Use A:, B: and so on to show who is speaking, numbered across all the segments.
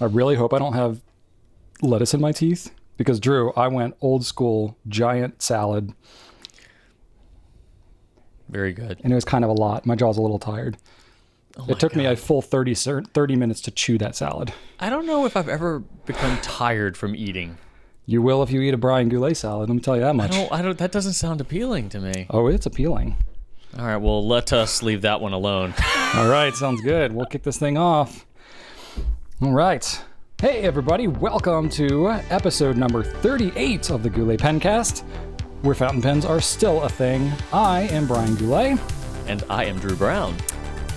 A: I really hope I don't have lettuce in my teeth because, Drew, I went old school giant salad.
B: Very good.
A: And it was kind of a lot. My jaw's a little tired. It took me a full 30 minutes to chew that salad.
B: I don't know if I've ever become tired from eating.
A: You will if you eat a Brian Goulet salad. Let me tell you that much.
B: I don't. That doesn't sound appealing to me.
A: Oh, it's appealing.
B: All right. Well, let us leave that one alone.
A: All right. Sounds good. We'll kick this thing off. All right. Hey, everybody. Welcome to episode number 38 of the Goulet Pencast, where fountain pens are still a thing. I am Brian Goulet.
B: And I am Drew Brown.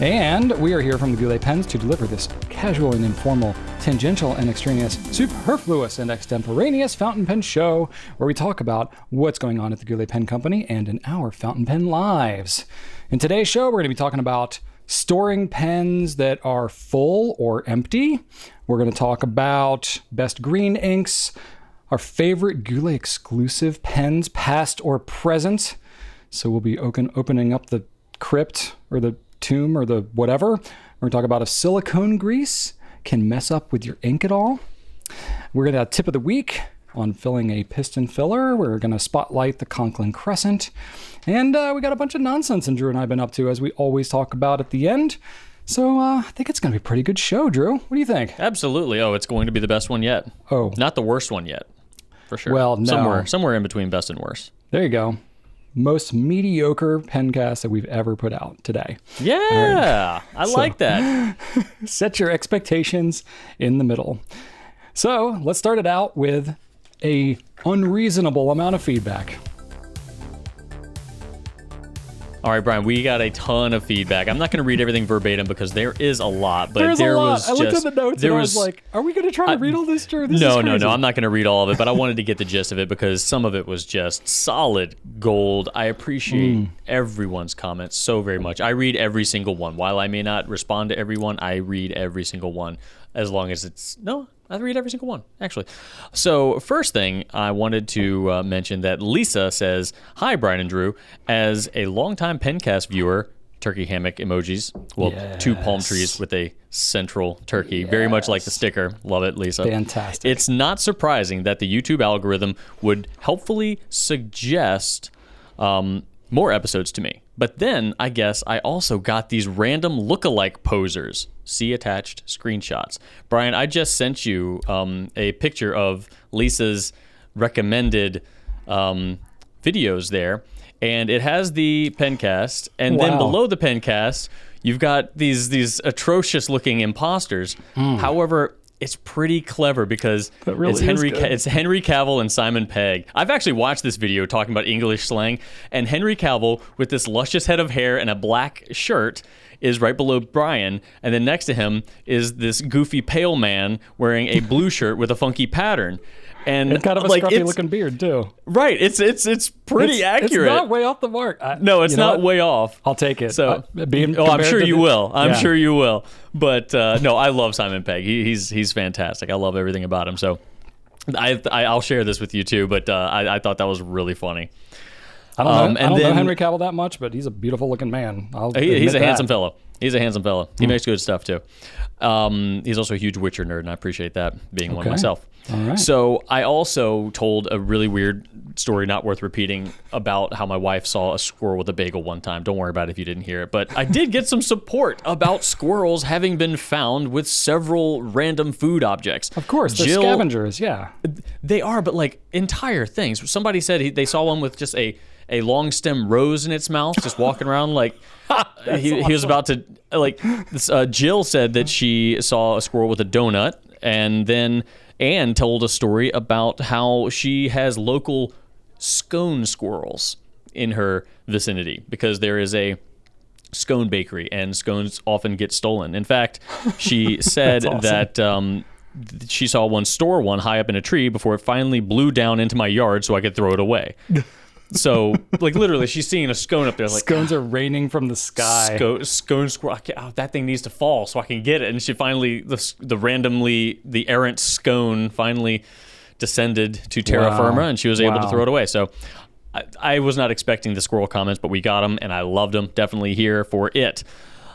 A: And we are here from the Goulet Pens to deliver this casual and informal, tangential and extraneous, superfluous and extemporaneous fountain pen show where we talk about what's going on at the Goulet Pen Company and in our fountain pen lives. In today's show, we're going to be talking about storing pens that are full or empty. We're going to talk about best green inks, our favorite Goulet exclusive pens, past or present. So we'll be opening up the crypt or the tomb or the whatever. We're going to talk about if silicone grease can mess up with your ink at all. We're going to have tip of the week on filling a piston filler. We're going to spotlight the Conklin Crescent. And we got a bunch of nonsense Drew and I have been up to, as we always talk about at the end. So I think it's going to be a pretty good show, Drew. What do you think?
B: Absolutely. Oh, it's going to be the best one yet.
A: Oh.
B: Not the worst one yet, for sure.
A: Well, no.
B: Somewhere in between best and worst.
A: There you go. Most mediocre pencast that we've ever put out today.
B: Yeah, right. I like that.
A: Set your expectations in the middle. So let's start it out with a unreasonable amount of feedback.
B: All right, Brian, we got a ton of feedback. I'm not going to read everything verbatim because there is a lot. But
A: There's
B: there
A: a lot.
B: was
A: I looked at the notes and I was like, are we going to try to read all this, Drew? This is crazy.
B: No. I'm not going to read all of it, but I wanted to get the gist of it because some of it was just solid gold. I appreciate everyone's comments so very much. I read every single one. While I may not respond to everyone, I read every single one as long as it's... No, I read every single one, actually. So first thing, I wanted to mention that Lisa says, "Hi, Brian and Drew. As a longtime Pencast viewer," turkey hammock emojis. Well,
A: yes.
B: 2 palm trees with a central turkey. Yes. Very much like the sticker. Love it, Lisa.
A: Fantastic.
B: It's not surprising that the YouTube algorithm would helpfully suggest more episodes to me. But then, I guess, I also got these random lookalike posers. See attached screenshots. Brian, I just sent you a picture of Lisa's recommended videos there, and it has the Pencast, and then below the Pencast, you've got these atrocious-looking imposters. However, it's pretty clever because it's Henry Cavill and Simon Pegg. I've actually watched this video talking about English slang, and Henry Cavill with this luscious head of hair and a black shirt is right below Brian, and then next to him is this goofy pale man wearing a blue shirt with a funky pattern. And
A: kind of a scruffy looking beard too.
B: Right, it's pretty accurate.
A: It's not way off the mark.
B: No, it's not way off.
A: I'll take it.
B: So, I'm sure you will. I'm sure you will. But no, I love Simon Pegg. He's fantastic. I love everything about him. So I'll share this with you too. But I thought that was really funny.
A: I don't know Henry Cavill that much, but he's a beautiful looking man.
B: He's a handsome fellow. He's a handsome fellow. He makes good stuff too. He's also a huge Witcher nerd, and I appreciate that, being one myself.
A: All right.
B: So I also told a really weird story, not worth repeating, about how my wife saw a squirrel with a bagel one time. Don't worry about it if you didn't hear it. But I did get some support about squirrels having been found with several random food objects.
A: Of course, they're scavengers, yeah.
B: They are, but like entire things. Somebody said they saw one with just a long stem rose in its mouth, just walking around like he was about to, like, Jill said that she saw a squirrel with a donut, and then Anne told a story about how she has local scone squirrels in her vicinity because there is a scone bakery and scones often get stolen. In fact, she said that she saw one store one high up in a tree before it finally blew down into my yard so I could throw it away. So, like, literally, she's seeing a scone up there. Like,
A: scones are raining from the sky.
B: Scone squirrel. That thing needs to fall so I can get it. And she finally, the errant scone finally descended to terra firma, and she was able to throw it away. So, I was not expecting the squirrel comments, but we got them, and I loved them. Definitely here for it.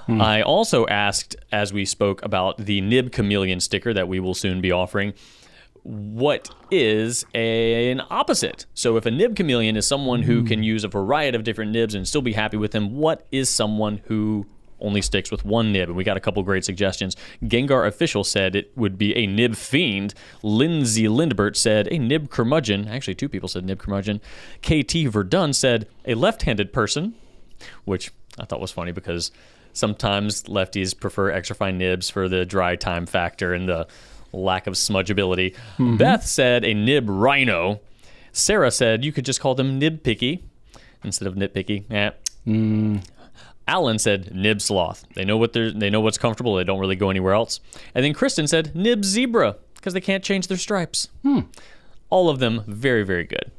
B: I also asked, as we spoke about the nib chameleon sticker that we will soon be offering, what is an opposite? So if a nib chameleon is someone who can use a variety of different nibs and still be happy with them, what is someone who only sticks with one nib? And we got a couple great suggestions. Gengar Official said it would be a nib fiend. Lindsay Lindbert said a nib curmudgeon. Actually, 2 people said nib curmudgeon. KT Verdun said a left-handed person, which I thought was funny because sometimes lefties prefer extra fine nibs for the dry time factor and the lack of smudgeability. Beth said a nib rhino. Sarah said you could just call them nib picky instead of nitpicky. Alan said nib sloth. They know what's comfortable. They don't really go anywhere else. And then Kristen said nib zebra because they can't change their stripes. All of them very, very good.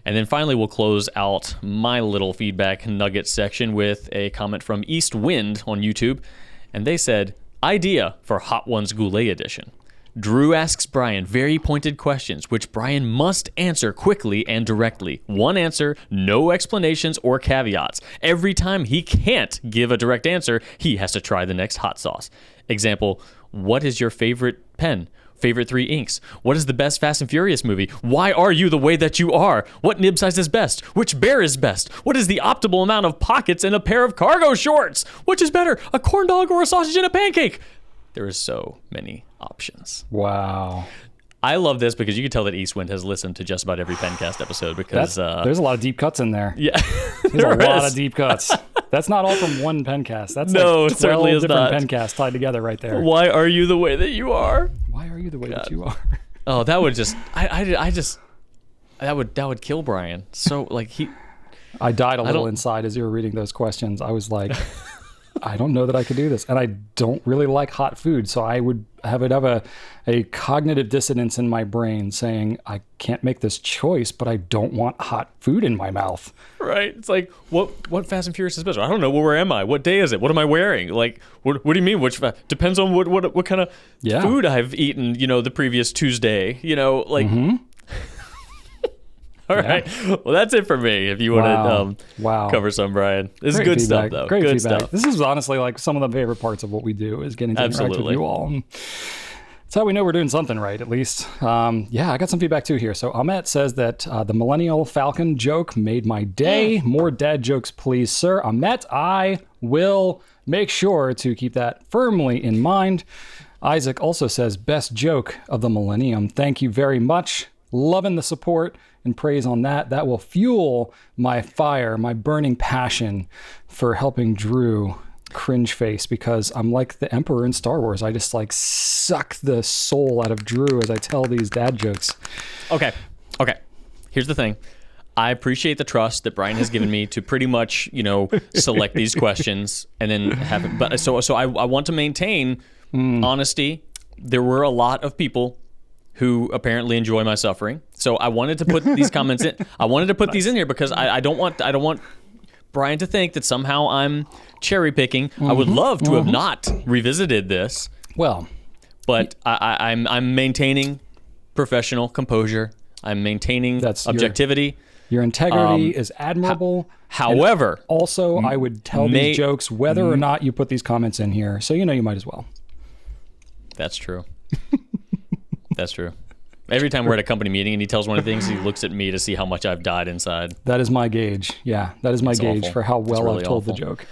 B: And then finally, we'll close out my little feedback nugget section with a comment from East Wind on YouTube. And they said, idea for Hot Ones Goulet edition. Drew asks Brian very pointed questions, which Brian must answer quickly and directly. One answer, no explanations or caveats. Every time he can't give a direct answer, he has to try the next hot sauce. Example, what is your favorite pen? Favorite 3 inks? What is the best Fast and Furious movie? Why are you the way that you are? What nib size is best? Which bear is best? What is the optimal amount of pockets in a pair of cargo shorts? Which is better, a corn dog or a sausage and a pancake? There are so many options.
A: Wow.
B: I love this because you can tell that Eastwind has listened to just about every Pencast episode because...
A: there's a lot of deep cuts in there.
B: Yeah.
A: There's a lot of deep cuts. That's not all from one Pencast. That's
B: no,
A: like
B: it certainly
A: 12
B: is
A: different
B: not.
A: Pencasts tied together right there.
B: Why are you the way that you are?
A: Why are you the way that you are?
B: Oh, that would just... that would kill Brian. So, like,
A: I died a little inside as you were reading those questions. I was like... I don't know that I could do this. And I don't really like hot food. So I would have a cognitive dissonance in my brain saying, I can't make this choice, but I don't want hot food in my mouth.
B: Right. It's like, what Fast and Furious is special? I don't know. Where am I? What day is it? What am I wearing? Like, what do you mean? Depends on what kind of food I've eaten, the previous Tuesday, like... All right. Well, that's it for me. If you want to cover some, Brian. This is good
A: feedback.
B: Stuff, though.
A: Great
B: good
A: feedback.
B: Stuff.
A: This is honestly like some of the favorite parts of what we do is getting to interact with you all. That's how we know we're doing something right, at least. I got some feedback too here. So Ahmet says that the Millennial Falcon joke made my day. More dad jokes, please, sir. Ahmet, I will make sure to keep that firmly in mind. Isaac also says, best joke of the millennium. Thank you very much. Loving the support and praise on that. That will fuel my fire, my burning passion for helping Drew cringe face, because I'm like the Emperor in Star Wars. I just like suck the soul out of Drew as I tell these dad jokes. Okay. Here's the thing. I appreciate the trust that Brian has given me to pretty much, select these questions and then have it. But so I want to maintain honesty. There were a lot of people who apparently enjoy my suffering. So I wanted to put these comments in. I wanted to put these in here because I don't want Brian to think that somehow I'm cherry picking. I would love to have not revisited this. Well,
B: but I'm maintaining professional composure. I'm maintaining objectivity.
A: Your integrity is admirable.
B: However,
A: also I would tell these jokes whether or not you put these comments in here. So you might as well.
B: That's true. That's true. Every time we're at a company meeting and he tells one of the things, he looks at me to see how much I've died inside.
A: That is my gauge. Yeah, that is my gauge for how well really I've told the joke.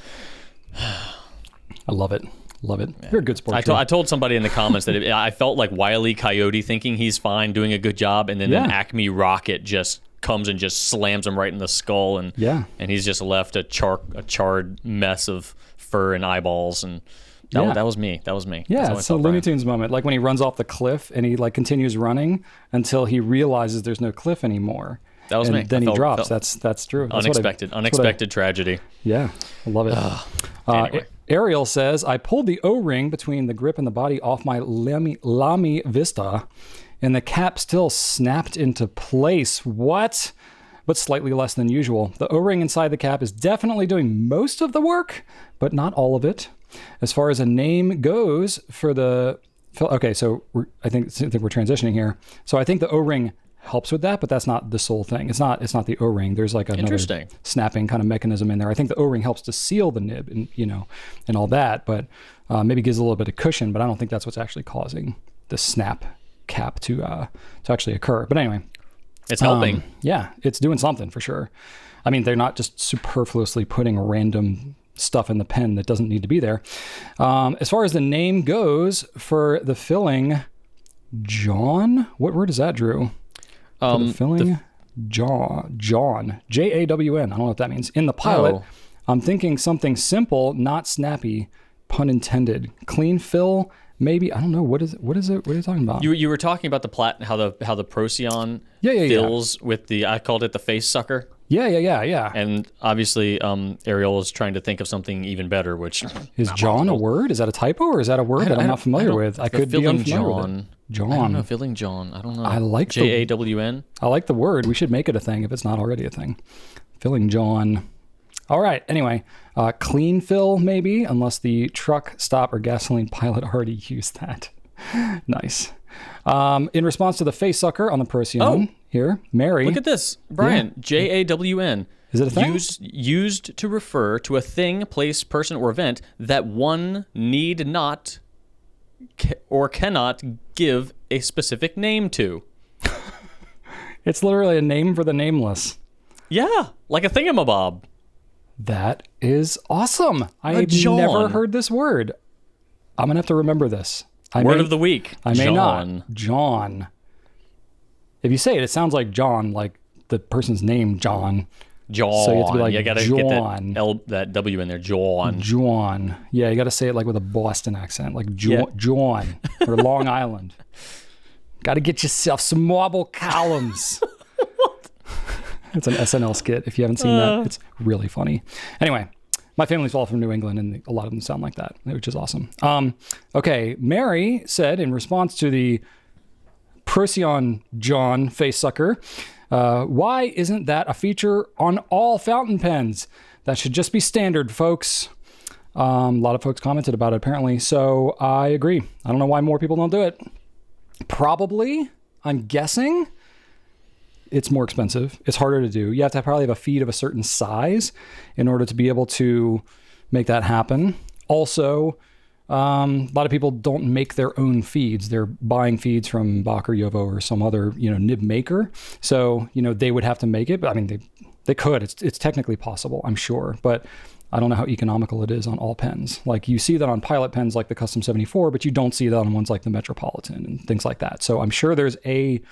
A: I love it. Love it. Yeah. You're a good sport.
B: I told somebody in the comments that I felt like Wile E. Coyote thinking he's fine, doing a good job, and then an Acme rocket just comes and just slams him right in the skull, and he's just left a charred mess of fur and eyeballs, and that was me.
A: Yeah, it's a Looney Tunes moment, like when he runs off the cliff and he continues running until he realizes there's no cliff anymore.
B: That was me.
A: Then he drops. That's true.
B: Unexpected tragedy.
A: Yeah, I love it. Anyway. Ariel says, I pulled the O-ring between the grip and the body off my Lamy Vista, and the cap still snapped into place. What? But slightly less than usual. The O-ring inside the cap is definitely doing most of the work, but not all of it. As far as a name goes for the... Okay, so I think we're transitioning here. So I think the O-ring helps with that, but that's not the sole thing. It's not the O-ring. There's like another snapping kind of mechanism in there. I think the O-ring helps to seal the nib and, and all that, but maybe gives a little bit of cushion, but I don't think that's what's actually causing the snap cap to actually occur. But anyway,
B: it's helping.
A: Yeah, it's doing something for sure. I mean, they're not just superfluously putting random stuff in the pen that doesn't need to be there. As far as the name goes for the filling, John, what word is that, Drew? For the filling, John, Jawn. I don't know what that means. In the pilot, I'm thinking something simple, not snappy, pun intended. Clean fill, maybe. I don't know. What is it? What are you talking about?
B: You were talking about the how the Procyon fills with the, I called it the face sucker.
A: Yeah.
B: And obviously, Ariel is trying to think of something even better, which
A: is John possible. A word? Is that a typo, or is that a word that I'm not familiar with? I could be unfamiliar with it. John.
B: I don't know. Filling John. I don't know.
A: I like
B: Jawn.
A: I like the word. We should make it a thing if it's not already a thing. Filling John. All right. Anyway, clean fill maybe, unless the truck stop or gasoline pilot already used that. Nice. In response to the face sucker on the Procyon here, Mary.
B: Look at this, Brian. Yeah. Jawn.
A: Is it a thing?
B: Used to refer to a thing, place, person, or event that one need not or cannot give a specific name to.
A: It's literally a name for the nameless.
B: Yeah, like a thingamabob.
A: That is awesome. I've never heard this word. I'm going to have to remember this.
B: Word of the week.
A: I may not. John. If you say it, it sounds like John, like the person's name, John.
B: John.
A: So you have to be like,
B: you got to get that W in there. John.
A: John. Yeah, you got to say it like with a Boston accent, like John or Long Island. Got to get yourself some marble columns. It's an SNL skit. If you haven't seen that, it's really funny. Anyway, my family's all from New England, and a lot of them sound like that, which is awesome. Okay, Mary said in response to the Procyon John face sucker, why isn't that a feature on all fountain pens? That should just be standard, folks. A lot of folks commented about it, apparently. So I agree. I don't know why more people don't do it. Probably, I'm guessing, it's more expensive. It's harder to do. You have to probably have a feed of a certain size in order to be able to make that happen. Also, a lot of people don't make their own feeds. They're buying feeds from Bach or Yovo or some other, nib maker. So, they would have to make it, but I mean, they could. It's technically possible, I'm sure, but I don't know how economical it is on all pens. Like you see that on pilot pens like the Custom 74, but you don't see that on ones like the Metropolitan and things like that. So I'm sure there's a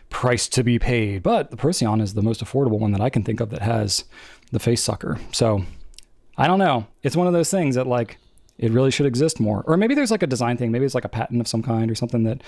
A: price to be paid, but the Procyon is the most affordable one that I can think of that has the face sucker. So I don't know. It's one of those things that like, it really should exist more. Or maybe there's like a design thing. Maybe it's like a patent of some kind or something that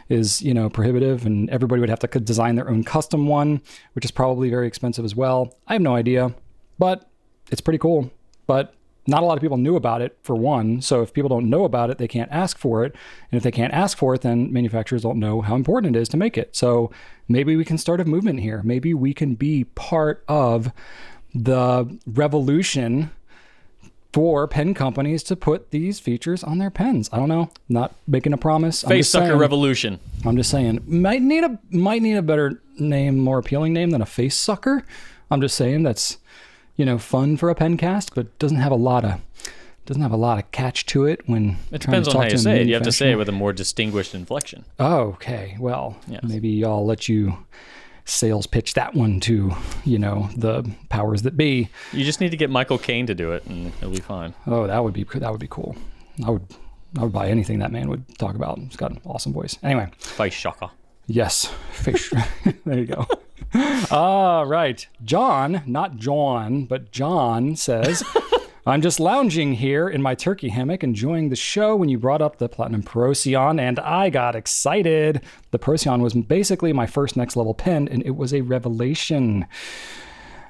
A: is, prohibitive, and everybody would have to design their own custom one, which is probably very expensive as well. I have no idea, but it's pretty cool. But not a lot of people knew about it, for one. So if people don't know about it, they can't ask for it. And if they can't ask for it, then manufacturers don't know how important it is to make it. So maybe we can start a movement here. Maybe we can be part of the revolution for pen companies to put these features on their pens. I don't know. Not making a promise.
B: Face sucker revolution.
A: I'm just saying. Might need a better name, more appealing name than a face sucker. I'm just saying that's fun for a pen cast, but doesn't have a lot of catch to it when
B: it depends on how you say it. You have to say it with a more distinguished inflection.
A: Oh, okay. Well, yes. Maybe I'll let you sales pitch that one to the powers that be.
B: You just need to get Michael Caine to do it, and it'll be fine.
A: Oh, that would be cool. I would buy anything that man would talk about. He's got an awesome voice. Anyway,
B: face shocker.
A: Yes, face. There you go. All right, John, not John, but John says, I'm just lounging here in my turkey hammock, enjoying the show when you brought up the Platinum Procyon, and I got excited. The Procyon was basically my first next level pen, and it was a revelation.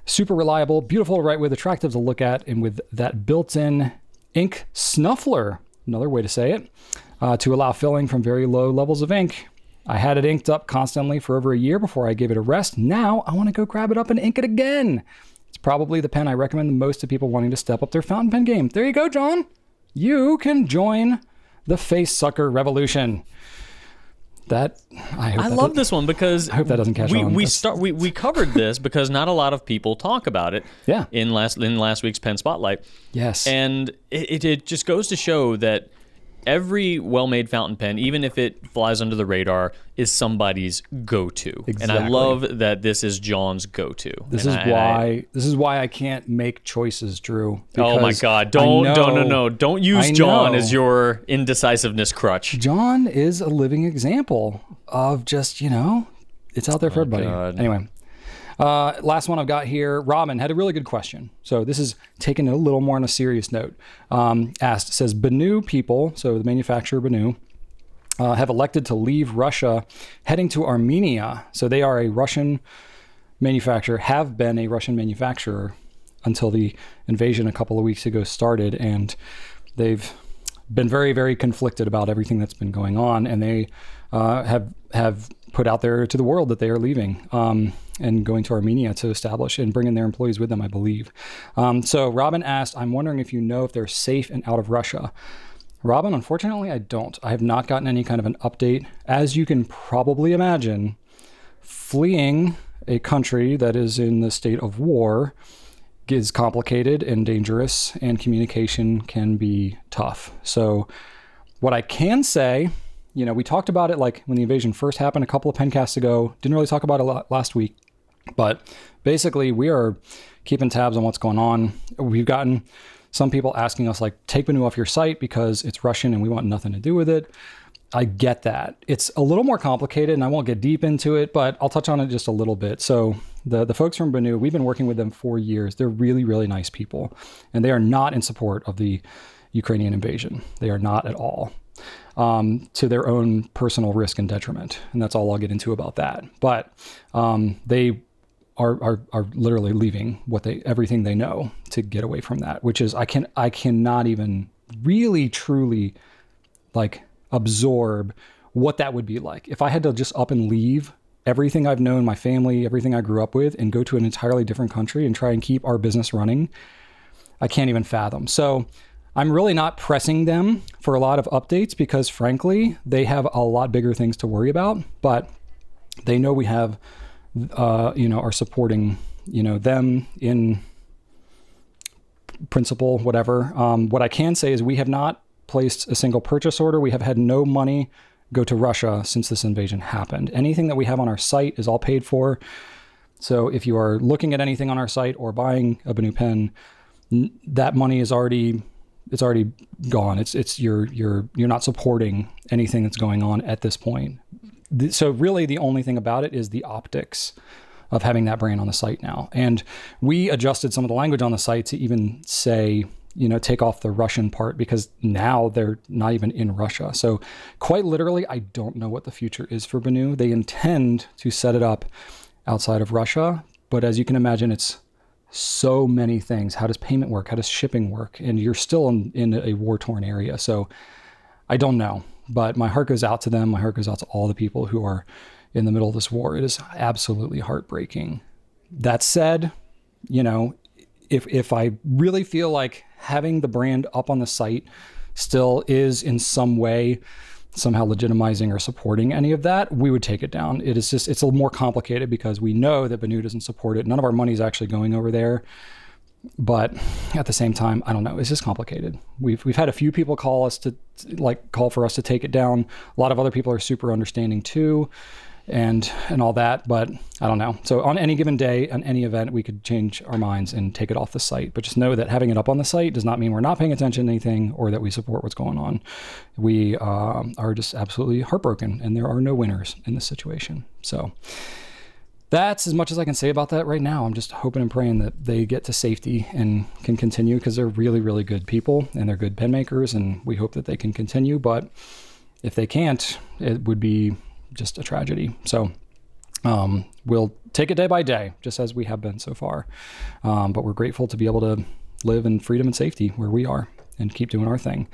A: Super reliable, beautiful to write with, attractive to look at, and with that built-in ink snuffler, another way to say it, to allow filling from very low levels of ink. I had it inked up constantly for over a year before I gave it a rest. Now I want to go grab it up and ink it again. It's probably the pen I recommend the most to people wanting to step up their fountain pen game. There you go, John. You can join the face sucker revolution.
B: I love this one because
A: I hope that doesn't catch on.
B: We covered this because not a lot of people talk about it.
A: Yeah.
B: In last week's Pen Spotlight.
A: Yes.
B: And it just goes to show that every well-made fountain pen, even if it flies under the radar, is somebody's go-to.
A: Exactly.
B: And I love that this is John's go-to.
A: This is why I can't make choices, Drew.
B: Oh my God! Don't use John as your indecisiveness crutch.
A: John is a living example of just it's out there for everybody.
B: God.
A: Anyway. Last one I've got here. Robin had a really good question. So this is taken a little more on a serious note. Says, Benu people, so the manufacturer Benu, have elected to leave Russia heading to Armenia. So they are a Russian manufacturer, have been a Russian manufacturer until the invasion a couple of weeks ago started. And they've been very, very conflicted about everything that's been going on. And they have put out there to the world that they are leaving and going to Armenia to establish and bringing their employees with them, I believe. So Robin asked, I'm wondering if you know if they're safe and out of Russia. Robin, unfortunately, I don't. I have not gotten any kind of an update. As you can probably imagine, fleeing a country that is in the state of war is complicated and dangerous, and communication can be tough. So what I can say, we talked about it like when the invasion first happened a couple of pencasts ago. Didn't really talk about it a lot last week. But basically, we are keeping tabs on what's going on. We've gotten some people asking us, like, take Benu off your site because it's Russian and we want nothing to do with it. I get that. It's a little more complicated, and I won't get deep into it, but I'll touch on it just a little bit. So the folks from Benu, we've been working with them for years. They're really, really nice people, and they are not in support of the Ukrainian invasion. They are not at all. To their own personal risk and detriment. And that's all I'll get into about that. But they are literally leaving everything they know to get away from that, which is I cannot even really truly absorb what that would be like. If I had to just up and leave everything I've known, my family, everything I grew up with, and go to an entirely different country and try and keep our business running, I can't even fathom. So I'm really not pressing them for a lot of updates because, frankly, they have a lot bigger things to worry about. But they know we have, are supporting, them in principle, whatever. What I can say is we have not placed a single purchase order. We have had no money go to Russia since this invasion happened. Anything that we have on our site is all paid for. So if you are looking at anything on our site or buying a Benu pen, that money is already gone. You're not supporting anything that's going on at this point. So really the only thing about it is the optics of having that brand on the site now. And we adjusted some of the language on the site to even say, take off the Russian part because now they're not even in Russia. So quite literally, I don't know what the future is for Benu. They intend to set it up outside of Russia, but as you can imagine, it's so many things. How does payment work? How does shipping work? And you're still in a war-torn area. So I don't know, but my heart goes out to them. My heart goes out to all the people who are in the middle of this war. It is absolutely heartbreaking. That said, if I really feel like having the brand up on the site still is in some way somehow legitimizing or supporting any of that, we would take it down. It's a little more complicated because we know that Benu doesn't support it. None of our money is actually going over there. But at the same time, I don't know. It's just complicated. We've had a few people call for us to take it down. A lot of other people are super understanding too, and all that. But I don't know. So on any given day, on any event, we could change our minds and take it off the site. But just know that having it up on the site does not mean we're not paying attention to anything or that we support what's going on. We are just absolutely heartbroken, and there are no winners in this situation. So that's as much as I can say about that right now. I'm just hoping and praying that they get to safety and can continue because they're really, really good people and they're good pen makers, and we hope that they can continue. But if they can't, it would be just a tragedy. So we'll take it day by day, just as we have been so far. But we're grateful to be able to live in freedom and safety where we are and keep doing our thing.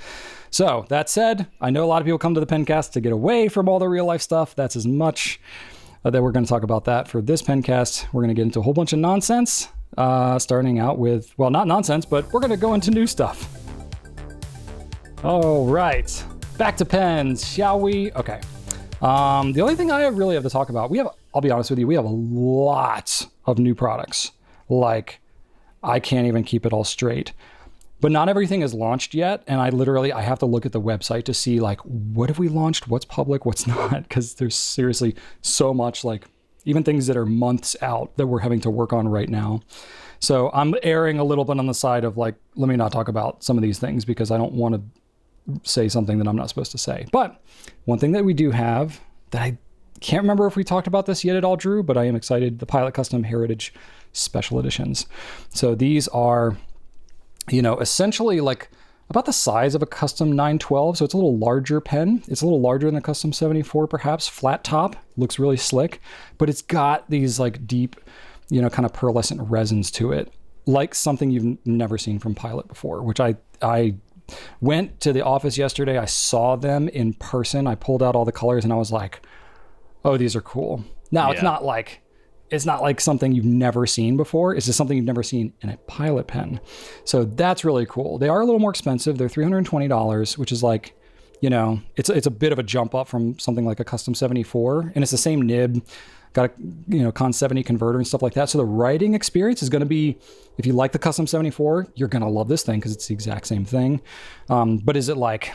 A: So that said, I know a lot of people come to the Pencast to get away from all the real life stuff. That's as much that we're going to talk about that for this Pencast. We're going to get into a whole bunch of nonsense, starting out with, well, not nonsense, but we're going to go into new stuff. All right, back to pens, shall we? Okay. The only thing I really have to talk about, I'll be honest with you, we have a lot of new products. Like, I can't even keep it all straight. But not everything is launched yet. And I have to look at the website to see, like, what have we launched? What's public? What's not? Because there's seriously so much, like, even things that are months out that we're having to work on right now. So I'm erring a little bit on the side of, like, let me not talk about some of these things because I don't want to say something that I'm not supposed to say. But one thing that we do have that I can't remember if we talked about this yet at all, Drew, but I am excited, the Pilot Custom Heritage Special Editions. So these are, essentially like about the size of a custom 912. So it's a little larger pen. It's a little larger than a custom 74, perhaps. Flat top, looks really slick, but it's got these like deep, kind of pearlescent resins to it, like something you've never seen from Pilot before, which I went to the office yesterday. I saw them in person. I pulled out all the colors and I was like, oh, these are cool. Now it's not like something you've never seen before. It's just something you've never seen in a Pilot pen. So that's really cool. They are a little more expensive. They're $320, which is like, it's a bit of a jump up from something like a custom 74, and it's the same nib, got a Con 70 converter and stuff like that. So the writing experience is going to be, if you like the custom 74, you're going to love this thing because it's the exact same thing. But is it like,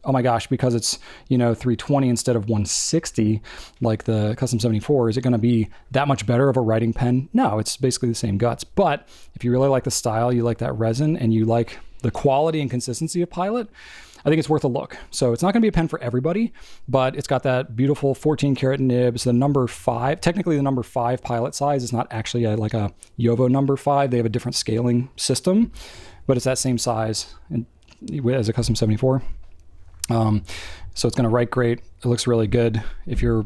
A: oh my gosh, because it's, 320 instead of 160, like the custom 74, is it going to be that much better of a writing pen? No, it's basically the same guts. But if you really like the style, you like that resin, and you like the quality and consistency of Pilot, I think it's worth a look. So it's not going to be a pen for everybody, but it's got that beautiful 14 karat nibs, the number 5, technically the number 5 Pilot size is not actually like a Yovo number 5. They have a different scaling system, but it's that same size as a custom 74. So it's going to write great. It looks really good. If you're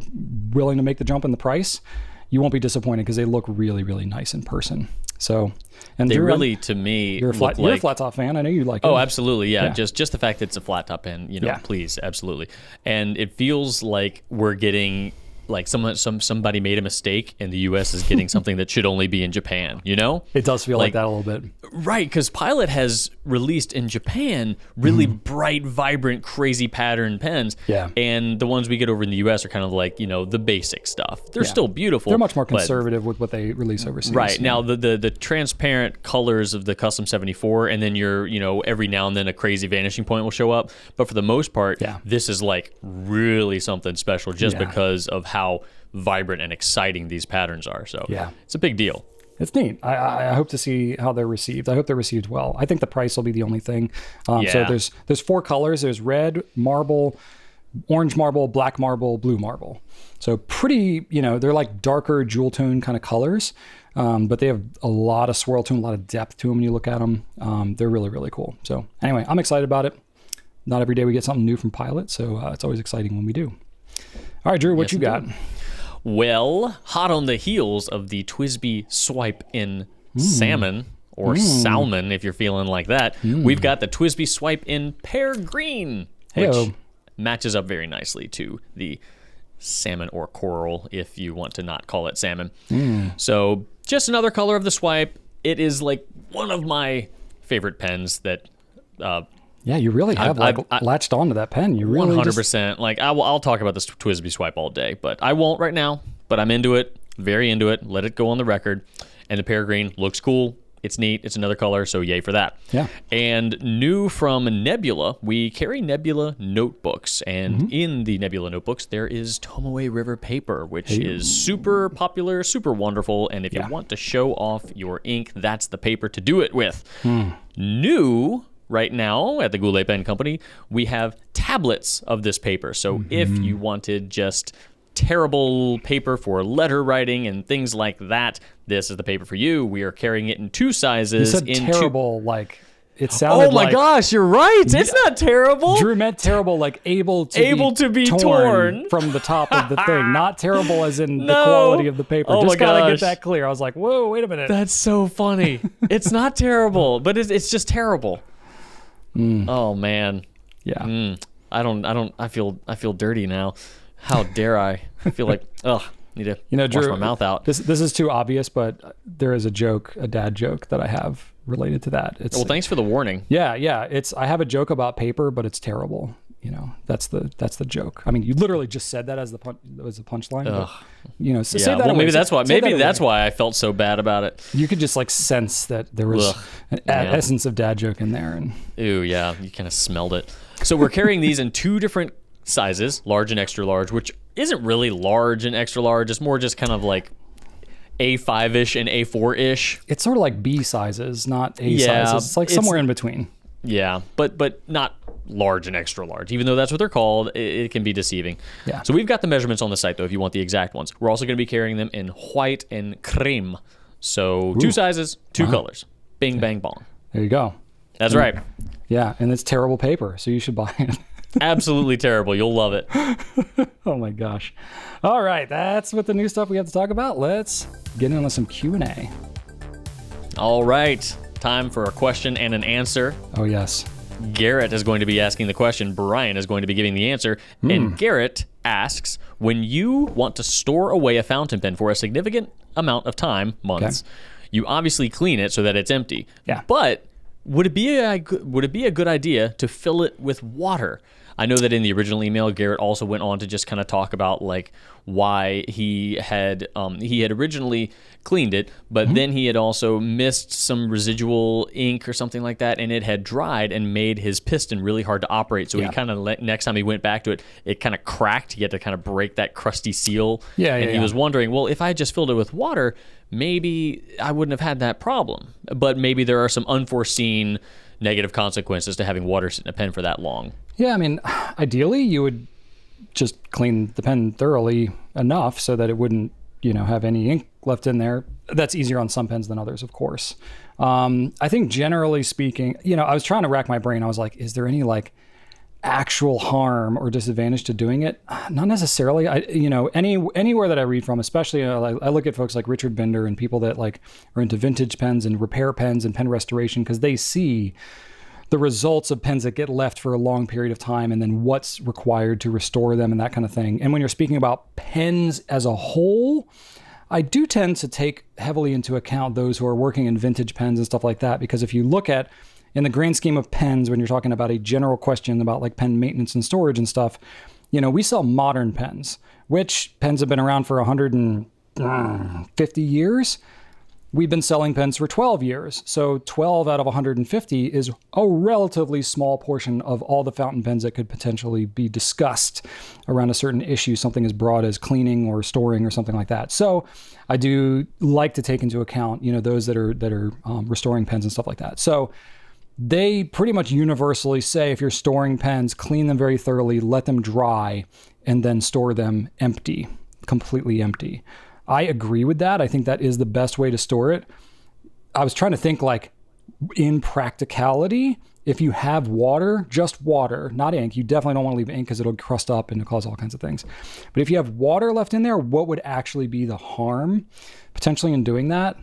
A: willing to make the jump in the price, you won't be disappointed because they look really, really nice in person. So, and
B: they
A: Drew,
B: really, to me,
A: you're a flat top fan. I know you like it.
B: Oh, absolutely. Yeah. Just the fact that it's a flat top pen, please. Absolutely. And it feels like we're getting like somebody made a mistake and the US is getting something that should only be in Japan,
A: It does feel like that a little bit.
B: Right, because Pilot has released in Japan really bright, vibrant, crazy pattern pens.
A: Yeah.
B: And the ones we get over in the US are kind of like, the basic stuff. They're still beautiful.
A: They're much more conservative with what they release overseas.
B: Right. Now, the transparent colors of the Custom 74, and then every now and then a crazy vanishing point will show up. But for the most part, this is like really something special just because of how vibrant and exciting these patterns are. So it's a big deal.
A: It's neat. I hope to see how they're received. I hope they're received well. I think the price will be the only thing. So there's 4 colors. There's red, marble, orange marble, black marble, blue marble. So pretty, they're like darker jewel tone kind of colors, but they have a lot of swirl to them, a lot of depth to them when you look at them. They're really, really cool. So anyway, I'm excited about it. Not every day we get something new from Pilot, so it's always exciting when we do. All right, Drew, what you got?
B: Well, hot on the heels of the TWSBI Swipe in Salmon, or Salmon if you're feeling like that, we've got the TWSBI Swipe in Pear Green, which matches up very nicely to the salmon or coral if you want to not call it salmon. So just another color of the Swipe. It is like one of my favorite pens that...
A: you really have latched onto that pen. You really
B: 100%. Like I'll talk about this TWSBI Swipe all day, but I won't right now. But I'm into it, very into it. Let it go on the record. And the Pear Green looks cool. It's neat. It's another color, so yay for that.
A: Yeah.
B: And new from Nebula, we carry Nebula notebooks, and in the Nebula notebooks there is Tomoe River paper, which is super popular, super wonderful. And if you want to show off your ink, that's the paper to do it with. New. Right now at the Goulet Pen Company, we have tablets of this paper. So if you wanted just terrible paper for letter writing and things like that, this is the paper for you. We are carrying it in 2 sizes.
A: You said terrible, like it sounded
B: like... Oh my gosh, you're right. It's not terrible.
A: Drew meant terrible, like able to be torn from the top of the thing. Not terrible as in the quality of the paper. Just gotta get that clear. I was like, whoa, wait a minute.
B: That's so funny. It's not terrible, but it's just terrible. Oh man.
A: Yeah.
B: I feel dirty now. How dare I? I feel like need to wash
A: Drew,
B: my mouth out.
A: This is too obvious, but there is a dad joke that I have related to that.
B: Well, thanks for the warning.
A: Yeah. I have a joke about paper, but it's terrible. that's the joke. I mean, you literally just said that as the punchline. But, so
B: Yeah,
A: say that
B: well,
A: away.
B: maybe that's why.
A: Say
B: Maybe
A: that
B: that's
A: away.
B: why I felt so bad about it.
A: You could just like sense that there was an essence of dad joke in there, and
B: Ooh, yeah, you kind of smelled it. So we're carrying these in 2 different sizes, large and extra large, which isn't really large and extra large. It's more just kind of like A5-ish and A4-ish.
A: it's sort of like B sizes, not A
B: Yeah,
A: sizes. It's like somewhere in between.
B: Yeah, but not large and extra large. Even though that's what they're called, it can be deceiving.
A: Yeah.
B: So we've got the measurements on the site, though, if you want the exact ones. We're also going to be carrying them in white and creme. So 2 sizes, 2 colors. Bing, bang, bong.
A: There you go.
B: That's right.
A: Yeah, and it's terrible paper, so you should buy it.
B: Absolutely terrible. You'll love it.
A: Oh my gosh. All right, that's what the new stuff we have to talk about. Let's get into some Q&A.
B: All right. Time for a question and an answer.
A: Oh yes.
B: Garrett is going to be asking the question. Brian is going to be giving the answer. And Garrett asks, when you want to store away a fountain pen for a significant amount of time, months, you obviously clean it so that it's empty.
A: Yeah.
B: But would it be a good idea to fill it with water? I know that in the original email, Garrett also went on to just kind of talk about like why he had originally cleaned it, but then he had also missed some residual ink or something like that, and it had dried and made his piston really hard to operate. So he kind of next time he went back to it, it kind of cracked. He had to kind of break that crusty seal. And he was wondering, well, if I had just filled it with water, maybe I wouldn't have had that problem. But maybe there are some unforeseen negative consequences to having water sit in a pen for that long.
A: Yeah, I mean, ideally you would just clean the pen thoroughly enough so that it wouldn't, have any ink left in there. That's easier on some pens than others, of course. I think generally speaking, I was trying to rack my brain. I was like, is there any like actual harm or disadvantage to doing it? Not necessarily. Anywhere that I read from, especially I look at folks like Richard Bender and people that like are into vintage pens and repair pens and pen restoration, because they see the results of pens that get left for a long period of time and then what's required to restore them and that kind of thing. And when you're speaking about pens as a whole, I do tend to take heavily into account those who are working in vintage pens and stuff like that, because if you look at, in the grand scheme of pens, when you're talking about a general question about like pen maintenance and storage and stuff, we sell modern pens, which pens have been around for 150 years. We've been selling pens for 12 years. So 12 out of 150 is a relatively small portion of all the fountain pens that could potentially be discussed around a certain issue, something as broad as cleaning or storing or something like that. So I do like to take into account, those that are restoring pens and stuff like that. So they pretty much universally say if you're storing pens, clean them very thoroughly, let them dry, and then store them empty, completely empty. I agree with that. I think that is the best way to store it. I was trying to think like in practicality, if you have water, just water, not ink, you definitely don't want to leave ink because it'll crust up and it'll cause all kinds of things. But if you have water left in there, what would actually be the harm potentially in doing that?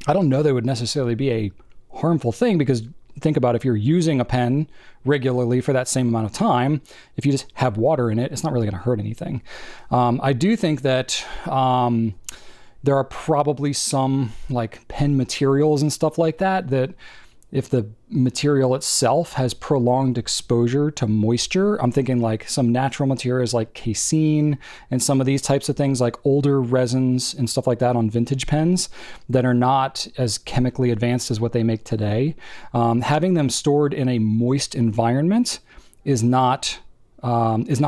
A: I don't know that it would necessarily be a harmful thing, because think about if you're using a pen regularly for that same amount of time, if you just have water in it, it's not really going to hurt anything. I do think that there are probably some like pen materials and stuff like that if the material itself has prolonged exposure to moisture, I'm thinking like some natural materials like casein and some of these types of things, like older resins and stuff like that on vintage pens that are not as chemically advanced as what they make today. Having them stored in a moist environment is not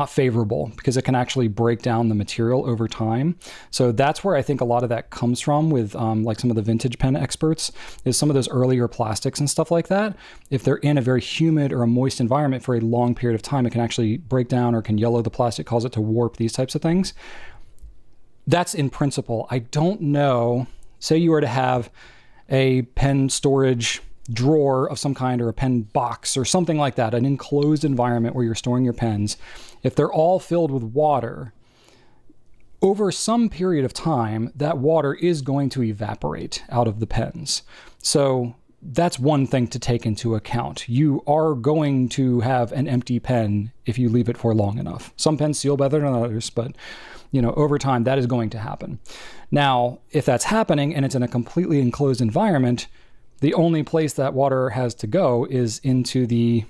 A: favorable, because it can actually break down the material over time. So that's where I think a lot of that comes from with like some of the vintage pen experts, is some of those earlier plastics and stuff like that. If they're in a very humid or a moist environment for a long period of time, it can actually break down or can yellow the plastic, cause it to warp, these types of things. That's in principle. I don't know, say you were to have a pen storage drawer of some kind or a pen box or something like that, an enclosed environment where you're storing your pens, if they're all filled with water, over some period of time, that water is going to evaporate out of the pens. So that's one thing to take into account. You are going to have an empty pen if you leave it for long enough. Some pens seal better than others, but over time that is going to happen. Now, if that's happening and it's in a completely enclosed environment, the only place that water has to go is into the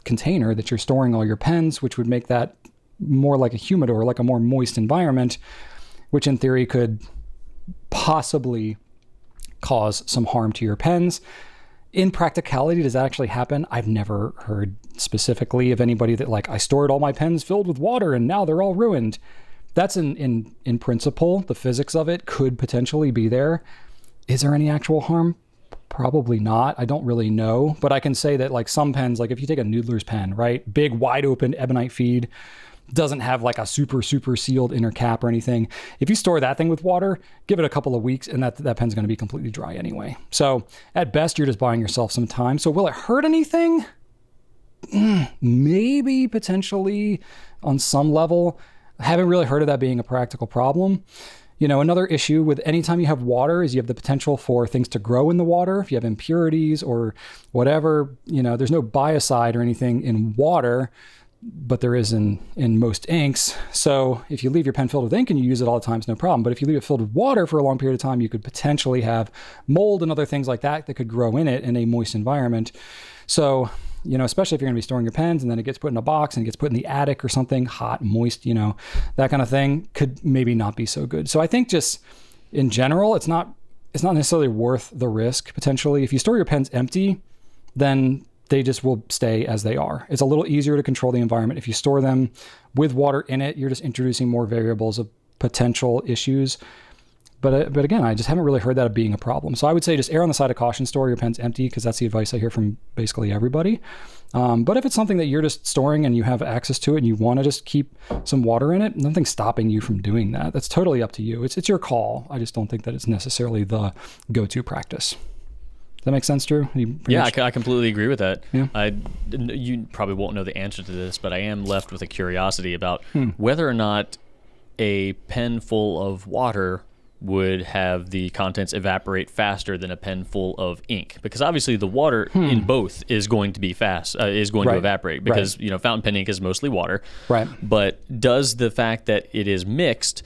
A: container that you're storing all your pens, which would make that more like a humidor, like a more moist environment, which in theory could possibly cause some harm to your pens. In practicality, does that actually happen? I've never heard specifically of anybody that like, I stored all my pens filled with water and now they're all ruined. That's in principle, the physics of it could potentially be there. Is there any actual harm? Probably not. I don't really know, but I can say that like some pens, like if you take a Noodler's pen, right? Big, wide open ebonite feed, doesn't have like a super sealed inner cap or anything. If you store that thing with water, give it a couple of weeks and that pen's going to be completely dry anyway. So at best, you're just buying yourself some time. So will it hurt anything? Maybe potentially on some level. I haven't really heard of that being a practical problem. You know, another issue with anytime you have water is you have the potential for things to grow in the water. If you have impurities or whatever, you know, there's no biocide or anything in water, but there is in most inks. So if you leave your pen filled with ink and you use it all the time, it's no problem. But if you leave it filled with water for a long period of time, you could potentially have mold and other things like that that could grow in it in a moist environment. So, you know, especially if you're going to be storing your pens and then it gets put in a box and it gets put in the attic or something, hot, moist, you know, that kind of thing could maybe not be so good. So I think just in general, it's not necessarily worth the risk potentially. If you store your pens empty, then they just will stay as they are. It's a little easier to control the environment. If you store them with water in it, you're just introducing more variables of potential issues. But again, I just haven't really heard that being a problem. So I would say just err on the side of caution, store your pens empty, because that's the advice I hear from basically everybody. But if it's something that you're just storing and you have access to it and you want to just keep some water in it, nothing's stopping you from doing that. That's totally up to you. It's your call. I just don't think that it's necessarily the go-to practice. Does that make sense, Drew?
B: Yeah, I completely agree with that.
A: Yeah.
B: You probably won't know the answer to this, but I am left with a curiosity about whether or not a pen full of water would have the contents evaporate faster than a pen full of ink, because obviously the water in both is going to be to evaporate, because you know, fountain pen ink is mostly water.
A: Right.
B: But does the fact that it is mixed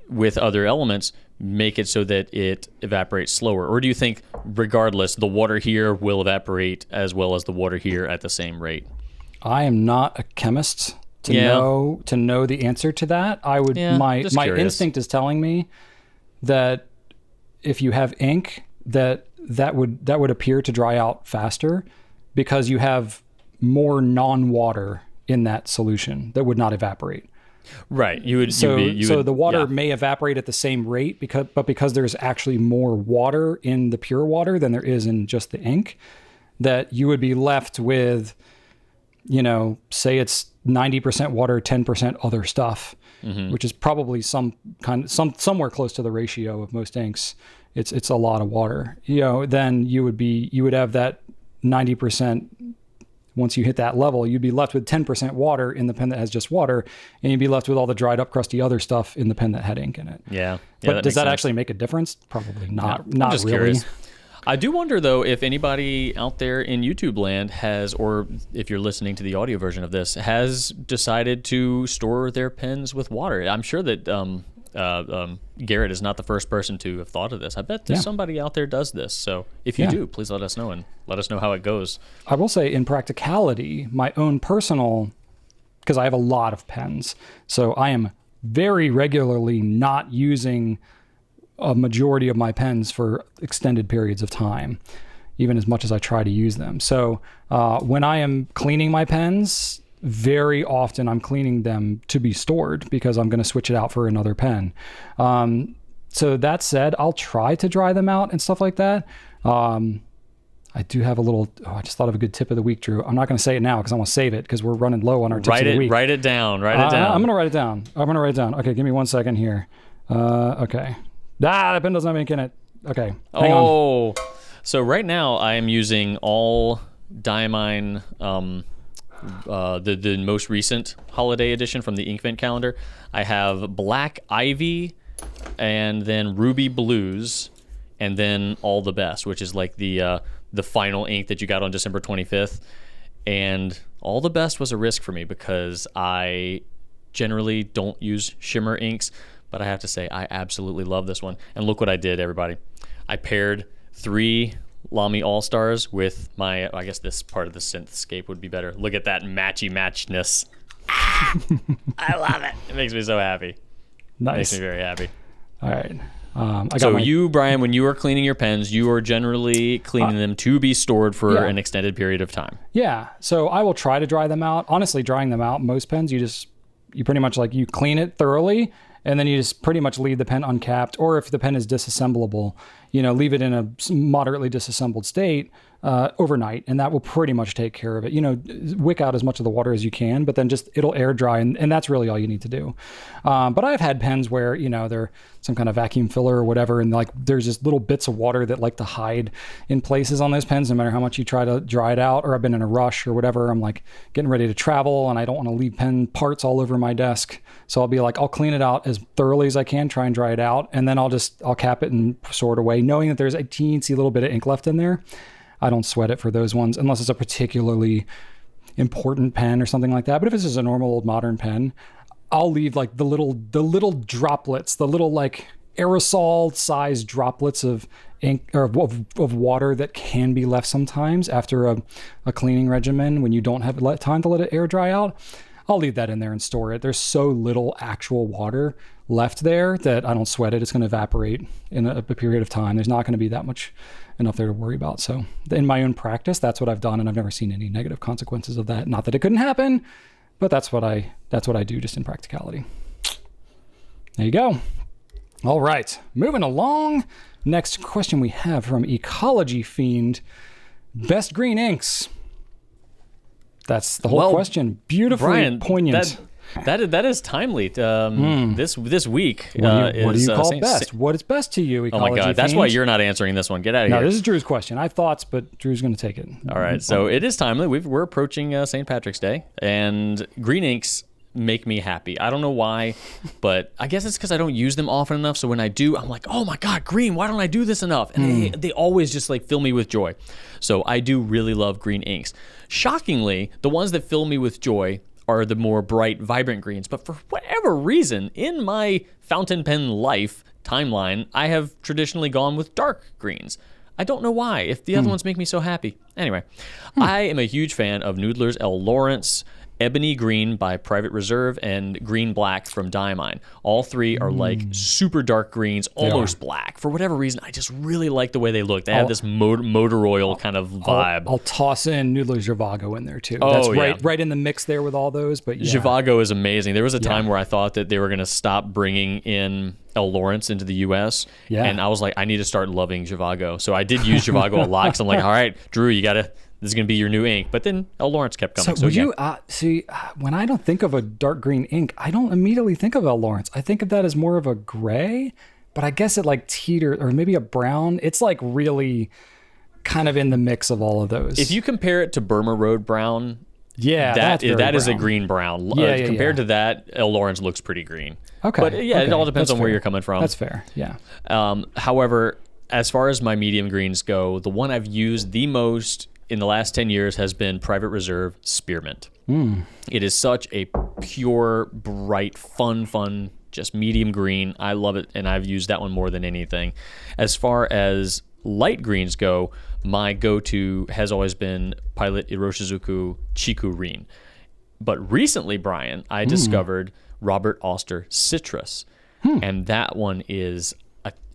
B: with other elements make it so that it evaporates slower? Or do you think regardless, the water here will evaporate as well as the water here at the same rate?
A: I am not a chemist to know the answer to that. My instinct is telling me that if you have ink, that would appear to dry out faster because you have more non-water in that solution that would not evaporate.
B: Right.
A: So the water may evaporate at the same rate because there's actually more water in the pure water than there is in just the ink, that you would be left with, you know, say it's 90% water, 10% other stuff, which is probably somewhere close to the ratio of most inks. It's a lot of water. You know, then you would have that 90%. Once you hit that level, you'd be left with 10% water in the pen that has just water, and you'd be left with all the dried up, crusty other stuff in the pen that had ink in it.
B: Yeah.
A: But does that actually make a difference? Probably not.
B: No,
A: not
B: just
A: really.
B: Curious. I do wonder, though, if anybody out there in YouTube land has, or if you're listening to the audio version of this, has decided to store their pens with water. I'm sure that Garrett is not the first person to have thought of this. I bet there's somebody out there does this. So if you do, please let us know, and let us know how it goes.
A: I will say, in practicality, my own personal, because I have a lot of pens, so I am very regularly not using a majority of my pens for extended periods of time, even as much as I try to use them. So when I am cleaning my pens, very often I'm cleaning them to be stored because I'm going to switch it out for another pen. So that said, I'll try to dry them out and stuff like that. I do have a little, I just thought of a good tip of the week, Drew. I'm not going to say it now because I want to save it because we're running low on our tips of the week.
B: Write it down. I'm
A: going to write it down. Okay, give me 1 second here. Okay. That pen doesn't have ink in it. Okay, hang on.
B: So right now I am using all Diamine, the most recent holiday edition from the Inkvent calendar. I have Black Ivy, and then Ruby Blues, and then All the Best, which is like the final ink that you got on December 25th. And All the Best was a risk for me because I generally don't use shimmer inks, but I have to say I absolutely love this one. And look what I did, everybody. I paired 3 Lamy All-Stars with my, I guess this part of the synthscape would be better. Look at that matchy-matchness. I love it. It makes me so happy.
A: Nice.
B: Makes me very happy.
A: All right.
B: You, Brian, when you are cleaning your pens, you are generally cleaning them to be stored for an extended period of time.
A: Yeah. So I will try to dry them out. Honestly, drying them out, most pens, you pretty much you clean it thoroughly, and then you just pretty much leave the pen uncapped. Or if the pen is disassemblable, leave it in a moderately disassembled state overnight, and that will pretty much take care of it. Wick out as much of the water as you can, but then it'll air dry, and that's really all you need to do. But I've had pens where, they're some kind of vacuum filler or whatever, and there's just little bits of water that like to hide in places on those pens, no matter how much you try to dry it out. Or I've been in a rush or whatever. I'm getting ready to travel, and I don't want to leave pen parts all over my desk. So I'll clean it out as thoroughly as I can, try and dry it out, and then I'll cap it and store it away, knowing that there's a teensy little bit of ink left in there. I don't sweat it for those ones unless it's a particularly important pen or something like that. But if it's just a normal old modern pen, I'll leave the little droplets, the little aerosol sized droplets of ink or of water that can be left sometimes after a cleaning regimen when you don't have time to let it air dry out. I'll leave that in there and store it. There's so little actual water left there that I don't sweat it. It's going to evaporate in a period of time. There's not going to be that much enough there to worry about. So in my own practice, that's what I've done, and I've never seen any negative consequences of that. Not that it couldn't happen, but that's what I do just in practicality. There you go. All right, moving along. Next question we have from Ecology Fiend. Best green inks. That's the whole question. Beautifully
B: Brian,
A: poignant.
B: That is timely. This week
A: what do you call
B: Saint
A: best? What is best to you, Ecology
B: Oh my God,
A: Fiend?
B: that's why you're not answering this one. Get out of here.
A: No, this is Drew's question. I have thoughts, but Drew's going to take it.
B: All right, so it is timely. We're approaching St. Patrick's Day, and green inks make me happy. I don't know why, but I guess it's because I don't use them often enough. So when I do, I'm like, oh my God, green, why don't I do this enough? And they always just fill me with joy. So I do really love green inks. Shockingly, the ones that fill me with joy are the more bright, vibrant greens. But for whatever reason, in my fountain pen life timeline, I have traditionally gone with dark greens. I don't know why, if the other ones make me so happy. Anyway, I am a huge fan of Noodler's L. Lawrence, Ebony Green by Private Reserve, and Green Black from Diamine. All three are super dark greens, almost black. For whatever reason, I just really like the way they look. They have this motor oil kind of vibe.
A: I'll toss in Noodler's Zhivago in there too.
B: Oh,
A: That's right in the mix there with all those. But yeah.
B: Zhivago is amazing. There was a time where I thought that they were going to stop bringing in L. Lawrence into the U.S. And I was like, I need to start loving Zhivago. So I did use Zhivago a lot because I'm like, all right, Drew, this is going to be your new ink. But then L. Lawrence kept coming.
A: So would you see, when I don't think of a dark green ink, I don't immediately think of L. Lawrence. I think of that as more of a gray, but I guess it teeter, or maybe a brown. It's really kind of in the mix of all of those.
B: If you compare it to Burma Road brown, that is a green brown. Compared to that, L. Lawrence looks pretty green.
A: Okay.
B: But it all depends on where you're coming from.
A: That's fair. Yeah.
B: However, as far as my medium greens go, the one I've used the most in the last 10 years has been Private Reserve Spearmint. It is such a pure, bright, fun, just medium green. I love it, and I've used that one more than anything. As far as light greens go, my go-to has always been Pilot Iroshizuku Chikurin. But recently, Brian, I discovered Robert Oster Citrus, and that one is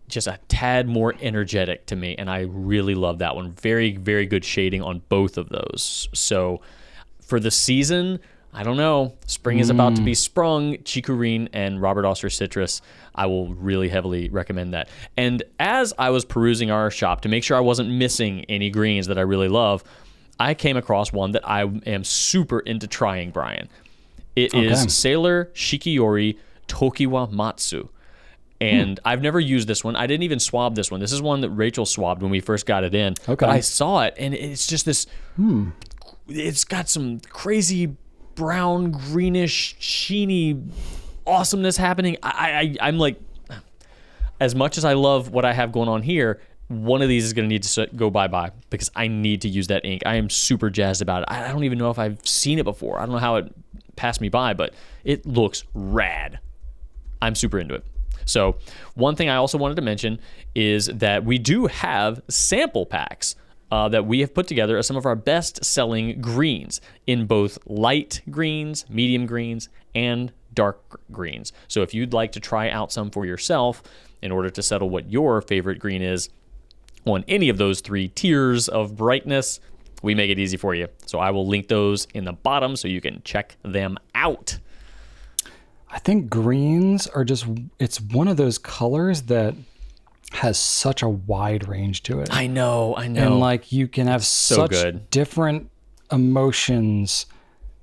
B: just a tad more energetic to me, and I really love that one. Very, very good shading on both of those. So for the season, I don't know. Spring is about to be sprung. Chikurin and Robert Oster Citrus, I will really heavily recommend that. And as I was perusing our shop to make sure I wasn't missing any greens that I really love, I came across one that I am super into trying, Brian. It is Sailor Shikiori Tokiwa Matsu. And I've never used this one. I didn't even swab this one. This is one that Rachel swabbed when we first got it in.
A: Okay.
B: But I saw it, and it's just this... It's got some crazy brown, greenish, sheeny awesomeness happening. I'm like... As much as I love what I have going on here, one of these is going to need to go bye-bye because I need to use that ink. I am super jazzed about it. I don't even know if I've seen it before. I don't know how it passed me by, but it looks rad. I'm super into it. So one thing I also wanted to mention is that we do have sample packs that we have put together as some of our best-selling greens in both light greens, medium greens, and dark greens. So if you'd like to try out some for yourself in order to settle what your favorite green is on any of those 3 tiers of brightness, we make it easy for you. So I will link those in the bottom so you can check them out.
A: I think greens are it's one of those colors that has such a wide range to it.
B: I know.
A: And like you can have such different emotions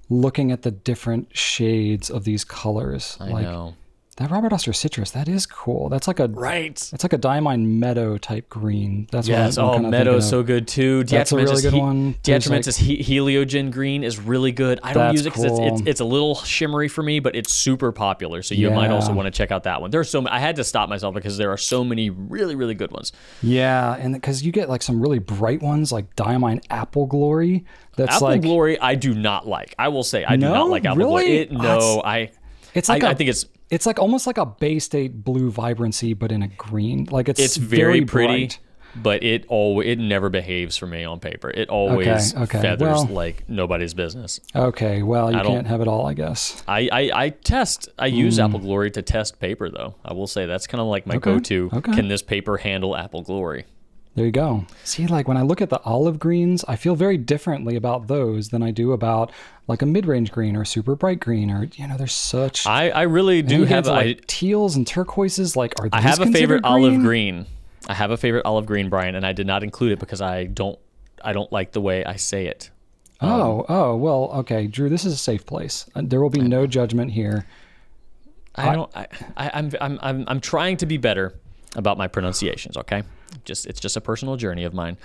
A: looking at the different shades of these colors.
B: I know.
A: That Robert Oster citrus, that is cool. That's like it's like a diamine meadow type green. That's
B: yes.
A: What
B: meadow's so good too.
A: That's a really good one.
B: Diatomensis heliogen green is really good. I don't use it because it's a little shimmery for me, but it's super popular. So you might also want to check out that one. There's I had to stop myself because there are so many really, really good ones.
A: Yeah, and because you get like some really bright ones like Diamine Apple Glory.
B: Apple Glory, I do not like. I will say I do not like Apple Glory. I think it's
A: like almost like a Bay State blue vibrancy, but in a green. Like it's
B: very pretty,
A: bright.
B: But it never behaves for me on paper. It always feathers like nobody's business.
A: Okay, well you can't have it all, I guess.
B: I use Apple Glory to test paper though. I will say that's kind of like my go-to. Okay. Can this paper handle Apple Glory?
A: There you go. See, like when I look at the olive greens, I feel very differently about those than I do about like a mid-range green or super bright green or, there's such...
B: I really do have...
A: like teals and turquoises, like are these
B: I have a favorite
A: green?
B: Olive green. I have a favorite olive green, Brian, and I did not include it because I don't like the way I say it.
A: Well, okay, Drew, this is a safe place. There will be no judgment here.
B: I'm trying to be better about my pronunciations, okay? It's just a personal journey of mine.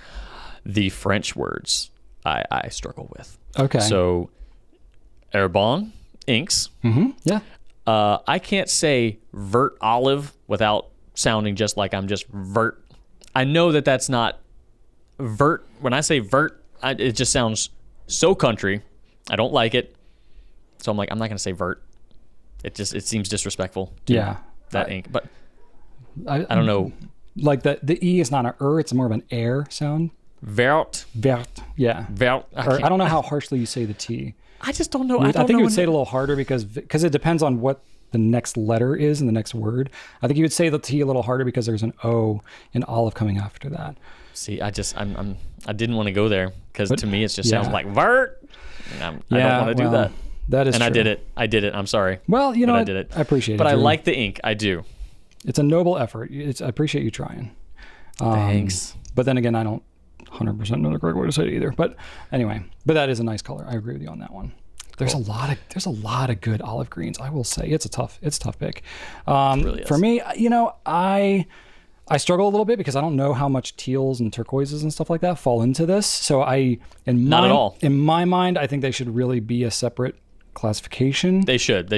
B: The French words I struggle with.
A: Okay.
B: So, Herbon inks.
A: Mm-hmm. Yeah.
B: I can't say vert olive without sounding just like I'm just vert. I know that that's not vert. When I say vert, it just sounds so country. I don't like it. So I'm like, I'm not going to say vert. It seems disrespectful to that ink. But I don't know.
A: Like the E is not an it's more of an air sound.
B: Vert.
A: Yeah.
B: Vert.
A: I don't know how harshly you say the T.
B: I just don't know.
A: I think you would say it a little harder because it depends on what the next letter is in the next word. I think you would say the T a little harder because there's an O in olive coming after that.
B: See, I didn't want to go there because to me it just sounds like vert. I don't want to do that.
A: That is
B: true.
A: I
B: did it. I'm sorry.
A: Well,
B: I did it.
A: I appreciate it.
B: But I like the ink. I do.
A: It's a noble effort. I appreciate you trying.
B: Thanks.
A: But then again, I don't 100% know the correct way to say it either. But anyway, that is a nice color. I agree with you on that one. There's a lot of good olive greens. I will say it's a tough pick.
B: It really is.
A: For me, I struggle a little bit because I don't know how much teals and turquoises and stuff like that fall into this. So not at all. In my mind, I think they should really be a separate classification.
B: They should.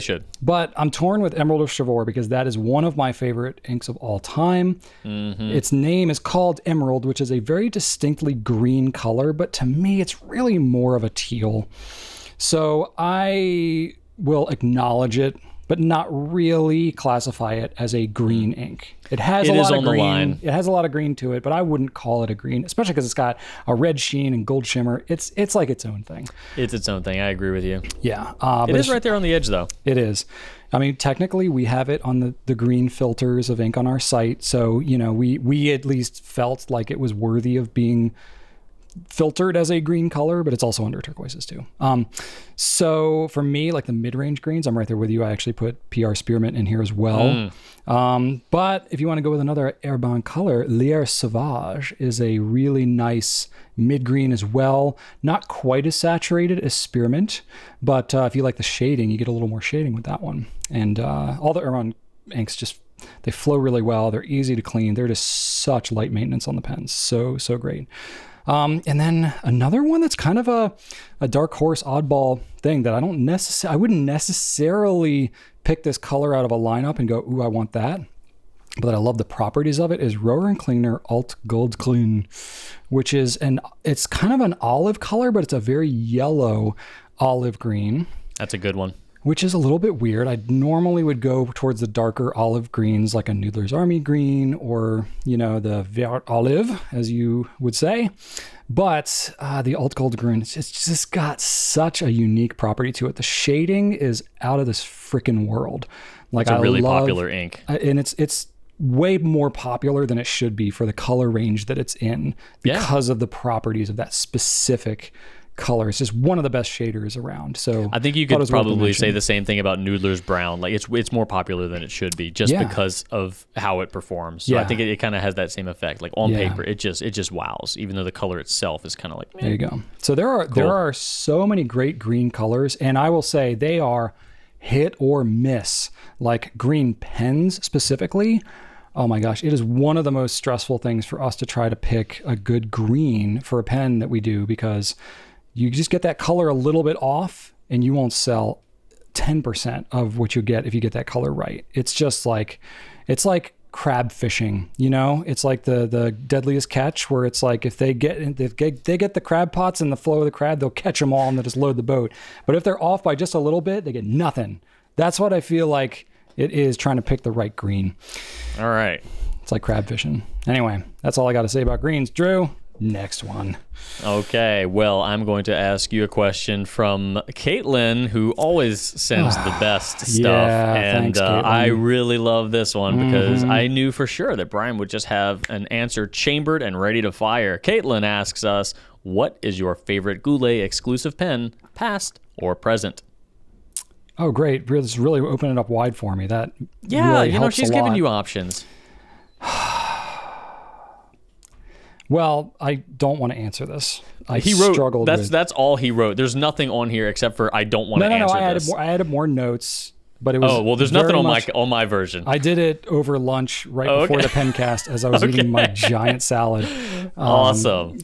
A: But I'm torn with Emerald of Chivor because that is one of my favorite inks of all time. Mm-hmm. Its name is called Emerald, which is a very distinctly green color, but to me, it's really more of a teal. So I will acknowledge it, but not really classify it as a green ink. It has a lot of green. It has a lot of green to it, but I wouldn't call it a green, especially because it's got a red sheen and gold shimmer. It's like its own thing. It's its own thing. I agree with you. Yeah.
B: It is right there on the edge, though.
A: It is. I mean, technically, we have it on the green filters of ink on our site. So, we at least felt like it was worthy of being filtered as a green color, but it's also under turquoises too. So for me, like the mid-range greens, I'm right there with you. I actually put PR Spearmint in here as well. But if you want to go with another Herbon color, Lierre Sauvage is a really nice mid-green as well. Not quite as saturated as Spearmint, but if you like the shading, you get a little more shading with that one. And all the Herbon inks they flow really well. They're easy to clean. They're just such light maintenance on the pens. So great. And then another one that's kind of a dark horse oddball thing that I wouldn't necessarily pick this color out of a lineup and go, ooh, I want that. But I love the properties of it is Rohrer & Klingner Alt Gold Clean, which is it's kind of an olive color, but it's a very yellow olive green.
B: That's a good one.
A: which is a little bit weird. I normally would go towards the darker olive greens like a Noodler's Army green or, the Vert Olive, as you would say. But the Alt Gold Grün, it's just got such a unique property to it. The shading is out of this freaking world. Like,
B: it's a really popular ink.
A: And it's way more popular than it should be for the color range that it's in because of the properties of that specific color. It's just one of the best shaders around. So
B: I think you could probably say the same thing about Noodler's Brown. Like it's more popular than it should be just because of how it performs. So I think it kind of has that same effect. Like on paper, it just wows, even though the color itself is kind of like,
A: there you go. So there are so many great green colors, and I will say they are hit or miss. Like green pens specifically. Oh my gosh, it is one of the most stressful things for us to try to pick a good green for a pen that we do, because you just get that color a little bit off and you won't sell 10% of what you get if you get that color right. It's like crab fishing, It's like the deadliest catch, where it's like if they get the crab pots in the flow of the crab, they'll catch them all and they'll just load the boat. But if they're off by just a little bit, they get nothing. That's what I feel like it is, trying to pick the right green.
B: All right.
A: It's like crab fishing. Anyway, that's all I got to say about greens. Drew, next one.
B: Okay, well, I'm going to ask you a question from Caitlin, who always sends the best stuff.
A: Thanks, Caitlin.
B: I really love this one because I knew for sure that Brian would just have an answer chambered and ready to fire. Caitlin asks us, what is your favorite Goulet exclusive pen, past or present?
A: Oh, great. This is really opening it up wide for me. That really helps
B: she's
A: a lot.
B: giving you options.
A: Well, I don't want to answer this.
B: That's all he wrote. There's nothing on here except for I don't want to answer this.
A: I added more notes, but it was
B: there's nothing on my version.
A: I did it over lunch before the Pencast as I was eating my giant salad.
B: Awesome.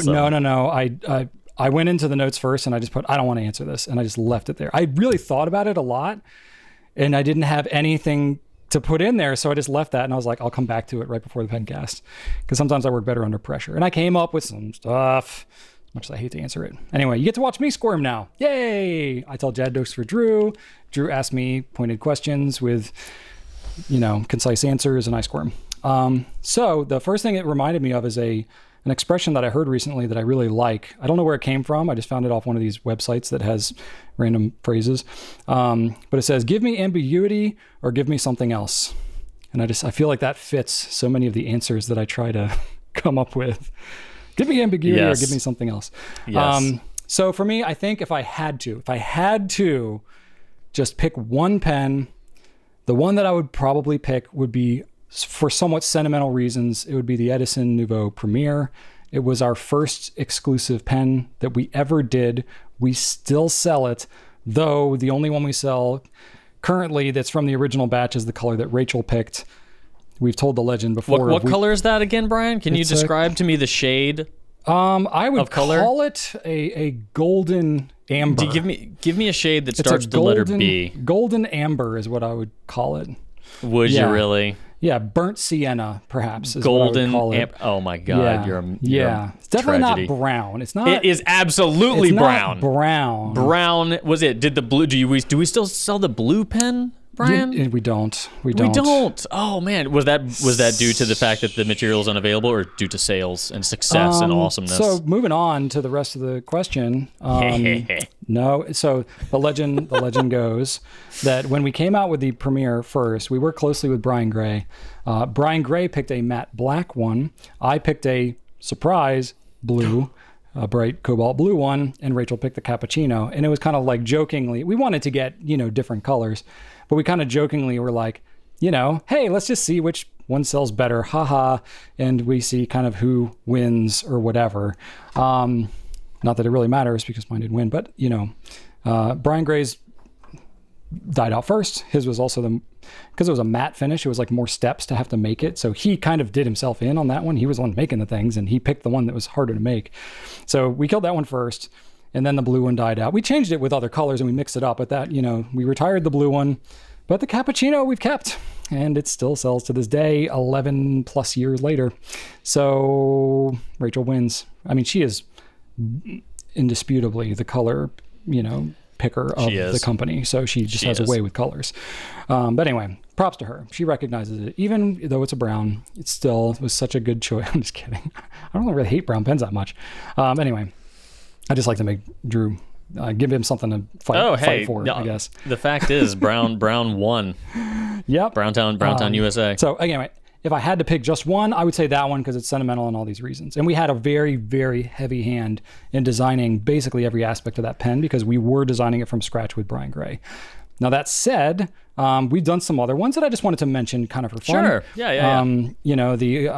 A: No. I went into the notes first and I just put, I don't want to answer this. And I just left it there. I really thought about it a lot and I didn't have anything to put in there. So I just left that and I was like, I'll come back to it right before the Pencast, because sometimes I work better under pressure. And I came up with some stuff, as much as I hate to answer it. Anyway, you get to watch me squirm now. Yay! I tell Jad jokes for Drew. Drew asked me pointed questions with, concise answers, and I squirm. So the first thing it reminded me of is an expression that I heard recently that I really like. I don't know where it came from. I just found it off one of these websites that has random phrases. But it says, give me ambiguity or give me something else. And I feel like that fits so many of the answers that I try to come up with. Give me ambiguity or give me something else.
B: Yes.
A: So for me, I think if I had to just pick one pen, the one that I would probably pick would be, for somewhat sentimental reasons, it would be the Edison Nouveau Premier. It was our first exclusive pen that we ever did. We still sell it, though the only one we sell currently that's from the original batch is the color that Rachel picked. We've told the legend before.
B: What color is that again, Brian? Can you describe to me the shade?
A: I would call it a golden amber.
B: Give me a shade that starts with the letter B.
A: Golden amber is what I would call it.
B: Would you really?
A: Yeah, burnt sienna, perhaps. Is
B: golden
A: what I would call it.
B: Oh my God, you're
A: it's definitely
B: tragedy.
A: Not brown. It's not.
B: It is absolutely brown.
A: Not brown.
B: Brown was it? Did the blue? Do we still sell the blue pen, Brian?
A: We don't.
B: We don't. Oh man, was that due to the fact that the material is unavailable, or due to sales and success and awesomeness?
A: So moving on to the rest of the question. No. So the legend goes that when we came out with the Premiere first, we worked closely with Brian Gray. Brian Gray picked a matte black one. I picked a surprise blue. A bright cobalt blue one, and Rachel picked the cappuccino. And it was kind of like jokingly, we wanted to get, different colors, but we kind of jokingly were like, hey, let's just see which one sells better. Haha. And we see kind of who wins or whatever. Not that it really matters because mine didn't win, but Brian Gray's died out first. His was also because it was a matte finish, it was like more steps to have to make it. So he kind of did himself in on that one. He was the one making the things and he picked the one that was harder to make. So we killed that one first, and then the blue one died out. We changed it with other colors and we mixed it up, but that, we retired the blue one, but the cappuccino we've kept, and it still sells to this day, 11 plus years later. So Rachel wins. I mean, she is indisputably the color, picker of the company. So she just has a way with colors. But anyway, props to her. She recognizes it. Even though it's a brown, it still was such a good choice. I'm just kidding. I don't really hate brown pens that much. Anyway, I just like to make Drew give him something to fight for, I guess.
B: The fact is, Brown won.
A: Yep.
B: Browntown, USA.
A: So anyway, if I had to pick just one, I would say that one because it's sentimental and all these reasons. And we had a very, very heavy hand in designing basically every aspect of that pen because we were designing it from scratch with Brian Gray. Now, that said, we've done some other ones that I just wanted to mention kind of for fun.
B: Sure. Yeah.
A: You know, the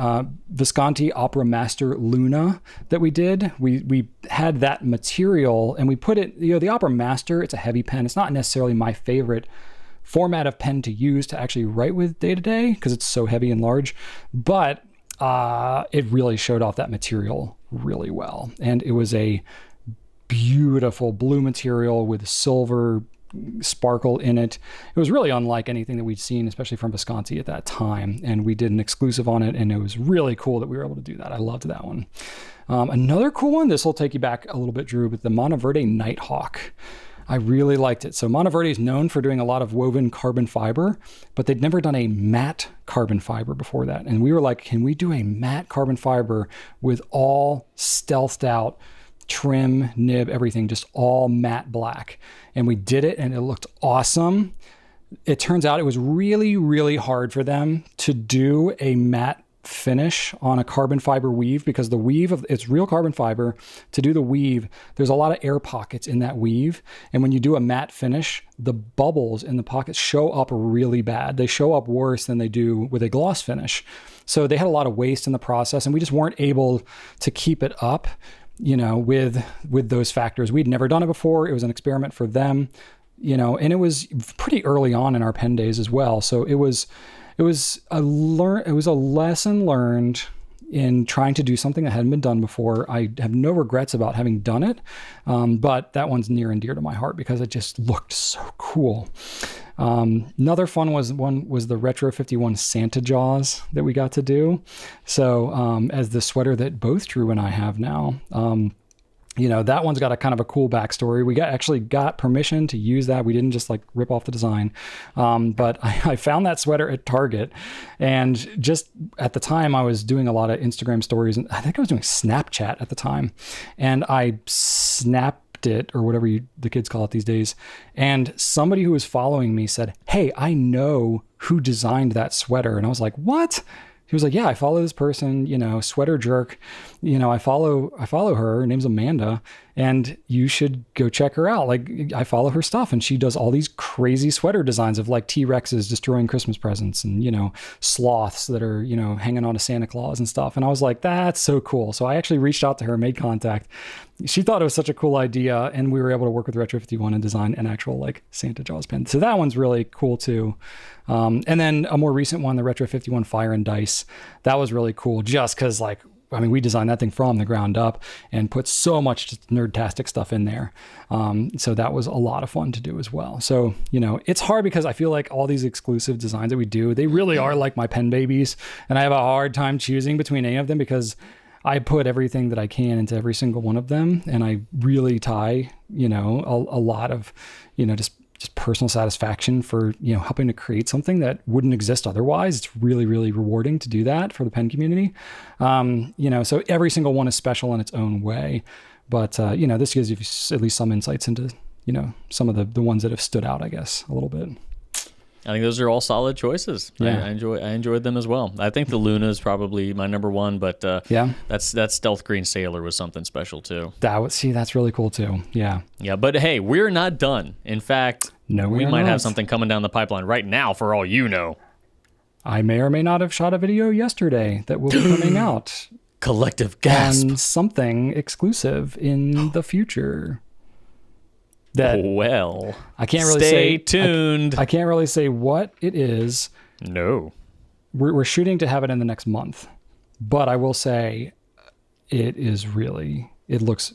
A: Visconti Opera Master Luna that we did, we had that material and we put it, you know, the Opera Master, it's a heavy pen. It's not necessarily my favorite format of pen to use to actually write with day to day because it's so heavy and large, but it really showed off that material really well. And it was a beautiful blue material with silver sparkle in it. It was really unlike anything that we'd seen, especially from Visconti at that time. And we did an exclusive on it, and it was really cool that we were able to do that. I loved that one. Another cool one, this will take you back a little bit, Drew, but the Monteverde Nighthawk. I really liked it. So Monteverde is known for doing a lot of woven carbon fiber, but they'd never done a matte carbon fiber before that. And we were like, can we do a matte carbon fiber with all stealthed out trim, nib, everything, just all matte black? And we did it and it looked awesome. It turns out it was really, really hard for them to do a matte finish on a carbon fiber weave because the weave of it's real carbon fiber. To do the weave, there's a lot of air pockets in that weave, and when you do a matte finish, the bubbles in the pockets show up really bad. They show up worse than they do with a gloss finish. So they had a lot of waste in the process, and we just weren't able to keep it up, you know, with those factors. We'd never done it before. It was an experiment for them, you know, and it was pretty early on in our pen days as well. So it was a lesson learned in trying to do something that hadn't been done before. I have no regrets about having done it, but that one's near and dear to my heart because it just looked so cool. Another fun was the Retro 51 Santa Jaws that we got to do. So as the sweater that both Drew and I have now, you know, that one's got a kind of a cool backstory. We actually got permission to use that. We didn't just like rip off the design. But I found that sweater at Target, and just at the time I was doing a lot of Instagram stories, and I think I was doing Snapchat at the time, and I snapped it, or whatever the kids call it these days. And somebody who was following me said, "Hey, I know who designed that sweater." And I was like, "What?" He was like, "Yeah, I follow this person, you know, Sweater Jerk. You know, I follow her. Her name's Amanda, and you should go check her out. Like, I follow her stuff, and she does all these crazy sweater designs of like T-Rexes destroying Christmas presents, and, you know, sloths that are, you know, hanging on to Santa Claus and stuff." And I was like, "That's so cool." So I actually reached out to her, made contact. She thought it was such a cool idea, and we were able to work with Retro 51 and design an actual like Santa Jaws pen. So that one's really cool too. And then a more recent one, the Retro 51 Fire and Dice. That was really cool just because, like, I mean, we designed that thing from the ground up and put so much nerdtastic stuff in there. So that was a lot of fun to do as well. So, you know, it's hard because I feel like all these exclusive designs that we do, they really are like my pen babies. And I have a hard time choosing between any of them because I put everything that I can into every single one of them. And I really tie, you know, a lot of, you know, just personal satisfaction for, you know, helping to create something that wouldn't exist otherwise. It's really, really rewarding to do that for the pen community. You know, so every single one is special in its own way. But, you know, this gives you at least some insights into, you know, some of the ones that have stood out, I guess, a little bit.
B: I think those are all solid choices.
A: Yeah.
B: I enjoyed them as well. I think the Luna is probably my number one, but
A: yeah,
B: that Stealth Green Sailor was something special too.
A: That's really cool too. Yeah.
B: Yeah, but hey, we're not done. In fact, we might have something coming down the pipeline right now for all you know.
A: I may or may not have shot a video yesterday that will be coming out.
B: Collective gasp.
A: On something exclusive in the future.
B: Well,
A: I can't really
B: stay tuned.
A: I can't really say what it is.
B: No.
A: We're shooting to have it in the next month, but I will say it looks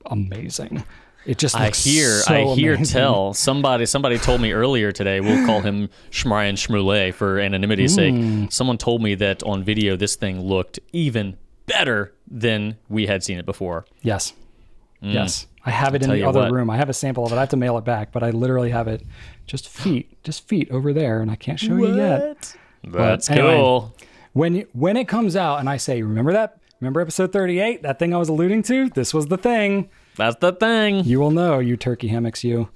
A: amazing. It just looks amazing.
B: tell. Somebody told me earlier today, we'll call him Schmryan Schmule for anonymity's sake. Someone told me that on video this thing looked even better than we had seen it before.
A: Yes. Yes. I have it in
B: tell
A: the
B: you
A: other
B: what.
A: room. I have a sample of it. I have to mail it back, but I literally have it just feet over there, and I can't show you yet.
B: That's
A: But anyway,
B: cool.
A: when it comes out and I say, remember that? Remember episode 38? That thing I was alluding to? This was the thing.
B: That's the thing.
A: You will know, you turkey hammocks, you.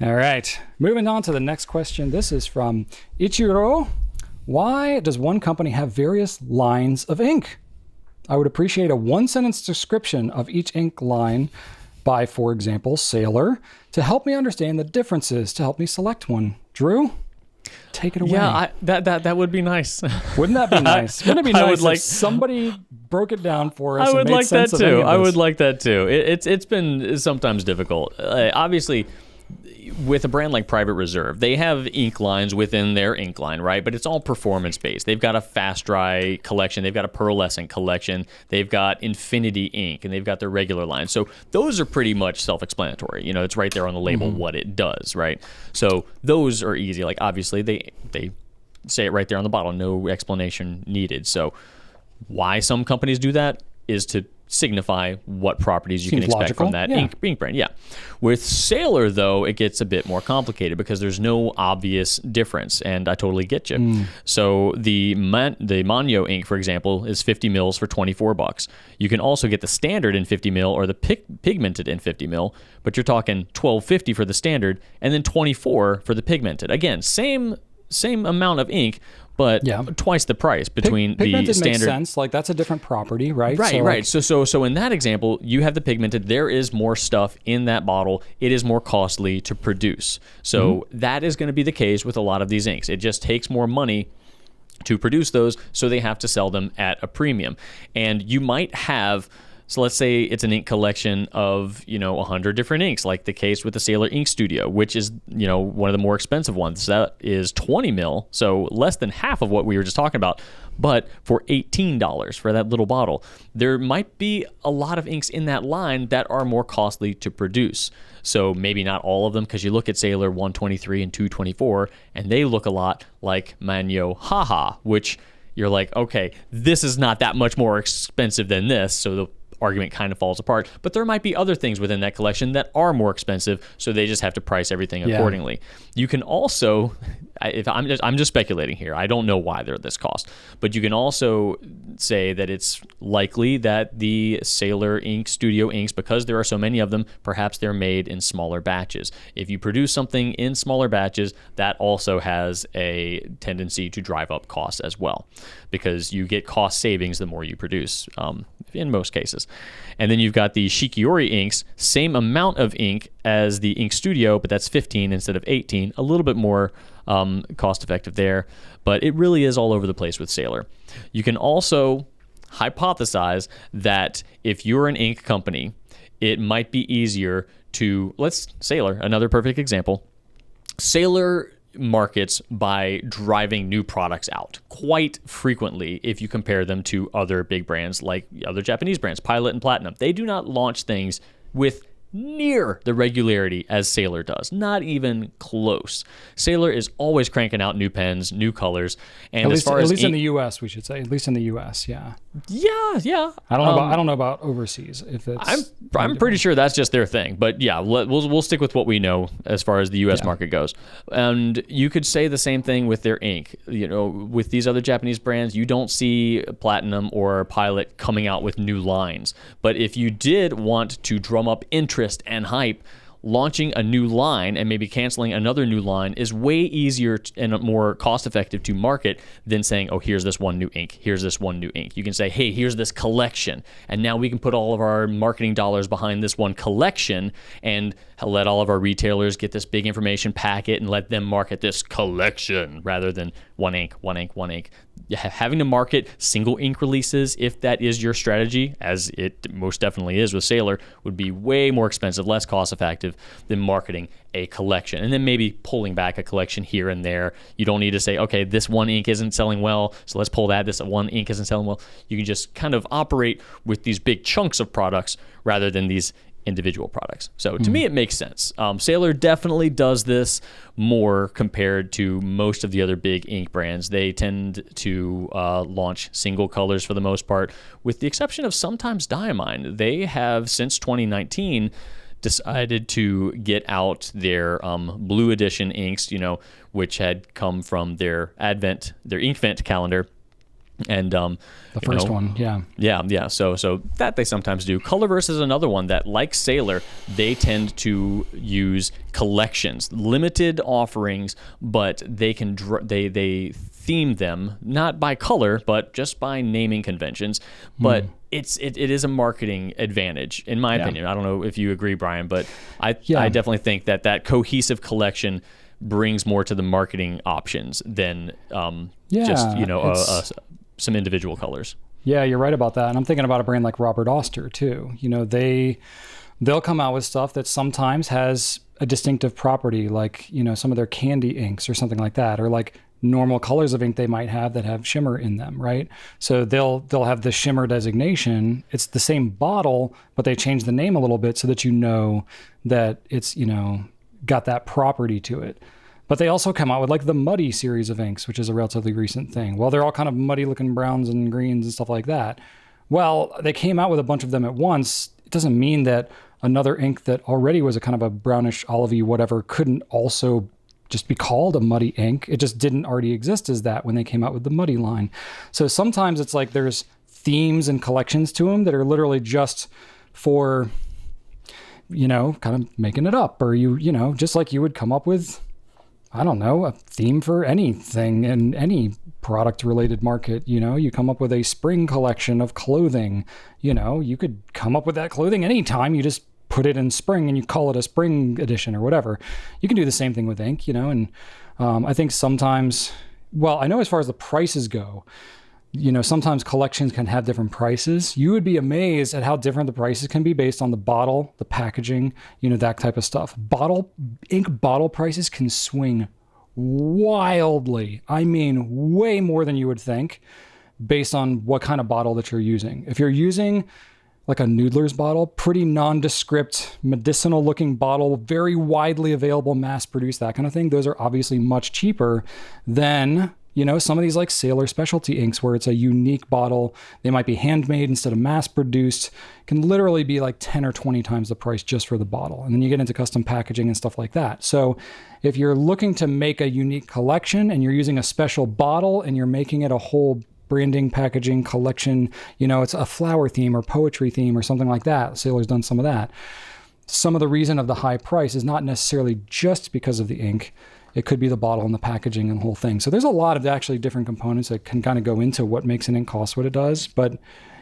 A: All right. Moving on to the next question. This is from Ichiro. Why does one company have various lines of ink? I would appreciate a one-sentence description of each ink line by, for example, Sailor, to help me understand the differences, to help me select one. Drew, take it away.
B: Yeah, that would be nice.
A: Wouldn't that be nice? Wouldn't it be
B: I
A: nice
B: would
A: if somebody broke it down for us
B: I would
A: and made
B: like that
A: sense of any
B: too.
A: of
B: I
A: this?
B: would like that too. It's been sometimes difficult. Obviously, with a brand like Private Reserve, they have ink lines within their ink line, right? But it's all performance based. They've got a fast dry collection, they've got a pearlescent collection, they've got Infinity ink, and they've got their regular line. So those are pretty much self-explanatory. You know, it's right there on the label what it does, right? So those are easy. Like obviously they say it right there on the bottle, no explanation needed. So why some companies do that is to signify what properties you
A: Seems
B: can expect
A: logical.
B: from that
A: Yeah.
B: ink brand. Yeah. With Sailor, though, it gets a bit more complicated because there's no obvious difference, and I totally get you. So the Manyo ink, for example, is 50 mils for $24. You can also get the standard in 50 mil or the pigmented in 50 mil, but you're talking $12.50 for the standard and then $24 for the pigmented. Again, same amount of ink, but twice the price between the
A: pigmented
B: standard.
A: makes sense. Like that's a different property, right?
B: Right,
A: so,
B: right. So in that example, you have the pigmented. There is more stuff in that bottle. It is more costly to produce. So that is going to be the case with a lot of these inks. It just takes more money to produce those, so they have to sell them at a premium. And you might have. So let's say it's an ink collection of, 100 different inks, like the case with the Sailor Ink Studio, which is, one of the more expensive ones. That is 20 mil, so less than half of what we were just talking about, but for $18 for that little bottle. There might be a lot of inks in that line that are more costly to produce. So maybe not all of them, because you look at Sailor 123 and 224, and they look a lot like Manyo Haha, which you're like, okay, this is not that much more expensive than this, so the argument kind of falls apart. But there might be other things within that collection that are more expensive, so they just have to price everything accordingly. You can also, if I'm just speculating here, I don't know why they're this cost, but you can also say that it's likely that the Sailor Ink Studio inks, because there are so many of them, perhaps they're made in smaller batches. If you produce something in smaller batches, that also has a tendency to drive up costs as well, because you get cost savings the more you produce, in most cases. And then you've got the Shikiori inks, same amount of ink as the Ink Studio, but that's 15 instead of 18, a little bit more cost effective there, but it really is all over the place with Sailor. You can also hypothesize that if you're an ink company, it might be easier to, Sailor, another perfect example. Sailor markets by driving new products out quite frequently if you compare them to other big brands like other Japanese brands, Pilot and Platinum. They do not launch things with near the regularity as Sailor does. Not even close. Sailor is always cranking out new pens, new colors, and as far as
A: at least in the U.S., we should say. At least in the U.S., yeah.
B: Yeah.
A: I don't know about overseas. If it's,
B: I'm pretty sure that's just their thing. But yeah, we'll stick with what we know as far as the U.S. market goes. And you could say the same thing with their ink. With these other Japanese brands, you don't see Platinum or Pilot coming out with new lines. But if you did want to drum up interest and hype, launching a new line and maybe canceling another new line is way easier and more cost-effective to market than saying, oh, here's this one new ink, here's this one new ink. You can say, hey, here's this collection, and now we can put all of our marketing dollars behind this one collection and let all of our retailers get this big information packet and let them market this collection rather than one ink. Having to market single ink releases, if that is your strategy, as it most definitely is with Sailor, would be way more expensive, less cost effective than marketing a collection. And then maybe pulling back a collection here and there. You don't need to say, okay, this one ink isn't selling well, so let's pull that. This one ink isn't selling well. You can just kind of operate with these big chunks of products rather than these individual products. So to me, it makes sense. Sailor definitely does this more compared to most of the other big ink brands. They tend to launch single colors for the most part, with the exception of sometimes Diamine. They have, since 2019, decided to get out their blue edition inks, which had come from their Inkvent calendar. And the
A: first one,
B: yeah. So that they sometimes do. Colorverse is another one that, like Sailor, they tend to use collections, limited offerings, but they can they theme them not by color, but just by naming conventions. But it is a marketing advantage, in my opinion. I don't know if you agree, Brian, but I definitely think that cohesive collection brings more to the marketing options than some individual colors.
A: Yeah, you're right about that. And I'm thinking about a brand like Robert Oster too. They'll come out with stuff that sometimes has a distinctive property, like, some of their candy inks or something like that, or like normal colors of ink they might have that have shimmer in them, right? So they'll have the shimmer designation. It's the same bottle, but they change the name a little bit so that that it's, got that property to it. But they also come out with like the Muddy series of inks, which is a relatively recent thing. Well, they're all kind of muddy looking browns and greens and stuff like that. Well, they came out with a bunch of them at once. It doesn't mean that another ink that already was a kind of a brownish olivey whatever couldn't also just be called a muddy ink. It just didn't already exist as that when they came out with the Muddy line. So sometimes it's like there's themes and collections to them that are literally just for, kind of making it up, or just like you would come up with, I don't know, a theme for anything in any product related market. You come up with a spring collection of clothing, you could come up with that clothing anytime. You just put it in spring and you call it a spring edition or whatever. You can do the same thing with ink, and I think sometimes, well, I know as far as the prices go, sometimes collections can have different prices. You would be amazed at how different the prices can be based on the bottle, the packaging, that type of stuff. Ink bottle prices can swing wildly. I mean, way more than you would think based on what kind of bottle that you're using. If you're using like a Noodler's bottle, pretty nondescript, medicinal looking bottle, very widely available, mass produced, that kind of thing, those are obviously much cheaper than some of these like Sailor specialty inks where it's a unique bottle. They might be handmade instead of mass produced. Can literally be like 10 or 20 times the price just for the bottle. And then you get into custom packaging and stuff like that. So if you're looking to make a unique collection and you're using a special bottle and you're making it a whole branding, packaging, collection, it's a flower theme or poetry theme or something like that. Sailor's done some of that. Some of the reason of the high price is not necessarily just because of the ink. It could be the bottle and the packaging and the whole thing. So there's a lot of actually different components that can kind of go into what makes an ink cost what it does. But,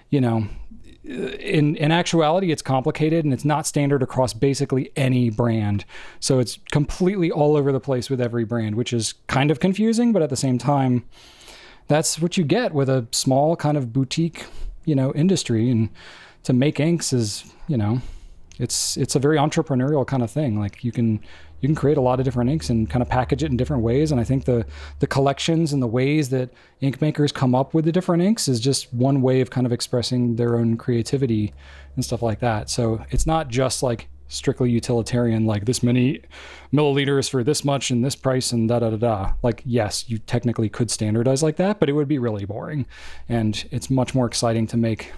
A: in actuality, it's complicated and it's not standard across basically any brand. So it's completely all over the place with every brand, which is kind of confusing. But at the same time, that's what you get with a small kind of boutique, industry. And to make inks is, it's a very entrepreneurial kind of thing. Like you can create a lot of different inks and kind of package it in different ways. And I think the collections and the ways that ink makers come up with the different inks is just one way of kind of expressing their own creativity and stuff like that. So it's not just like strictly utilitarian, like this many milliliters for this much and this price and da-da-da-da. Like, yes, you technically could standardize like that, but it would be really boring. And it's much more exciting to make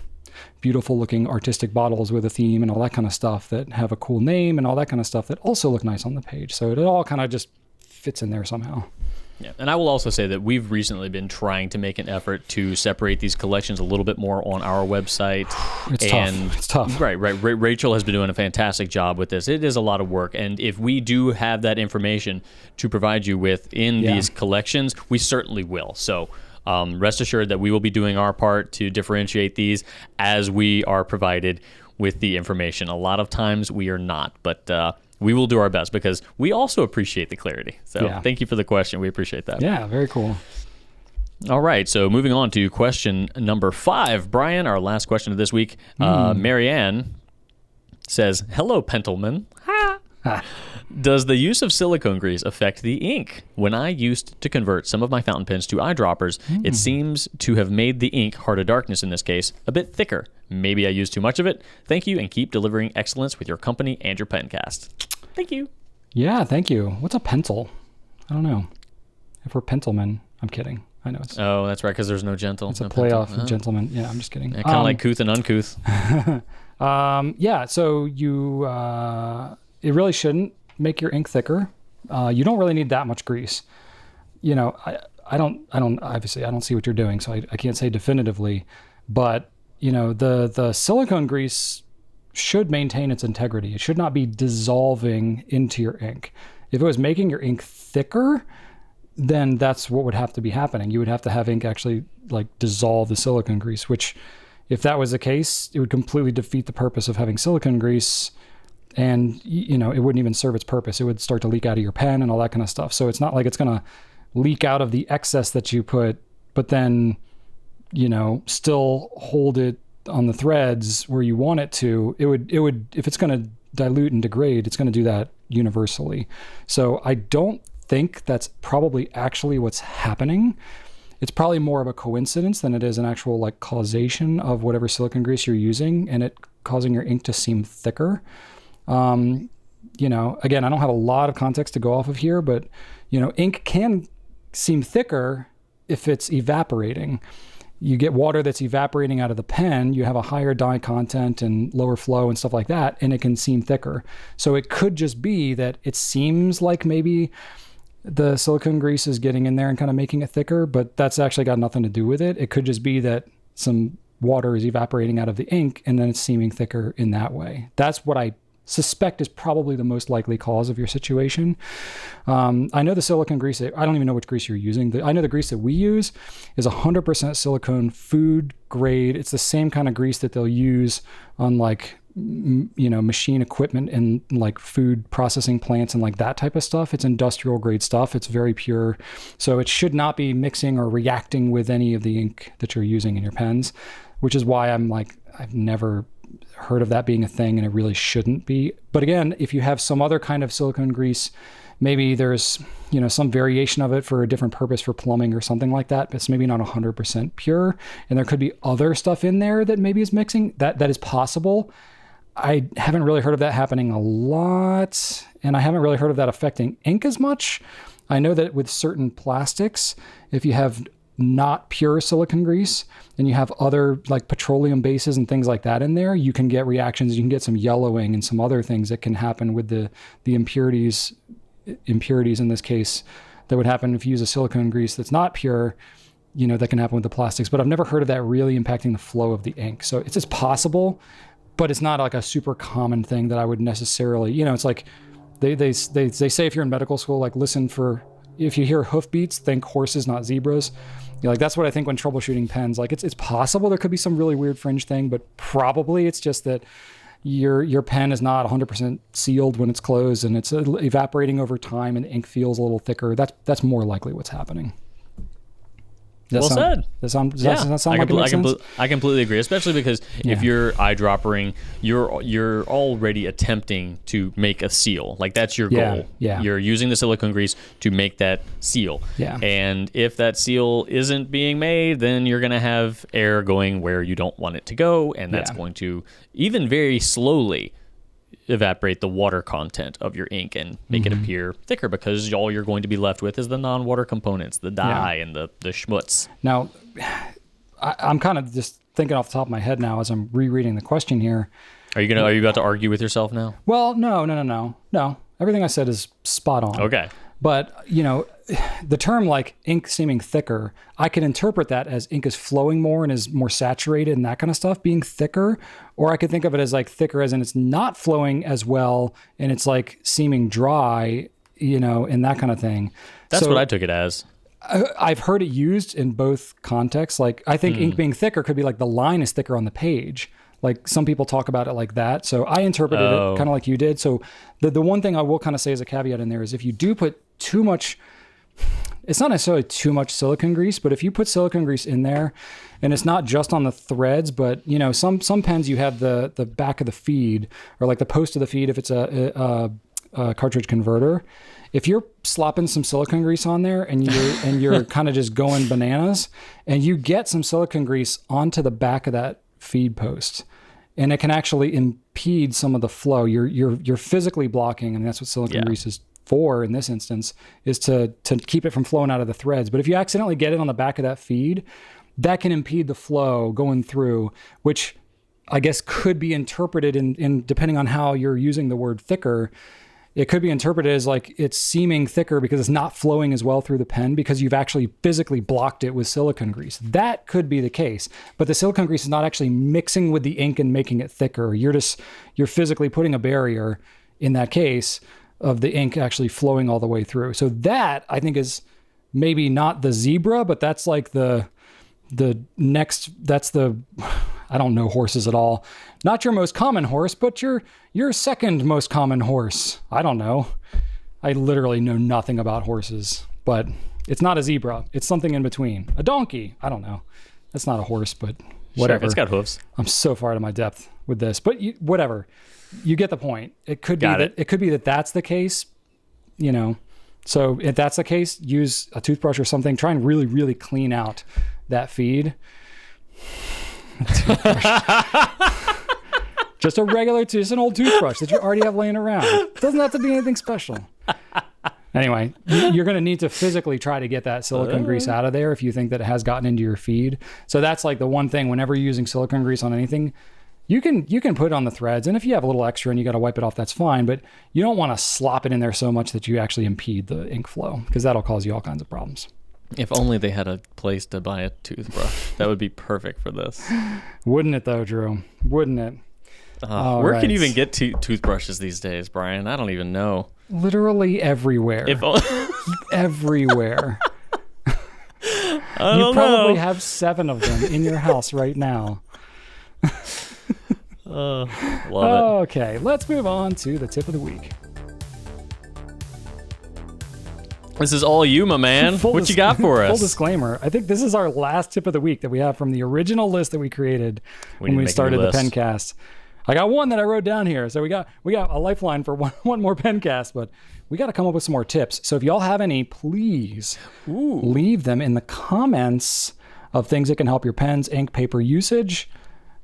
A: beautiful looking artistic bottles with a theme and all that kind of stuff that have a cool name and all that kind of stuff that also look nice on the page. So it all kind of just fits in there somehow.
B: Yeah, and I will also say that we've recently been trying to make an effort to separate these collections a little bit more on our website.
A: It's tough.
B: Right. Rachel has been doing a fantastic job with this. It is a lot of work, and if we do have that information to provide you with in these collections, we certainly will. So rest assured that we will be doing our part to differentiate these as we are provided with the information. A lot of times we are not, but we will do our best because we also appreciate the clarity. So thank you for the question. We appreciate that.
A: Yeah, very cool.
B: All right, so moving on to question number 5. Brian, our last question of this week. Marianne says, "Hello, Pentleman." Does the use of silicone grease affect the ink? When I used to convert some of my fountain pens to eyedroppers, it seems to have made the ink, Heart of Darkness in this case, a bit thicker. Maybe I used too much of it. Thank you, and keep delivering excellence with your company and your pencast. Thank you.
A: Yeah, thank you. What's a pencil? I don't know. If we're pentelmen, I'm kidding. I know it's.
B: Oh, that's right, because there's no gentle.
A: It's a play off of gentleman. Yeah, I'm just kidding.
B: Yeah, kind of like couth and uncouth.
A: Yeah, so you, it really shouldn't make your ink thicker. You don't really need that much grease. You know, I don't, obviously I don't see what you're doing, so I can't say definitively, but you know, the silicone grease should maintain its integrity. It should not be dissolving into your ink. If it was making your ink thicker, then that's what would have to be happening. You would have to have ink actually like dissolve the silicone grease, which if that was the case, it would completely defeat the purpose of having silicone grease, and you know, it wouldn't even serve its purpose. It would start to leak out of your pen and all that kind of stuff. So it's not like it's going to leak out of the excess that you put, but then, you know, still hold it on the threads where you want it to. It would, if it's going to dilute and degrade, it's going to do that universally. So I don't think that's probably actually what's happening. It's probably more of a coincidence than it is an actual like causation of whatever silicone grease you're using and it causing your ink to seem thicker. You know, again, I don't have a lot of context to go off of here, but you know, ink can seem thicker if it's evaporating. You get water that's evaporating out of the pen, you have a higher dye content and lower flow and stuff like that, and it can seem thicker. So it could just be that it seems like maybe the silicone grease is getting in there and kind of making it thicker, but that's actually got nothing to do with it. It could just be that some water is evaporating out of the ink and then it's seeming thicker in that way. That's what I suspect is probably the most likely cause of your situation. I know the silicone grease, I don't even know which grease you're using. I know the grease that we use is 100% silicone, food grade. It's the same kind of grease that they'll use on like, you know, machine equipment and like food processing plants and like that type of stuff. It's industrial grade stuff. It's very pure. So it should not be mixing or reacting with any of the ink that you're using in your pens, which is why I'm like, I've never heard of that being a thing, and it really shouldn't be. But again, if you have some other kind of silicone grease, maybe there's, you know, some variation of it for a different purpose for plumbing or something like that, but it's maybe not 100% pure. And there could be other stuff in there that maybe is mixing. That is possible. I haven't really heard of that happening a lot, and I haven't really heard of that affecting ink as much. I know that with certain plastics, if you have not pure silicone grease and you have other like petroleum bases and things like that in there, you can get reactions. You can get some yellowing and some other things that can happen with the impurities in this case that would happen if you use a silicone grease that's not pure, you know, that can happen with the plastics. But I've never heard of that really impacting the flow of the ink. So it's just possible, but it's not like a super common thing that I would necessarily, you know, it's like they say if you're in medical school, like listen for, if you hear hoofbeats, think horses, not zebras. You know, like that's what I think when troubleshooting pens. Like it's possible there could be some really weird fringe thing, but probably it's just that your pen is not 100% sealed when it's closed and it's evaporating over time and the ink feels a little thicker. That's more likely what's happening.
B: Well said.
A: Does that sound like it makes sense?
B: I completely agree, especially because if you're eyedroppering, you're already attempting to make a seal. Like that's your goal.
A: Yeah.
B: You're using the silicone grease to make that seal.
A: Yeah.
B: And if that seal isn't being made, then you're going to have air going where you don't want it to go, and that's going to even very slowly evaporate the water content of your ink and make it appear thicker, because all you're going to be left with is the non-water components, the dye and the schmutz. Now,
A: I'm kind of just thinking off the top of my head now as I'm rereading the question here.
B: Are you about to argue with yourself now?
A: Well, no. Everything I said is spot on.
B: Okay.
A: But, you know, the term like ink seeming thicker, I can interpret that as ink is flowing more and is more saturated and that kind of stuff, being thicker. Or I could think of it as like thicker as in it's not flowing as well and it's like seeming dry, you know, and that kind of thing.
B: That's what I took it as.
A: I've heard it used in both contexts. Like I think ink being thicker could be like the line is thicker on the page. Like some people talk about it like that. So I interpreted it kind of like you did. So the one thing I will kind of say as a caveat in there is if you do put too much, it's not necessarily too much silicone grease, but if you put silicone grease in there and it's not just on the threads, but you know, some pens you have the back of the feed or like the post of the feed, if it's a cartridge converter, if you're slopping some silicone grease on there and you're kind of just going bananas, and you get some silicone grease onto the back of that feed post, and it can actually impede some of the flow. You're physically blocking, and that's what silicone grease is for in this instance, is to keep it from flowing out of the threads. But if you accidentally get it on the back of that feed, that can impede the flow going through, which I guess could be interpreted in depending on how you're using the word thicker. It could be interpreted as like it's seeming thicker because it's not flowing as well through the pen because you've actually physically blocked it with silicone grease. That could be the case, but the silicone grease is not actually mixing with the ink and making it thicker. You're physically putting a barrier in that case of the ink actually flowing all the way through. So that I think is maybe not the zebra, but that's like the next, I don't know horses at all. Not your most common horse, but your second most common horse. I don't know. I literally know nothing about horses, but it's not a zebra. It's something in between. A donkey. I don't know. That's not a horse, but whatever.
B: Sure, it's got hooves.
A: I'm so far out of my depth with this, but whatever. You get the point. It could be that that's the case, you know. So if that's the case, use a toothbrush or something. Try and really, really clean out that feed. Just an old toothbrush that you already have laying around. It doesn't have to be anything special. Anyway, you're going to need to physically try to get that silicone grease out of there if you think that it has gotten into your feed. So that's like the one thing whenever you're using silicone grease on anything, you can put it on the threads. And if you have a little extra and you got to wipe it off, that's fine. But you don't want to slop it in there so much that you actually impede the ink flow, because that'll cause you all kinds of problems.
B: If only they had a place to buy a toothbrush. That would be perfect for this.
A: Wouldn't it though, Drew? Wouldn't it?
B: Where can you even get toothbrushes these days, Brian? I don't even know.
A: Literally everywhere. Everywhere.
B: I don't
A: you probably
B: know.
A: have 7 of them in your house right now.
B: Love it.
A: Okay, let's move on to the tip of the week.
B: This is all you, my man. What you got for us?
A: Full disclaimer, I think this is our last tip of the week that we have from the original list that we created when we started the Pencast. I got one that I wrote down here. So we got a lifeline for one more Pencast, but we got to come up with some more tips. So if y'all have any, please leave them in the comments of things that can help your pens, ink, paper usage.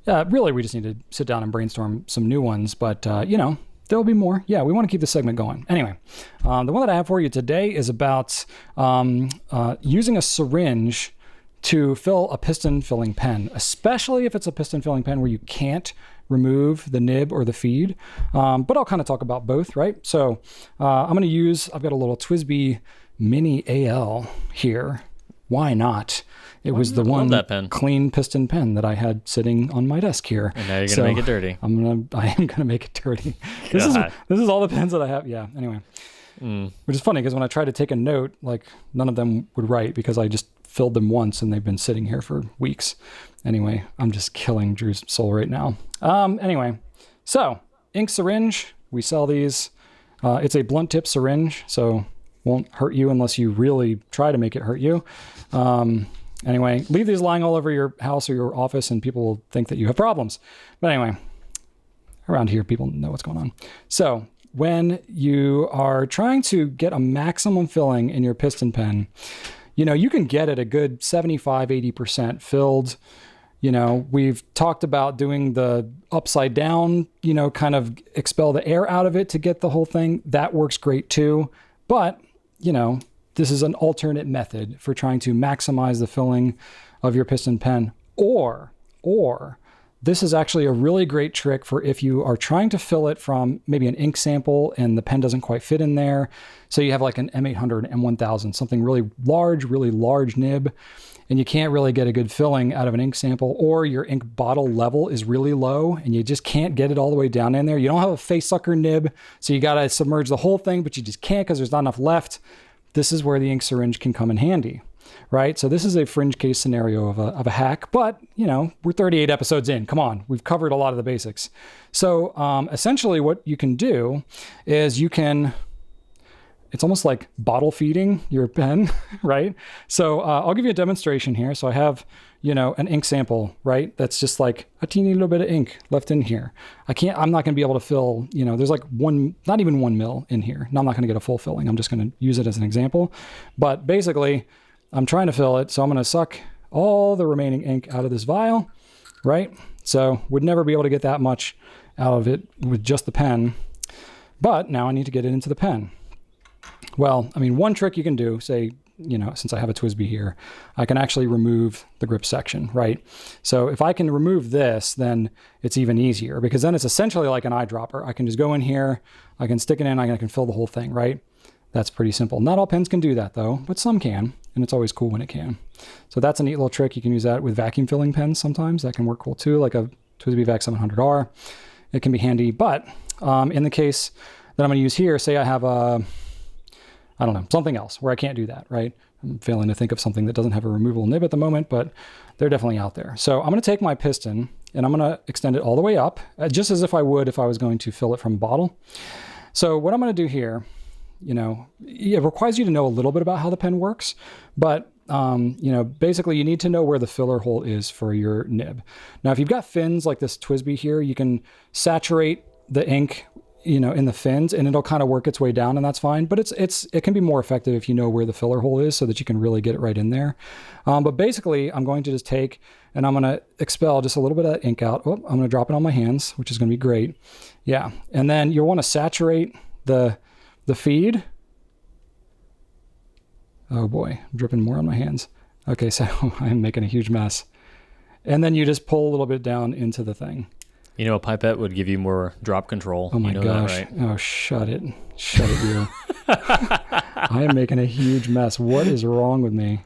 A: Really, we just need to sit down and brainstorm some new ones, but there'll be more. Yeah, we want to keep the segment going. Anyway, the one that I have for you today is about using a syringe to fill a piston filling pen, especially if it's a piston filling pen where you can't remove the nib or the feed. But I'll kind of talk about both, right? So I've got a little TWSBI Mini AL here. Why not? It was the one clean piston pen that I had sitting on my desk here.
B: And now you're gonna make it dirty.
A: I am gonna make it dirty. This is all the pens that I have. Yeah. Anyway, which is funny because when I tried to take a note, like none of them would write because I just filled them once and they've been sitting here for weeks. Anyway, I'm just killing Drew's soul right now. Anyway, so ink syringe. We sell these. It's a blunt tip syringe, so won't hurt you unless you really try to make it hurt you. Anyway, leave these lying all over your house or your office and people will think that you have problems. But anyway, around here, people know what's going on. So when you are trying to get a maximum filling in your piston pen, you can get it a good 75, 80% filled. We've talked about doing the upside down, kind of expel the air out of it to get the whole thing. That works great too. But, this is an alternate method for trying to maximize the filling of your piston pen. Or this is actually a really great trick for if you are trying to fill it from maybe an ink sample and the pen doesn't quite fit in there. So you have like an M800, M1000, something really large nib, and you can't really get a good filling out of an ink sample, or your ink bottle level is really low and you just can't get it all the way down in there. You don't have a face sucker nib, so you got to submerge the whole thing, but you just can't because there's not enough left. This is where the ink syringe can come in handy, right? So this is a fringe case scenario of a hack, but we're 38 episodes in. Come on, we've covered a lot of the basics. So essentially what you can do is you can it's almost like bottle feeding your pen, right? So I'll give you a demonstration here. So I have, an ink sample, right? That's just like a teeny little bit of ink left in here. I'm not going to be able to fill, there's like not even 1 mil in here. Now I'm not going to get a full filling. I'm just going to use it as an example. But basically, I'm trying to fill it. So I'm going to suck all the remaining ink out of this vial, right? So would never be able to get that much out of it with just the pen. But now I need to get it into the pen. Well, one trick you can do, say, since I have a TWSBI here, I can actually remove the grip section, right? So if I can remove this, then it's even easier because then it's essentially like an eyedropper. I can just go in here, I can stick it in, I can fill the whole thing, right? That's pretty simple. Not all pens can do that though, but some can, and it's always cool when it can. So that's a neat little trick. You can use that with vacuum filling pens sometimes. That can work cool too, like a TWSBI Vac 700R. It can be handy, but in the case that I'm going to use here, say I have something else where I can't do that, right? I'm failing to think of something that doesn't have a removable nib at the moment, but they're definitely out there. So I'm going to take my piston and I'm going to extend it all the way up, just as if I would if I was going to fill it from a bottle. So what I'm going to do here, it requires you to know a little bit about how the pen works, but basically you need to know where the filler hole is for your nib. Now, if you've got fins like this TWSBI here, you can saturate the ink in the fins and it'll kind of work its way down and that's fine. But it can be more effective if you know where the filler hole is so that you can really get it right in there. But basically I'm going to just take and I'm going to expel just a little bit of that ink out. Oh, I'm going to drop it on my hands, which is going to be great. Yeah. And then you'll want to saturate the feed. Oh boy, I'm dripping more on my hands. Okay. So I'm making a huge mess. And then you just pull a little bit down into the thing.
B: A pipette would give you more drop control.
A: Oh my gosh. That, right? Oh, shut it, you. I am making a huge mess. What is wrong with me?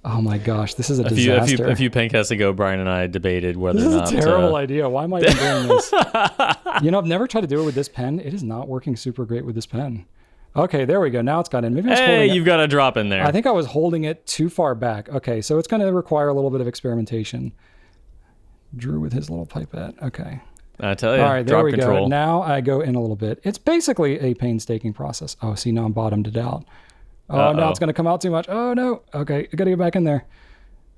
A: Oh my gosh, this is a disaster.
B: A few pencasts ago, Brian and I debated whether
A: or
B: not...
A: This is a terrible idea. Why am I even doing this? I've never tried to do it with this pen. It is not working super great with this pen. Okay, there we go. Now it's got in. Maybe I was holding it.
B: You've got a drop in there.
A: I think I was holding it too far back. Okay, so it's going to require a little bit of experimentation. Drew with his little pipette. Okay.
B: I tell you,
A: all right, there
B: drop
A: we
B: control.
A: Go. Now I go in a little bit. It's basically a painstaking process. Oh, see, now I'm bottomed it out. Oh, now it's going to come out too much. Oh, no. Okay, I got to get back in there.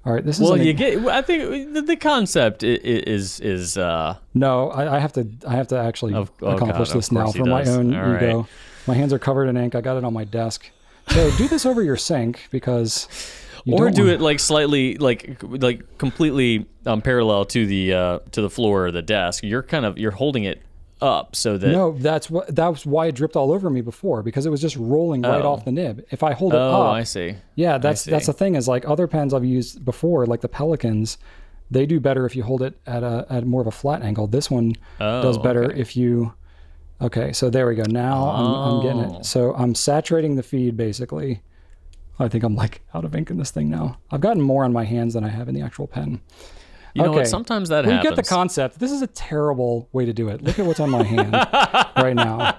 A: All right, this is...
B: Well, I think the concept is
A: No, I have to actually accomplish this now for my own ego. Right. My hands are covered in ink. I got it on my desk. So do this over your sink because...
B: Or do it like slightly, like completely parallel to the floor or the desk. You're holding it up so that...
A: No, that's why it dripped all over me before, because it was just rolling right off the nib. If I hold it up...
B: Oh, I see.
A: Yeah, that's the thing is like other pens I've used before, like the Pelicans, they do better if you hold it at more of a flat angle. This one does better if you... Okay, so there we go. Now I'm getting it. So I'm saturating the feed basically. I think I'm like out of ink in this thing now. I've gotten more on my hands than I have in the actual pen.
B: You know what? Sometimes that happens.
A: You get the concept. This is a terrible way to do it. Look at what's on my hand right now.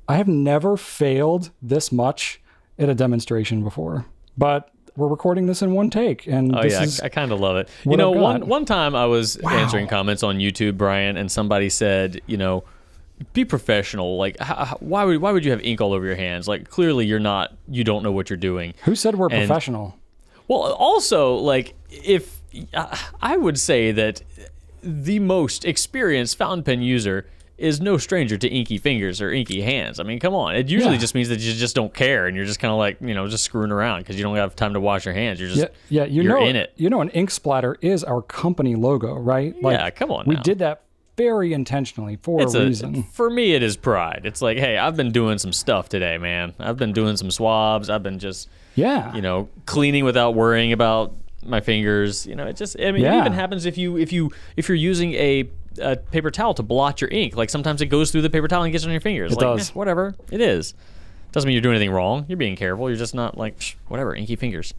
A: I have never failed this much at a demonstration before, but we're recording this in one take. And
B: I kind of love it. One time I was answering comments on YouTube, Brian, and somebody said, be professional. Like, why would you have ink all over your hands? Like, clearly you don't know what you're doing.
A: Who said we're professional?
B: Well, also, like, if I would say that the most experienced fountain pen user is no stranger to inky fingers or inky hands. I mean, come on. It usually just means that you just don't care and you're just kind of like, just screwing around because you don't have time to wash your hands. You're just you're in it.
A: An ink splatter is our company logo, right?
B: Like, come on.
A: We did that very intentionally for a reason.
B: For me, it is pride. It's like, hey, I've been doing some stuff today, man. I've been doing some swabs. I've been just, cleaning without worrying about my fingers. It even happens if you're using a paper towel to blot your ink. Like sometimes it goes through the paper towel and gets on your fingers.
A: It does.
B: Whatever. It is. Doesn't mean you're doing anything wrong. You're being careful. You're just not like, whatever, inky fingers.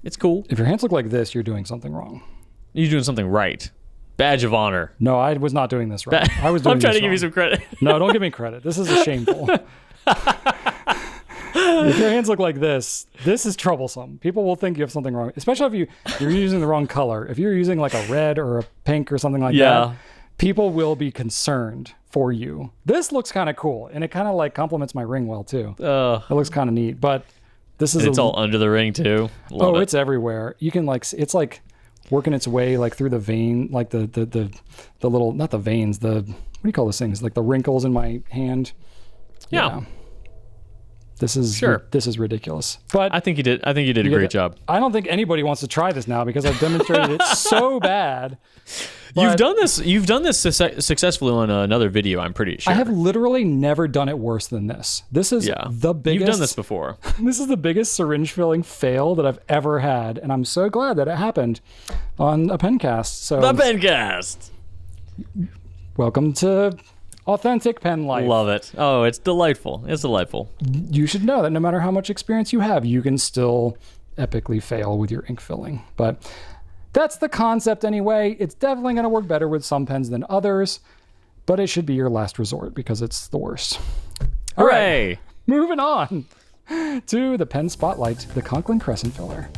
B: It's cool.
A: If your hands look like this, you're doing something wrong.
B: You're doing something right. Badge of honor.
A: No, I was not doing this right. I was doing
B: I'm trying
A: this
B: to give
A: wrong.
B: you some credit.
A: No, don't give me credit. This is shameful. If your hands look like this is troublesome. People will think you have something wrong, especially if you're using the wrong color. If you're using like a red or a pink or something like that, people will be concerned for you. This looks kind of cool, and it kind of like complements my ring well too. It looks kind of neat, but this is
B: it's all under the ring too. Love it.
A: It's everywhere. You can like it's like working its way like through the vein, like the little, not the veins, the, what do you call those things? Like the wrinkles in my hand.
B: Yeah.
A: This is ridiculous. But
B: I think you did a great job.
A: I don't think anybody wants to try this now because I've demonstrated it so bad.
B: You've done this successfully on another video, I'm pretty sure.
A: I have literally never done it worse than this. This is the biggest.
B: You've done this before.
A: This is the biggest syringe filling fail that I've ever had, and I'm so glad that it happened on a Pencast. So
B: the Pencast.
A: Welcome to authentic pen life.
B: Love it. Oh, it's delightful. It's delightful.
A: You should know that no matter how much experience you have, you can still epically fail with your ink filling. But that's the concept anyway. It's definitely going to work better with some pens than others, but it should be your last resort because it's the worst. All
B: Hooray!
A: right, moving on to the pen spotlight, the Conklin Crescent Filler.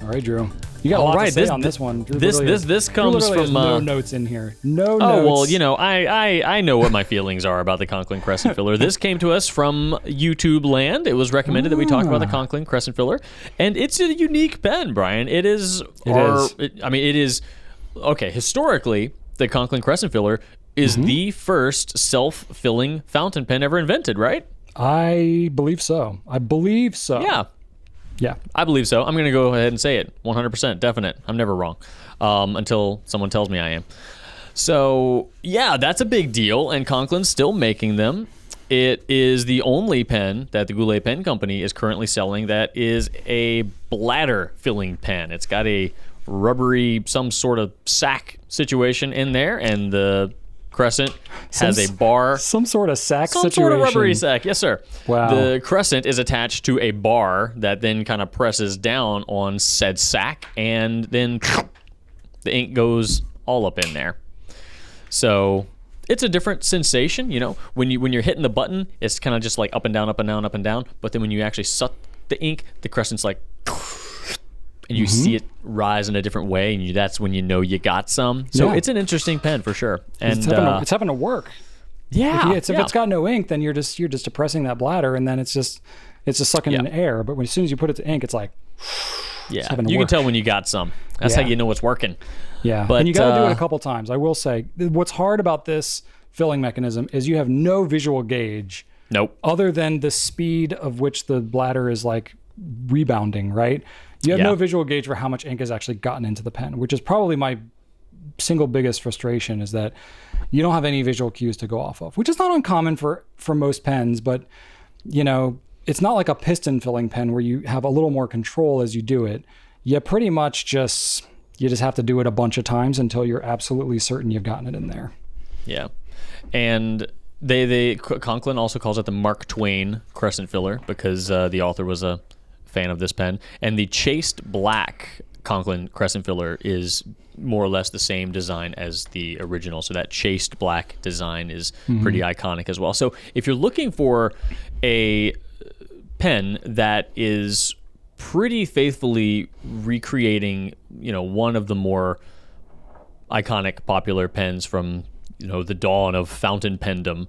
A: All right, Drew. You got a lot to say on this one.
B: This comes from
A: no notes in here. No notes.
B: Oh well, you know, I know what my feelings are about the Conklin Crescent Filler. This came to us from YouTube land. It was recommended that we talk about the Conklin Crescent Filler, and it's a unique pen, Brian. It is. Okay. Historically, the Conklin Crescent Filler is the first self-filling fountain pen ever invented, right?
A: I believe so. Yeah,
B: I believe so. I'm going to go ahead and say it. 100% definite. I'm never wrong until someone tells me I am. So, yeah, that's a big deal, and Conklin's still making them. It is the only pen that the Goulet Pen Company is currently selling that is a bladder filling pen. It's got a rubbery, some sort of sack situation in there, and the Crescent has a bar.
A: Some sort of sack situation.
B: Some sort of rubbery sack. Yes, sir.
A: Wow.
B: The Crescent is attached to a bar that then kind of presses down on said sack, and then the ink goes all up in there. So it's a different sensation, you know. When you're hitting the button, it's kind of just like up and down, up and down, up and down. But then when you actually suck the ink, the Crescent's like, and you see it rise in a different way, and that's when you know you got some. So it's an interesting pen for sure. And
A: it's having to work.
B: Yeah.
A: If it's got no ink, then you're just depressing that bladder, and then it's just sucking in air. But as soon as you put it to ink, it's like
B: you can tell when you got some. That's how you know it's working.
A: Yeah,
B: but
A: and you got to do it a couple times. I will say what's hard about this filling mechanism is you have no visual gauge.
B: Nope.
A: Other than the speed of which the bladder is like rebounding, right? You have no visual gauge for how much ink has actually gotten into the pen, which is probably my single biggest frustration, is that you don't have any visual cues to go off of, which is not uncommon for most pens, but you know, it's not like a piston filling pen where you have a little more control as you do it. You pretty much just have to do it a bunch of times until you're absolutely certain you've gotten it in there.
B: Yeah. And Conklin also calls it the Mark Twain Crescent Filler because the author was a fan of this pen, and the chased black Conklin Crescent Filler is more or less the same design as the original. So that chased black design is pretty iconic as well. So if you're looking for a pen that is pretty faithfully recreating, you know, one of the more iconic popular pens from, you know, the dawn of fountain pendom,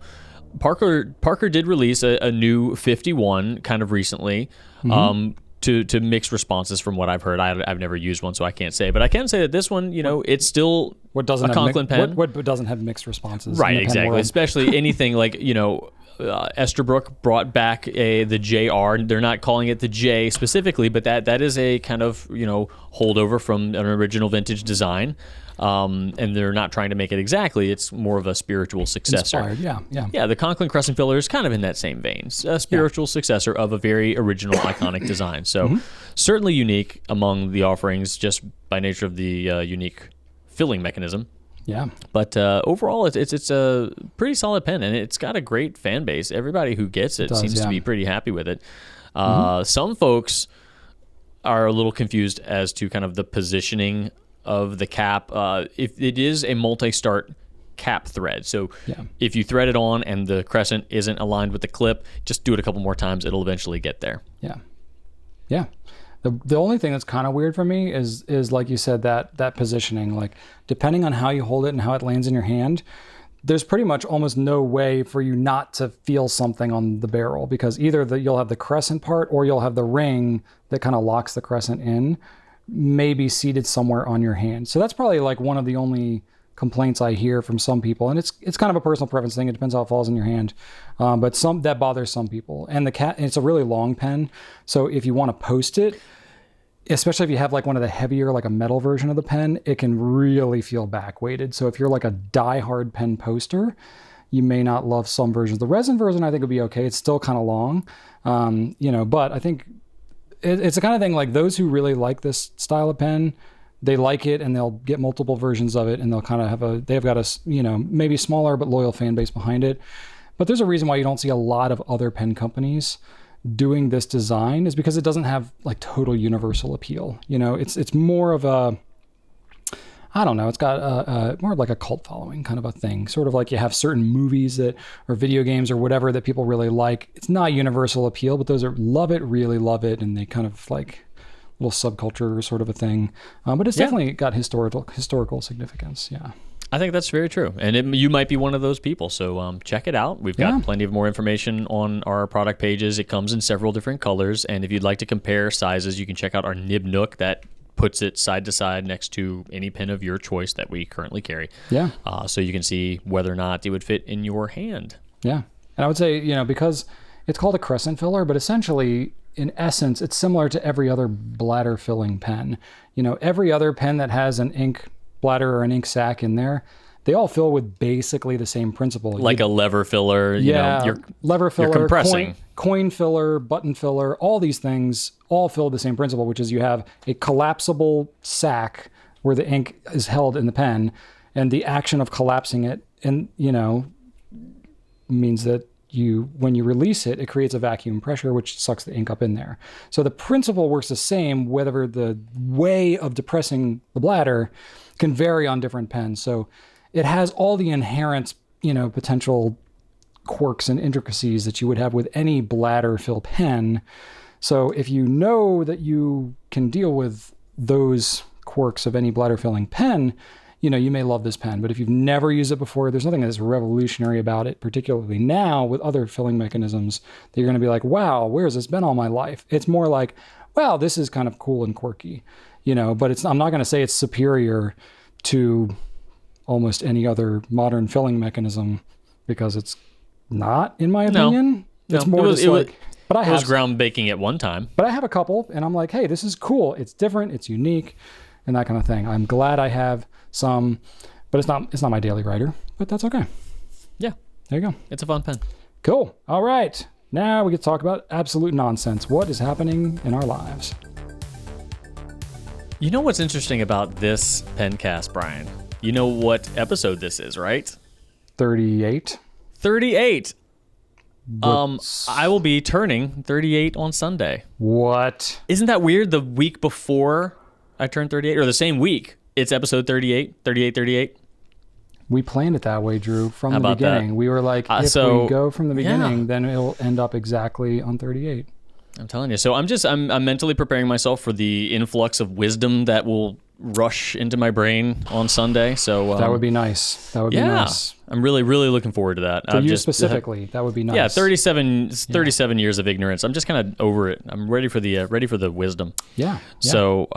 B: Parker did release a new 51 kind of recently, to mixed responses from what I've heard. I've never used one, so I can't say. But I can say that this one, you know, it's still a Conklin pen.
A: What doesn't have mixed responses?
B: Right, exactly. Especially anything like, you know, Esterbrook brought back the JR. They're not calling it the J specifically, but that is a kind of, you know, holdover from an original vintage design. And they're not trying to make it exactly. It's more of a spiritual successor.
A: Inspired, yeah.
B: Yeah, the Conklin Crescent Filler is kind of in that same vein. A spiritual successor of a very original, iconic design. So certainly unique among the offerings just by nature of the unique filling mechanism.
A: Yeah.
B: But overall, it's a pretty solid pen, and it's got a great fan base. Everybody who gets it seems to be pretty happy with it. Some folks are a little confused as to kind of the positioning of the cap. If it is a multi-start cap thread, so if you thread it on and the crescent isn't aligned with the clip, just do it a couple more times. It'll eventually get there.
A: Yeah. The only thing that's kind of weird for me is like you said, that positioning. Like, depending on how you hold it and how it lands in your hand, there's pretty much almost no way for you not to feel something on the barrel, because either you'll have the crescent part or you'll have the ring that kind of locks the crescent in, maybe seated somewhere on your hand. So that's probably like one of the only complaints I hear from some people, and it's kind of a personal preference thing. It depends how it falls in your hand, but that bothers some people. And it's a really long pen, so if you want to post it, especially if you have like one of the heavier, like a metal version of the pen, it can really feel back weighted. So if you're like a die-hard pen poster, you may not love some versions. The resin version I think would be okay. It's still kind of long, but I think it's the kind of thing, like those who really like this style of pen, they like it and they'll get multiple versions of it, and they'll kind of they've got a, maybe smaller but loyal fan base behind it. But there's a reason why you don't see a lot of other pen companies doing this design, is because it doesn't have like total universal appeal. It's more of a, I don't know, it's got a more like a cult following kind of a thing. Sort of like you have certain movies or video games or whatever that people really like. It's not universal appeal, but those really love it, and they kind of like little subculture sort of a thing. But it's definitely got historical significance. Yeah.
B: I think that's very true. And you might be one of those people. So check it out. We've got plenty of more information on our product pages. It comes in several different colors. And if you'd like to compare sizes, you can check out our Nib Nook that puts it side to side next to any pen of your choice that we currently carry.
A: Yeah.
B: So you can see whether or not it would fit in your hand.
A: Yeah. And I would say, because it's called a crescent filler, but essentially, in essence, it's similar to every other bladder filling pen. Every other pen that has an ink bladder or an ink sac in there, they all fill with basically the same principle.
B: Like a lever filler,
A: lever filler,
B: you're compressing.
A: Coin filler, button filler, all these things all fill the same principle, which is you have a collapsible sac where the ink is held in the pen, and the action of collapsing it, and means that when you release it, it creates a vacuum pressure, which sucks the ink up in there. So the principle works the same, whether the way of depressing the bladder can vary on different pens. So it has all the inherent, potential quirks and intricacies that you would have with any bladder fill pen. So if you know that you can deal with those quirks of any bladder filling pen, you may love this pen. But if you've never used it before, there's nothing that's revolutionary about it, particularly now with other filling mechanisms, that you're going to be like, wow, where's this been all my life? It's more like, wow, this is kind of cool and quirky, but I'm not going to say it's superior to almost any other modern filling mechanism, because it's not, in my opinion.
B: No.
A: It's more but
B: it was groundbreaking at one time.
A: But I have a couple, and I'm like, hey, this is cool. It's different. It's unique, and that kind of thing. I'm glad I have some, but it's not my daily writer, but that's okay.
B: Yeah.
A: There you go.
B: It's a fun pen.
A: Cool. All right. Now we get to talk about absolute nonsense. What is happening in our lives?
B: You know what's interesting about this Pencast, Brian? You know what episode this is, right?
A: 38.
B: 38. I will be turning 38 on Sunday.
A: What?
B: Isn't that weird? The week before I turned 38, or the same week, it's episode 38.
A: We planned it that way, Drew, from
B: How
A: the
B: about
A: beginning.
B: that?
A: We were like, if we go from the beginning, then it'll end up exactly on 38.
B: I'm telling you. So I'm mentally preparing myself for the influx of wisdom that will rush into my brain on Sunday. So
A: that would be nice. That would be nice.
B: I'm really, really looking forward to that.
A: For you specifically, that would be nice.
B: Yeah, 37 years of ignorance. I'm just kind of over it. I'm ready for the wisdom.
A: Yeah.
B: So,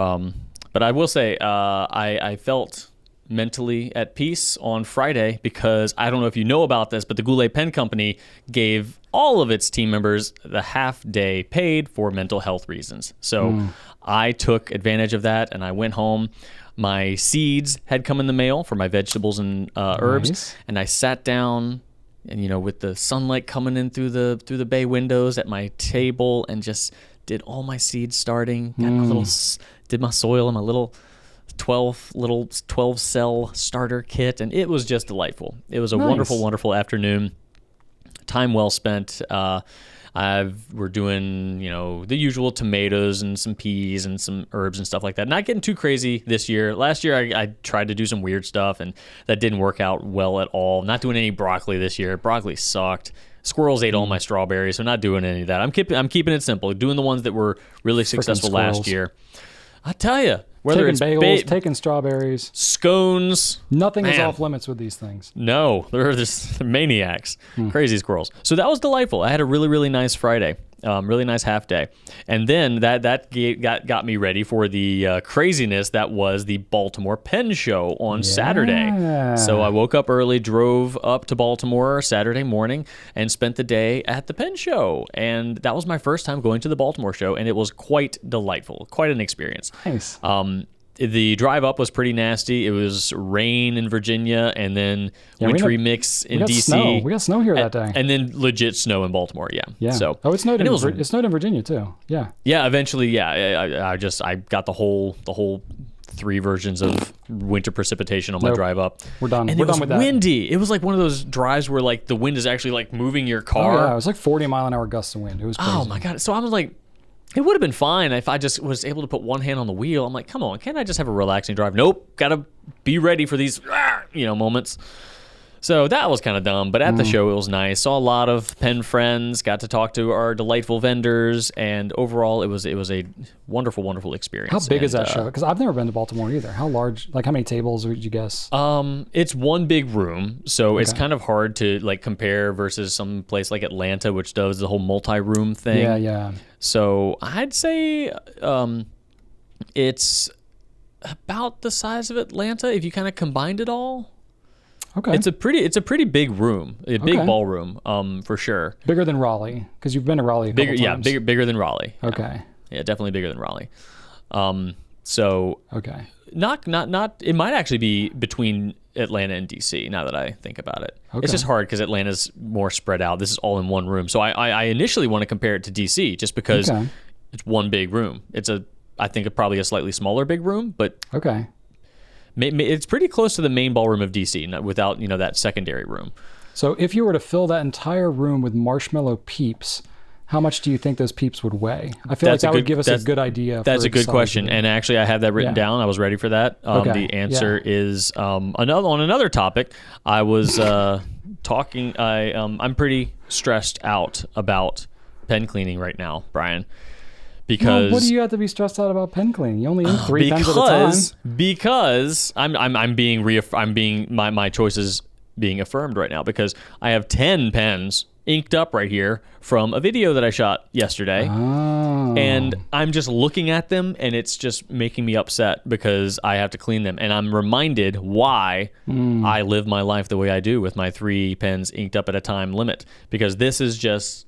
B: but I will say, I felt mentally at peace on Friday, because I don't know if you know about this, but the Goulet Pen Company gave all of its team members the half day paid for mental health reasons. So I took advantage of that, and I went home. My seeds had come in the mail for my vegetables and herbs,
A: Nice.
B: and I sat down, and with the sunlight coming in through the bay windows at my table, and just did all my seed starting. Did my soil in my little 12 cell starter kit, and it was just delightful. It was a wonderful afternoon. Time well spent. I We're doing, the usual tomatoes and some peas and some herbs and stuff like that. Not getting too crazy this year. Last year, I tried to do some weird stuff, and that didn't work out well at all. Not doing any broccoli this year. Broccoli sucked. Squirrels ate all my strawberries, so not doing any of that. I'm keeping it simple. Doing the ones that were really successful last year. I tell you, whether
A: taking bagels, taking strawberries,
B: scones,
A: nothing is off limits with these things.
B: No, they're just maniacs, crazy squirrels. So that was delightful. I had a really, really nice Friday, really nice half day, and then that got me ready for the craziness that was the Baltimore Pen Show on Saturday. So I woke up early, drove up to Baltimore Saturday morning, and spent the day at the Pen Show. And that was my first time going to the Baltimore show, and it was quite delightful, quite an experience.
A: Nice.
B: The drive up was pretty nasty. It was rain in Virginia, and then wintry mix in DC.
A: Snow. We got snow here that day,
B: and then legit snow in Baltimore. Yeah. So
A: it snowed in Virginia too. Yeah.
B: Yeah. Eventually, yeah. I got the whole 3 versions of winter precipitation on my drive up.
A: We're done.
B: And
A: We're
B: it was
A: done with that.
B: windy. It was like one of those drives where like the wind is actually like moving your car.
A: Oh, yeah. It was like 40-mile-an-hour gusts of wind. It was crazy.
B: Oh my God. So I was like, it would have been fine if I just was able to put one hand on the wheel. I'm like, come on, can't I just have a relaxing drive? Nope, gotta be ready for these, moments. So that was kind of dumb, but at the show it was nice. Saw a lot of pen friends, got to talk to our delightful vendors, and overall it was a wonderful, wonderful experience.
A: How big is that show? Because I've never been to Baltimore either. How large? Like how many tables would you guess?
B: It's one big room, so it's kind of hard to like compare versus some place like Atlanta, which does the whole multi-room thing.
A: Yeah.
B: So I'd say it's about the size of Atlanta if you kind of combined it all.
A: Okay.
B: It's a pretty big room, a big ballroom, for sure.
A: Bigger than Raleigh, because you've been to Raleigh a couple times.
B: Yeah, bigger than Raleigh.
A: Okay.
B: Yeah, definitely bigger than Raleigh. So
A: okay.
B: Not. It might actually be between Atlanta and DC. Now that I think about it,
A: okay.
B: It's just hard because Atlanta's more spread out. This is all in one room. So I initially want to compare it to DC just because it's one big room. I think probably a slightly smaller big room, but
A: okay.
B: It's pretty close to the main ballroom of DC without that secondary room.
A: So if you were to fill that entire room with marshmallow peeps, how much do you think those peeps would weigh? I feel like that would give us a good idea.
B: That's a good question. And actually, I have that written down. I was ready for that. The answer is on another topic. I was talking. I'm pretty stressed out about pen cleaning right now, Brian. Because
A: what do you have to be stressed out about pen cleaning? You only ink 3 pens at a time.
B: Because I'm being my choices being affirmed right now because I have 10 pens inked up right here from a video that I shot yesterday.
A: Oh.
B: And I'm just looking at them and it's just making me upset because I have to clean them. And I'm reminded why I live my life the way I do with my 3 pens inked up at a time limit. Because this is just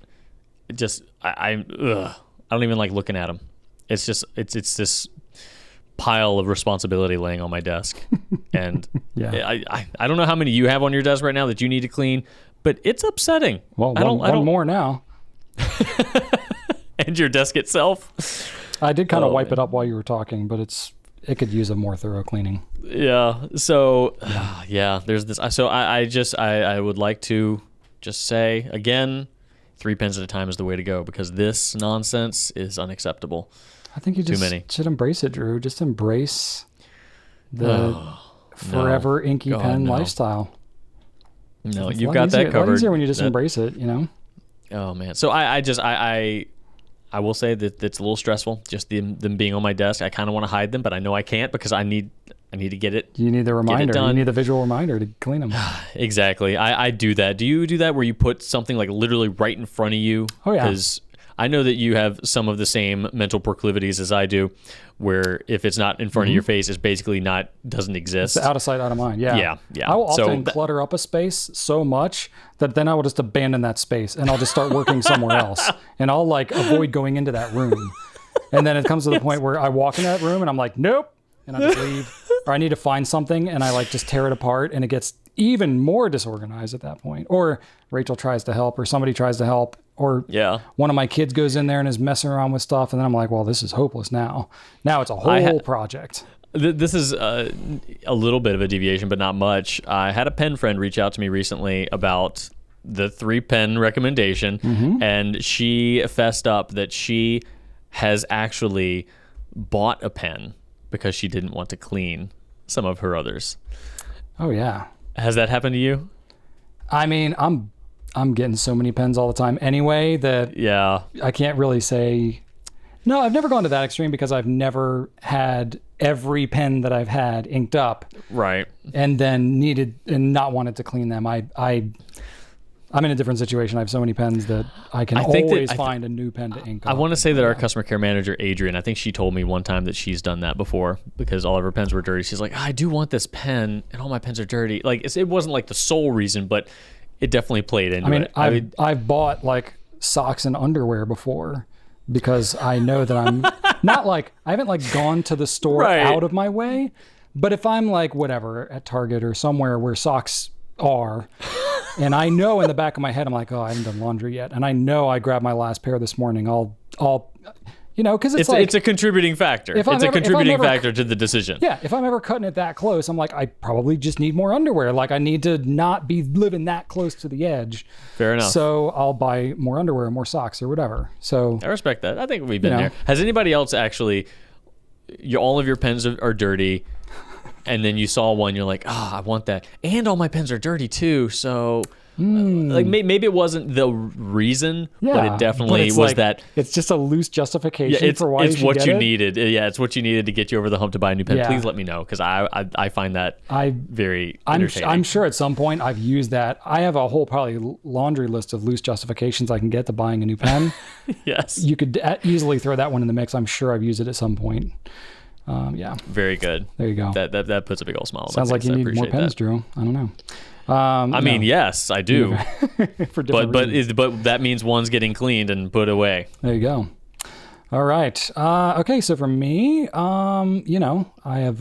B: I don't even like looking at them. It's this pile of responsibility laying on my desk. And I don't know how many you have on your desk right now that you need to clean, but it's upsetting.
A: Well, one more now.
B: And your desk itself?
A: I did kind of wipe it up while you were talking, but it could use a more thorough cleaning.
B: Yeah. So, there's this. So I would like to just say again, 3 pens at a time is the way to go because this nonsense is unacceptable.
A: I think you just should embrace it, Drew. Just embrace the forever inky pen lifestyle.
B: No, you've got that covered.
A: It's a lot easier when you just embrace it,
B: Oh man. So I will say that it's a little stressful, just them being on my desk. I kind of want to hide them, but I know I can't because I need to get it.
A: You need the reminder. You need the visual reminder to clean them.
B: Exactly. I do that. Do you do that where you put something like literally right in front of you?
A: Oh yeah.
B: Because I know that you have some of the same mental proclivities as I do, where if it's not in front of your face, it's basically doesn't exist.
A: It's out of sight, out of mind. Yeah.
B: Yeah.
A: I will often clutter up a space so much that then I will just abandon that space and I'll just start working somewhere else. And I'll avoid going into that room. And then it comes to the point where I walk in that room and I'm like, nope. And I just leave. Or I need to find something and I just tear it apart and it gets even more disorganized at that point. Or Rachel tries to help or somebody tries to help. Or one of my kids goes in there and is messing around with stuff. And then I'm like, well, this is hopeless now. Now it's a whole project.
B: This is a little bit of a deviation, but not much. I had a pen friend reach out to me recently about the 3-pen recommendation, and she fessed up that she has actually bought a pen because she didn't want to clean some of her others.
A: Oh yeah.
B: Has that happened to you?
A: I mean, I'm getting so many pens all the time anyway that I can't really say. No, I've never gone to that extreme because I've never had every pen that I've had inked up.
B: Right.
A: And then needed and not wanted to clean them. I'm in a different situation. I have so many pens that I can always find a new pen to ink up.
B: I want to say that our customer care manager, Adrian, I think she told me one time that she's done that before because all of her pens were dirty. She's like, I do want this pen and all my pens are dirty. Like it wasn't like the sole reason, but it definitely played into it.
A: I've bought like socks and underwear before because I know that I'm not like, I haven't like gone to the store out of my way, but if I'm like whatever at Target or somewhere where socks are, and I know in the back of my head, I'm like, oh, I haven't done laundry yet. And I know I grabbed my last pair this morning. I'll because it's
B: a contributing factor. It's a contributing factor to the decision.
A: Yeah. If I'm ever cutting it that close, I'm like, I probably just need more underwear. Like I need to not be living that close to the edge.
B: Fair enough.
A: So I'll buy more underwear, more socks or whatever. So
B: I respect that. I think we've been there. Has anybody else actually, all of your pens are dirty, and then you saw one, you're like, I want that. And all my pens are dirty too. So like maybe it wasn't the reason, but it definitely was like, that.
A: It's just a loose justification for why
B: it's what you
A: it.
B: needed. Yeah, it's what you needed to get you over the hump to buy a new pen. Yeah. Please let me know because I find that very entertaining.
A: I'm sure at some point I've used that. I have a whole probably laundry list of loose justifications I can get to buying a new pen.
B: Yes.
A: You could easily throw that one in the mix. I'm sure I've used it at some point.
B: Very good.
A: There you go.
B: That puts a big old smile on my face.
A: Sounds like you need more pens, Drew. I don't know.
B: I mean, yes, I do.
A: For different reasons.
B: But that means one's getting cleaned and put away.
A: There you go. All right. Okay. So for me, I have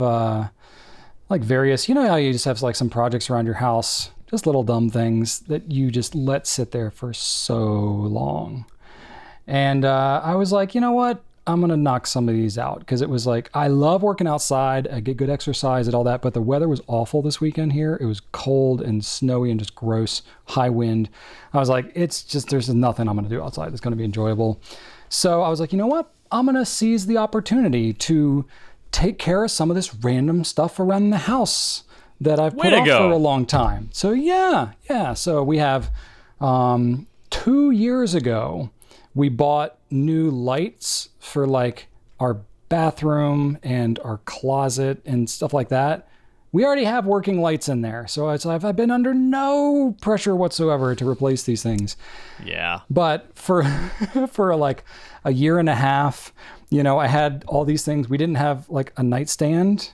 A: like various. You know how you just have like some projects around your house, just little dumb things that you just let sit there for so long. And I was like, you know what? I'm going to knock some of these out because it was like, I love working outside. I get good exercise and all that, but the weather was awful this weekend here. It was cold and snowy and just gross, high wind. I was like, there's nothing I'm going to do outside that's going to be enjoyable. So I was like, you know what? I'm going to seize the opportunity to take care of some of this random stuff around the house that I've put off for a long time. So yeah. So we have 2 years ago, we bought new lights for like our bathroom and our closet and stuff like that. We already have working lights in there. So I've been under no pressure whatsoever to replace these things.
B: Yeah.
A: But for like a year and a half, I had all these things. We didn't have like a nightstand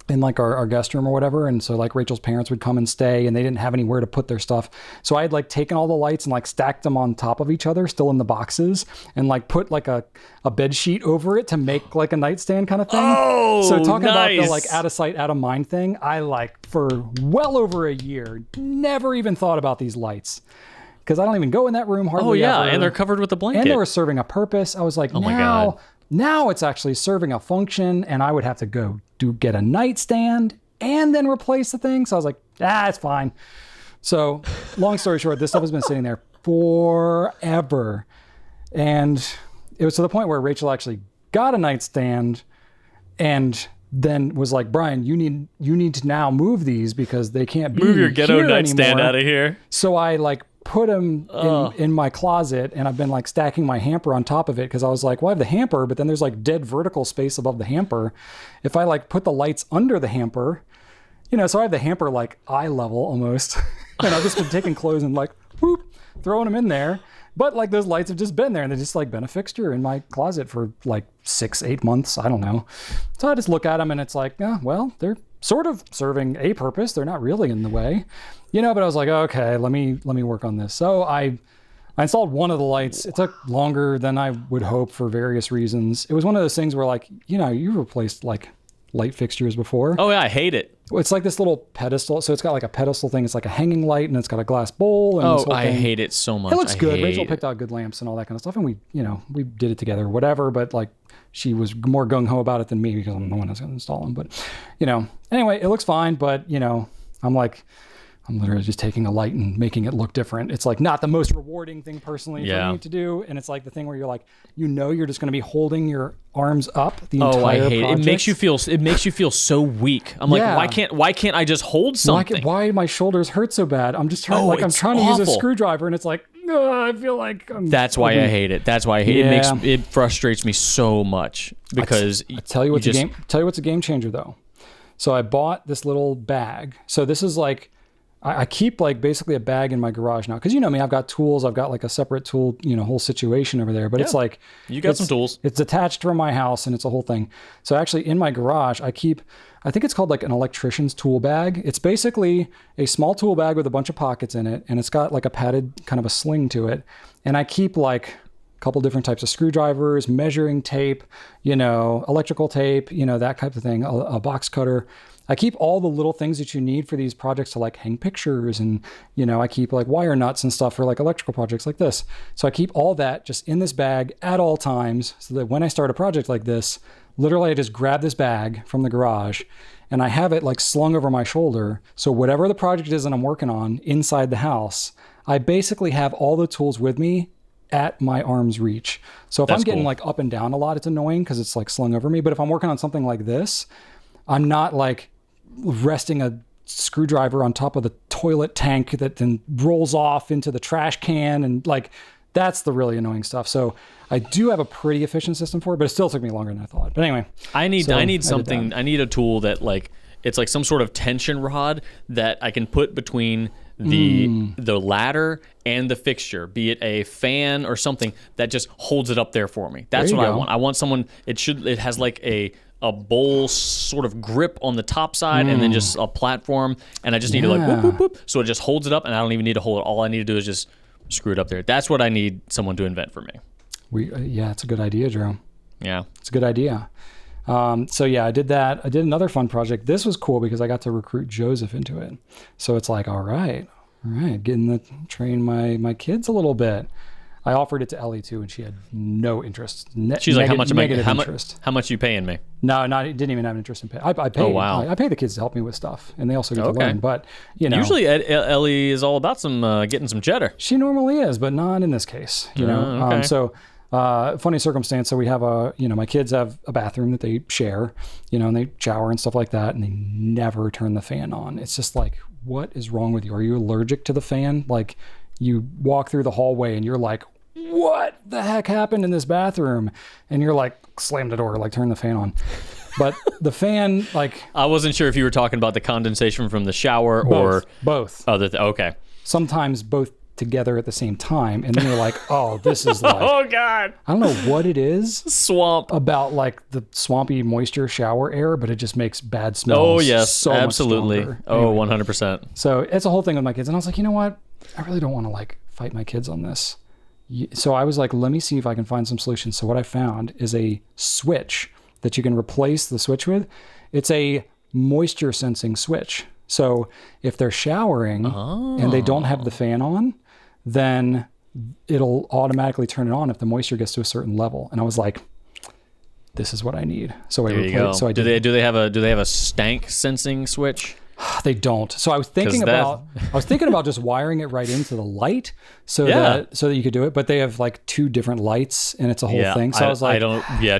A: in like our guest room or whatever. And so like Rachel's parents would come and stay and they didn't have anywhere to put their stuff. So I had like taken all the lights and like stacked them on top of each other, still in the boxes, and like put like a bed sheet over it to make like a nightstand kind of thing.
B: Oh,
A: so talking
B: nice.
A: about the like out of sight, out of mind thing, I like for well over a year, never even thought about these lights. Because I don't even go in that room hardly ever.
B: And they're covered with a blanket.
A: And they were serving a purpose. I was like,
B: my God.
A: Now it's actually serving a function, and I would have to go get a nightstand and then replace the thing. So I was like, it's fine. So long story short, this stuff has been sitting there forever. And it was to the point where Rachel actually got a nightstand and then was like, Brian, you need to now move these because they can't be
B: move your ghetto nightstand
A: anymore.
B: Out of here.
A: So I like put them in my closet, and I've been like stacking my hamper on top of it because I was like, well, I have the hamper, but then there's like dead vertical space above the hamper. If I like put the lights under the hamper, so I have the hamper like eye level almost. And I've just been taking clothes and like, whoop, throwing them in there. But like those lights have just been there, and they've just like been a fixture in my closet for like 6-8 months. I don't know. So I just look at them and it's like, well, they're sort of serving a purpose. They're not really in the way, but I was like, okay, let me work on this. So I installed one of the lights. It took longer than I would hope for various reasons. It was one of those things where like, you replaced like light fixtures before.
B: Oh yeah, I hate it.
A: It's like this little pedestal. So it's got like a pedestal thing. It's like a hanging light, and it's got a glass bowl. And this whole
B: I
A: thing.
B: hate it so much.
A: It looks good. Rachel picked out good lamps and all that kind of stuff. And we did it together, whatever. But like she was more gung-ho about it than me because I'm the one that's going to install them. But, anyway, it looks fine. But, I'm like, I'm literally just taking a light and making it look different. It's like not the most rewarding thing personally for me to do. And it's like the thing where you're like, you're just going to be holding your arms up the entire project.
B: I hate it. It makes you feel so weak. I'm like, why can't I just hold something?
A: Why my shoulders hurt so bad? I'm just trying I'm trying to use a screwdriver and it's like, I feel like
B: That's why I hate it. That's why I hate it. It frustrates me so much because
A: I tell you what's a game changer though. So I bought this little bag. So this is like, I keep like basically a bag in my garage now. Cause you know me, I've got tools. I've got like a separate tool, whole situation over there, but it's like,
B: you got some tools.
A: It's attached from my house and it's a whole thing. So actually in my garage, I think it's called like an electrician's tool bag. It's basically a small tool bag with a bunch of pockets in it. And it's got like a padded kind of a sling to it. And I keep like a couple different types of screwdrivers, measuring tape, electrical tape, that type of thing, a box cutter. I keep all the little things that you need for these projects to like hang pictures and, I keep like wire nuts and stuff for like electrical projects like this. So I keep all that just in this bag at all times so that when I start a project like this, literally I just grab this bag from the garage and I have it like slung over my shoulder. So whatever the project is that I'm working on inside the house, I basically have all the tools with me at my arm's reach. So if I'm getting like up and down a lot, it's annoying because it's like slung over me. But if I'm working on something like this, I'm not like resting a screwdriver on top of the toilet tank that then rolls off into the trash can. And like, that's the really annoying stuff. So I do have a pretty efficient system for it, but it still took me longer than I thought. But anyway,
B: I need a tool that like, it's like some sort of tension rod that I can put between the ladder and the fixture, be it a fan or something that just holds it up there for me. That's what I want. I want someone, it has like a bowl sort of grip on the top side and then just a platform, and I just need to like whoop, whoop, whoop. So it just holds it up and I don't even need to hold it. All I need to do is just screw it up there. That's what I need someone to invent for me.
A: It's a good idea, Drew.
B: Yeah.
A: It's a good idea. So yeah, I did that. I did another fun project. This was cool because I got to recruit Joseph into it. So it's like, all right, getting to train my kids a little bit. I offered it to Ellie too, and she had no interest.
B: She's like, how much
A: interest.
B: How much are you paying me?
A: No, didn't even have an interest in pay. I paid.
B: Oh, wow.
A: I pay the kids to help me with stuff, and they also get to learn. But
B: usually Ellie is all about getting some cheddar.
A: She normally is, but not in this case. Okay. Funny circumstance. So we have my kids have a bathroom that they share, and they shower and stuff like that, and they never turn the fan on. It's just like, what is wrong with you? Are you allergic to the fan? Like, you walk through the hallway and you're like, what the heck happened in this bathroom? And you're like, slam the door, like turn the fan on. But the fan, like,
B: I wasn't sure if you were talking about the condensation from the shower or
A: both.
B: Okay.
A: Sometimes both together at the same time, and then you're like, oh, this is like,
B: oh god,
A: I don't know what it is
B: swamp
A: about like the swampy moisture shower air, but it just makes bad smells.
B: Oh yes, absolutely. Anyway, 100%.
A: So it's a whole thing with my kids, and I was like, you know what, I really don't want to like fight my kids on this. So I was like, let me see if I can find some solutions. So what I found is a switch that you can replace the switch with. It's a moisture sensing switch. So if they're showering and they don't have the fan on, then it'll automatically turn it on if the moisture gets to a certain level. And I was like, this is what I need. So I replaced. So I did.
B: Do they have a stank sensing switch?
A: They don't. So I was thinking about just wiring it right into the light so that you could do it. But they have like two different lights and it's a whole thing. So I was like,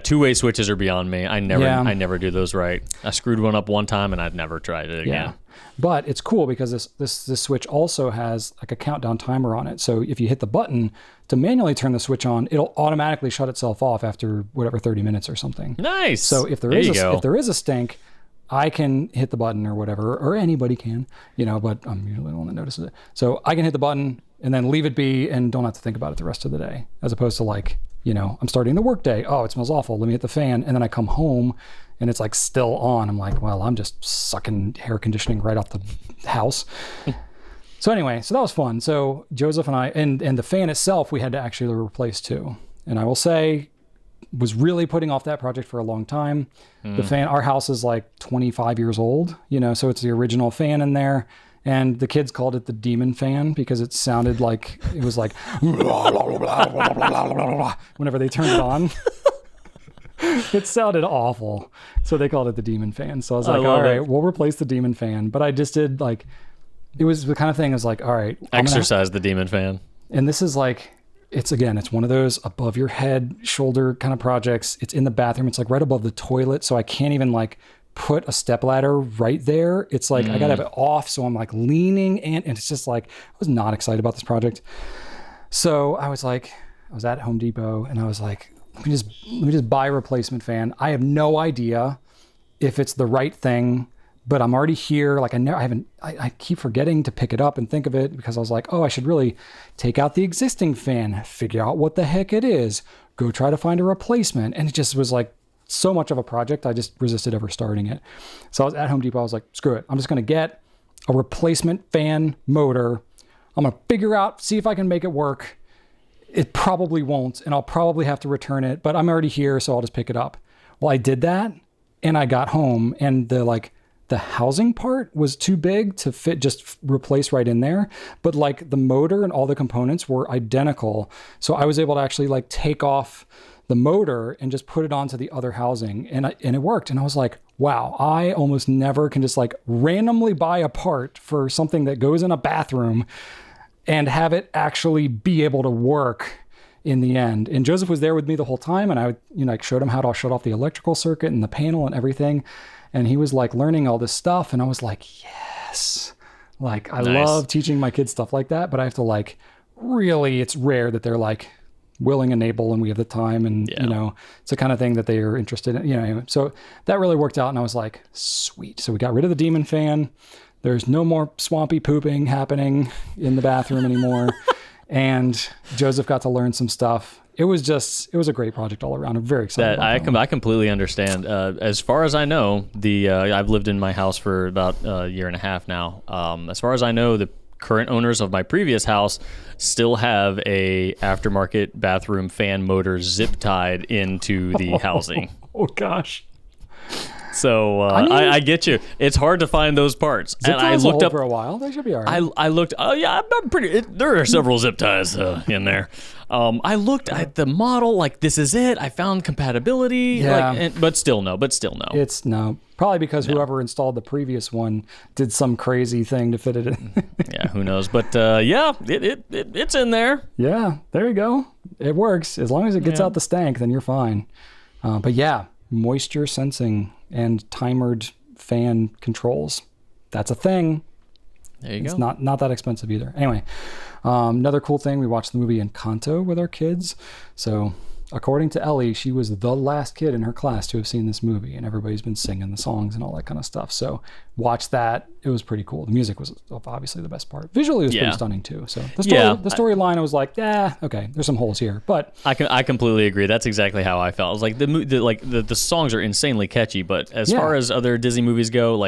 B: two-way switches are beyond me. I never do those right. I screwed one up one time and I've never tried it again.
A: Yeah. But it's cool because this switch also has like a countdown timer on it. So if you hit the button to manually turn the switch on, it'll automatically shut itself off after 30 minutes or something.
B: Nice.
A: So if there is a stink, I can hit the button or whatever, or anybody can, but I'm usually the one that notices it. So I can hit the button and then leave it be and don't have to think about it the rest of the day, as opposed to like, I'm starting the work day. Oh, it smells awful. Let me hit the fan. And then I come home and it's like still on. I'm like, well, I'm just sucking air conditioning right off the house. So anyway, so that was fun. So Joseph and I, and the fan itself, we had to actually replace too. And I will say, was really putting off that project for a long time. The fan, our house is like 25 years old, so it's the original fan in there. And the kids called it the demon fan because it sounded like, it was like, whenever they turned it on. It sounded awful. So they called it the demon fan. So I was like, all right, we'll replace the demon fan. But I just did like, it was the kind of thing is like, all right,
B: Exercise the demon fan.
A: and this is like, it's one of those above your head, shoulder kind of projects. It's in the bathroom. It's like right above the toilet. So I can't even like put a stepladder right there. It's like, I gotta have it off. So I'm like leaning and it's just like, I was not excited about this project. So I was at Home Depot and I was like, let me just buy a replacement fan. I have no idea if it's the right thing, but I'm already here. Like I keep forgetting to pick it up and think of it because I was like, oh, I should really take out the existing fan, figure out what the heck it is, go try to find a replacement. And it just was like so much of a project. I just resisted ever starting it. So I was at Home Depot. I was like, screw it. I'm just going to get a replacement fan motor. I'm going to figure out, see if I can make it work. It probably won't, and I'll probably have to return it, but I'm already here, so I'll just pick it up. Well, I did that, and I got home, and the housing part was too big to fit, just replace right in there. But like the motor and all the components were identical. So I was able to actually like take off the motor and just put it onto the other housing, and it worked. And I was like, wow, I almost never can just like randomly buy a part for something that goes in a bathroom and have it actually be able to work in the end. And Joseph was there with me the whole time, and I showed him how to shut off the electrical circuit and the panel and everything. And he was like learning all this stuff, and I was like, yes. Like I love teaching my kids stuff like that, but I have to like really, it's rare that they're like willing and able and we have the time, and it's the kind of thing that they are interested in, anyway. So that really worked out, and I was like, sweet. So we got rid of the demon fan. There's no more swampy pooping happening in the bathroom anymore. And Joseph got to learn some stuff. It was a great project all around. I'm very excited about that.
B: I completely understand. As far as I know, I've lived in my house for about a year and a half now. As far as I know, the current owners of my previous house still have a aftermarket bathroom fan motor zip tied into the housing.
A: Oh gosh.
B: So I get you. It's hard to find those parts.
A: Zip ties hold for a while. They should be all right.
B: I looked. Oh yeah, I'm pretty. There are several zip ties in there. I looked at the model. Like this is it. I found compatibility.
A: Yeah.
B: But still no.
A: It's no. Probably because whoever installed the previous one did some crazy thing to fit it in.
B: Yeah. Who knows? But it's in there.
A: Yeah. There you go. It works as long as it gets out the stank. Then you're fine. But yeah, moisture sensing and timered fan controls. That's a thing.
B: There you go.
A: It's not that expensive either. Anyway, another cool thing, we watched the movie Encanto with our kids. So according to Ellie, she was the last kid in her class to have seen this movie, and everybody's been singing the songs and all that kind of stuff. So watch that. It was pretty cool. The music was obviously the best part. Visually, it was pretty stunning too. So the storyline, I was like, okay, there's some holes here, but
B: I completely agree. That's exactly how I felt. It was like the songs are insanely catchy, but as far as other Disney movies go,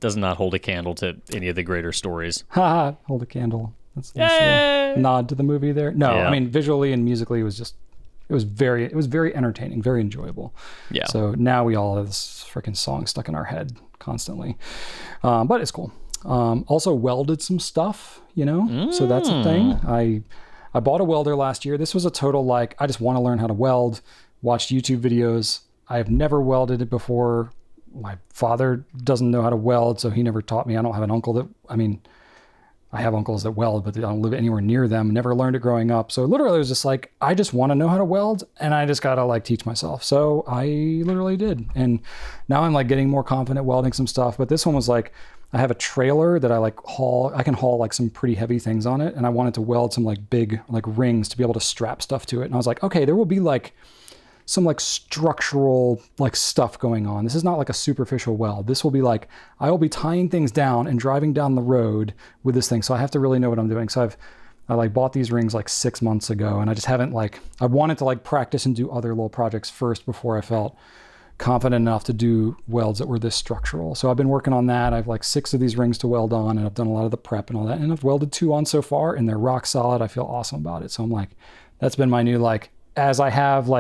B: does not hold a candle to any of the greater stories.
A: Haha, hold a candle. That's a nod to the movie there. No, I mean visually and musically, it was very entertaining, very enjoyable. Yeah. So now we all have this freaking song stuck in our head constantly, but it's cool. Also welded some stuff, so that's a thing. I bought a welder last year. This was a total I just want to learn how to weld. Watched YouTube videos. I have never welded it before. My father doesn't know how to weld, so he never taught me. I don't have an uncle I have uncles that weld, but I don't live anywhere near them. Never learned it growing up. So literally it was just like, I just want to know how to weld, and I just got to teach myself. So I literally did. And now I'm getting more confident welding some stuff. But this one was I have a trailer that I can haul some pretty heavy things on it. And I wanted to weld some big rings to be able to strap stuff to it. And I was like, okay, there will be some structural stuff going on. This is not a superficial weld. This will be I will be tying things down and driving down the road with this thing. So I have to really know what I'm doing. So I bought these rings 6 months ago, and I just haven't I wanted to practice and do other little projects first before I felt confident enough to do welds that were this structural. So I've been working on that. I have 6 of these rings to weld on, and I've done a lot of the prep and all that. And I've welded 2 on so far, and they're rock solid. I feel awesome about it. So I'm that's been my new as I have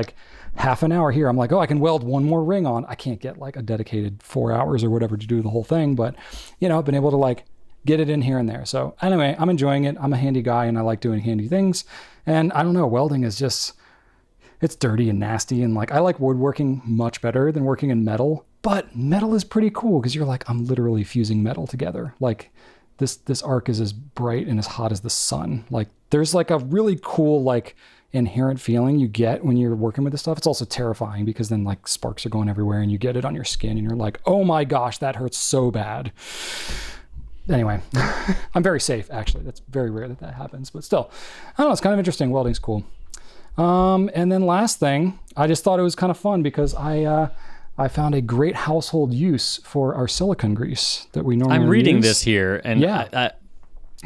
A: half an hour here, I'm I can weld one more ring on. I can't get a dedicated 4 hours or whatever to do the whole thing, but I've been able to get it in here and there. So anyway, I'm enjoying it. I'm a handy guy, and I like doing handy things. And I don't know, welding is just, it's dirty and nasty. And I like woodworking much better than working in metal, but metal is pretty cool because you're I'm literally fusing metal together. this arc is as bright and as hot as the sun. Like there's like a really cool like inherent feeling you get when you're working with this stuff. It's also terrifying because then like sparks are going everywhere and you get it on your skin and you're like, oh my gosh, that hurts so bad. Anyway, I'm very safe actually. That's very rare that happens, but still, I don't know. It's kind of interesting. Welding's cool. And then last thing, I just thought it was kind of fun because I found a great household use for our silicone grease that we normally use.
B: I'm reading this here, and
A: yeah.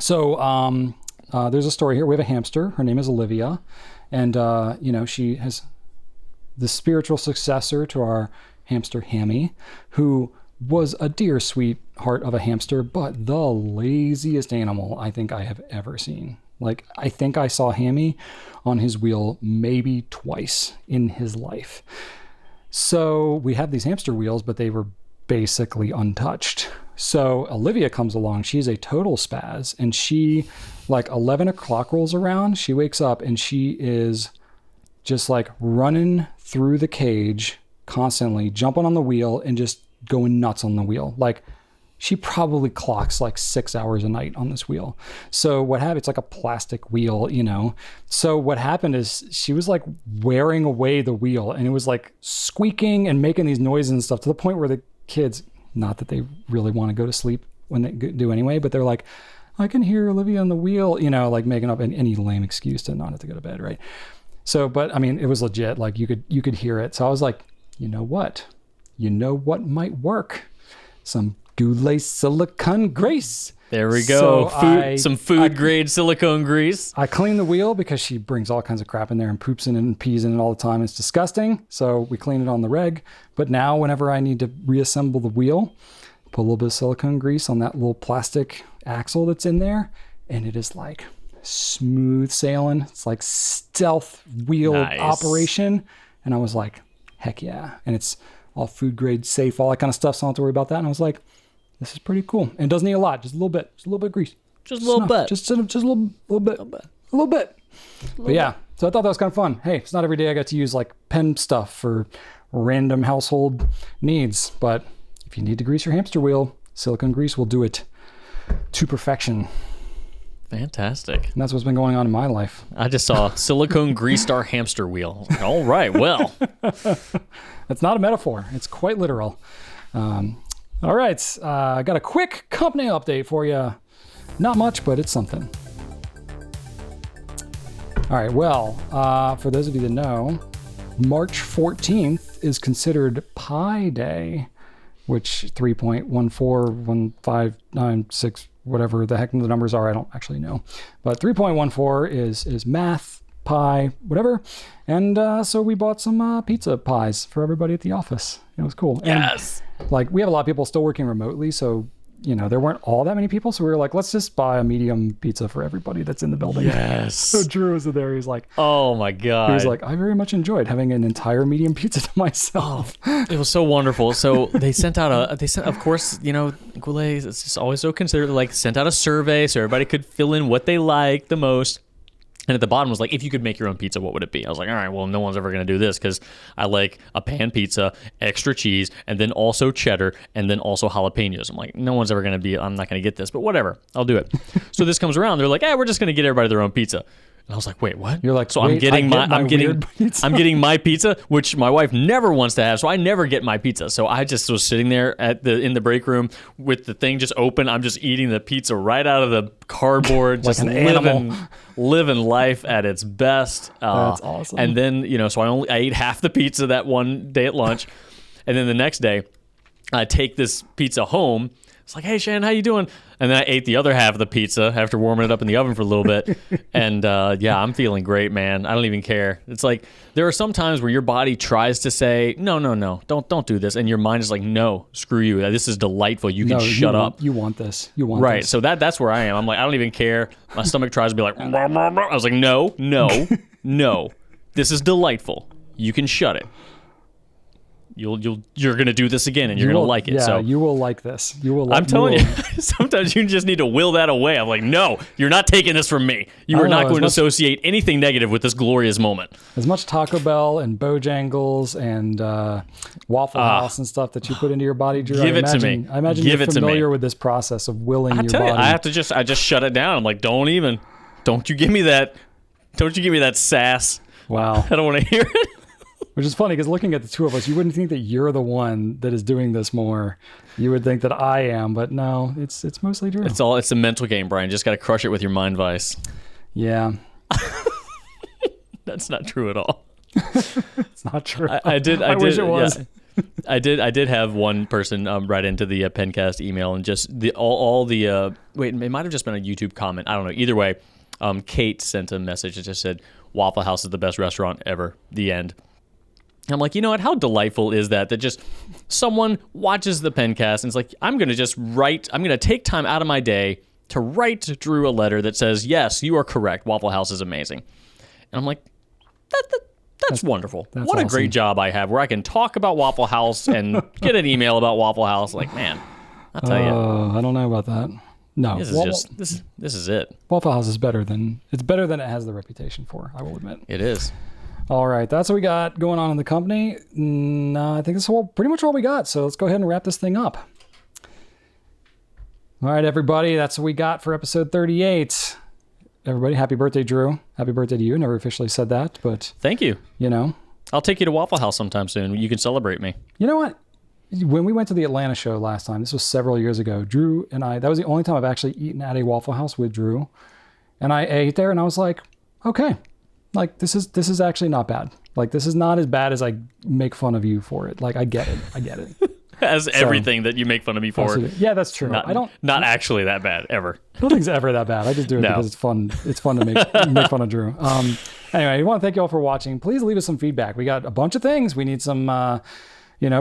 A: So there's a story here. We have a hamster. Her name is Olivia, and she has the spiritual successor to our hamster Hammy, who was a dear sweetheart of a hamster, but the laziest animal I think I have ever seen. Like, I think I saw Hammy on his wheel maybe twice in his life. So we have these hamster wheels, but they were basically untouched. So Olivia comes along. She's a total spaz. And she, like 11 o'clock rolls around, she wakes up and she is just like running through the cage constantly, jumping on the wheel and just going nuts on the wheel. Like, she probably clocks like 6 hours a night on this wheel. So what happened, it's like a plastic wheel, So what happened is she was like wearing away the wheel and it was like squeaking and making these noises and stuff to the point where the kids, not that they really want to go to sleep when they do anyway, but they're like, I can hear Olivia on the wheel, like making up any lame excuse to not have to go to bed, right? So, but I mean, it was legit. Like you could hear it. So I was like, you know what might work? Some Goulet silicone grease.
B: There we go.
A: So
B: some food grade silicone grease.
A: I clean the wheel because she brings all kinds of crap in there and poops in it and pees in it all the time. It's disgusting. So we clean it on the reg. But now whenever I need to reassemble the wheel, put a little bit of silicone grease on that little plastic axle that's in there. And it is like smooth sailing. It's like stealth wheel operation. And I was like, heck yeah. And it's all food grade, safe, all that kind of stuff. So I don't have to worry about that. And I was like, this is pretty cool. And it doesn't need a lot, just a little bit of grease.
B: Just a little bit.
A: Just a little bit. But yeah, so I thought that was kind of fun. Hey, it's not every day I got to use like pen stuff for random household needs. But if you need to grease your hamster wheel, silicone grease will do it to perfection.
B: Fantastic.
A: And that's what's been going on in my life.
B: I just saw silicone greased our hamster wheel. All right, well.
A: That's not a metaphor. It's quite literal. All right, I got a quick company update for you. Not much, but it's something. All right, well, for those of you that know, March 14th is considered Pi Day, which 3.141596, whatever the heck the numbers are, I don't actually know. But 3.14 is math, pi, whatever. And so we bought some pizza pies for everybody at the office. It was cool.
B: Yes.
A: And, like, we have a lot of people still working remotely, so there weren't all that many people. So we were like, let's just buy a medium pizza for everybody that's in the building.
B: Yes.
A: So Drew was there. He's like,
B: oh my God.
A: He was like, I very much enjoyed having an entire medium pizza to myself.
B: Oh, it was so wonderful. So they sent, of course, Goulet, it's just always so considerate, like sent out a survey so everybody could fill in what they like the most. And at the bottom was like, if you could make your own pizza, what would it be? I was like, all right, well, no one's ever going to do this because I like a pan pizza, extra cheese, and then also cheddar, and then also jalapenos. I'm like, no one's ever going to be, I'm not going to get this, but whatever, I'll do it. So this comes around, they're like, hey, we're just going to get everybody their own pizza. And I was like, wait, what?
A: You're like,
B: so I'm getting I'm getting my pizza, which my wife never wants to have, so I never get my pizza. So I just was sitting there in the break room with the thing just open. I'm just eating the pizza right out of the cardboard,
A: like
B: just
A: an animal.
B: living life at its best.
A: That's awesome.
B: And then, so I ate half the pizza that one day at lunch. And then the next day, I take this pizza home. It's like, hey, Shannon, how you doing? And then I ate the other half of the pizza after warming it up in the oven for a little bit. And yeah, I'm feeling great, man. I don't even care. It's like there are some times where your body tries to say, no, don't do this. And your mind is like, no, screw you. This is delightful. You can shut up.
A: You want this. You want
B: right.
A: this.
B: So that's where I am. I'm like, I don't even care. My stomach tries to be like, I was like, no. This is delightful. You can shut it. you're gonna do this again, and you're gonna like it.
A: Yeah,
B: so
A: you will like this. You will.
B: I'm telling you, sometimes you just need to will that away. I'm like, no, you're not taking this from me. You are not going to associate anything negative with this glorious moment.
A: As much Taco Bell and Bojangles and Waffle House and stuff that you put into your body, Drew.
B: Give it to me.
A: I imagine you're familiar with this process of willing your body.
B: I just shut it down. I'm like, don't you give me that. Don't you give me that sass.
A: Wow.
B: I don't want to hear it.
A: Which is funny because looking at the two of us, you wouldn't think that you're the one that is doing this more. You would think that I am, but no, it's mostly Drew.
B: It's a mental game, Brian. Just got to crush it with your mind vice.
A: Yeah.
B: That's not true at all.
A: It's not true.
B: I
A: wish it was.
B: Yeah. I did have one person write into the Pencast email and just all the wait, it might have just been a YouTube comment. I don't know. Either way, Kate sent a message that just said Waffle House is the best restaurant ever. The end. I'm like, you know what? How delightful is that just someone watches the Pencast and it's like, I'm going to take time out of my day to write Drew a letter that says, yes, you are correct. Waffle House is amazing. And I'm like, that's wonderful. What awesome. A great job I have where I can talk about Waffle House and get an email about Waffle House. Like, man, I'll tell you.
A: I don't know about that. No.
B: This is it.
A: Waffle House is better than it has the reputation for, I will admit.
B: It is.
A: All right, that's what we got going on in the company. I think that's pretty much all we got. So let's go ahead and wrap this thing up. All right, everybody, that's what we got for episode 38. Everybody, happy birthday, Drew. Happy birthday to you. Never officially said that, but...
B: Thank you.
A: You know.
B: I'll take you to Waffle House sometime soon. You can celebrate me.
A: You know what? When we went to the Atlanta show last time, this was several years ago, Drew and I, that was the only time I've actually eaten at a Waffle House with Drew. And I ate there and I was like, okay. Like, this is actually not bad. Like, this is not as bad as I make fun of you for it. Like, I get it.
B: As everything that you make fun of me for.
A: Yeah, that's true.
B: Not actually that bad, ever.
A: Nothing's ever that bad. I just do it because it's fun. It's fun to make fun of Drew. Anyway, I want to thank you all for watching. Please leave us some feedback. We got a bunch of things. We need some, not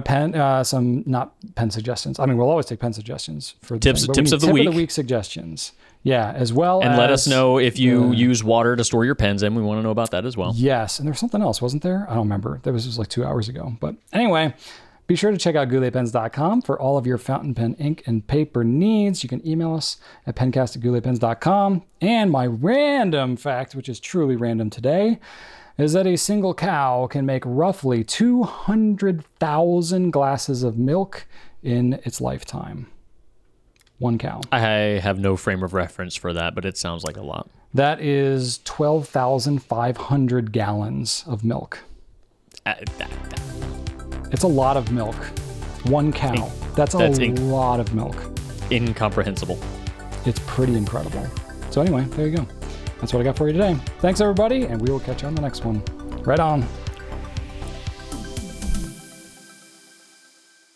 A: pen suggestions. I mean, we'll always take pen suggestions for
B: tips of the
A: week suggestions. Yeah, as well
B: and let us know if you use water to store your pens in. We want to know about that as well.
A: Yes, and there was something else, wasn't there? I don't remember. That was just like 2 hours ago. But anyway, be sure to check out gouletpens.com for all of your fountain pen, ink, and paper needs. You can email us at pencast@gouletpens.com. And my random fact, which is truly random today, is that a single cow can make roughly 200,000 glasses of milk in its lifetime. One cow.
B: I have no frame of reference for that, but it sounds like a lot.
A: That is 12,500 gallons of milk. It's a lot of milk. One cow. That's a lot of milk.
B: Incomprehensible.
A: It's pretty incredible. So anyway, there you go. That's what I got for you today. Thanks, everybody, and we will catch you on the next one. Right on.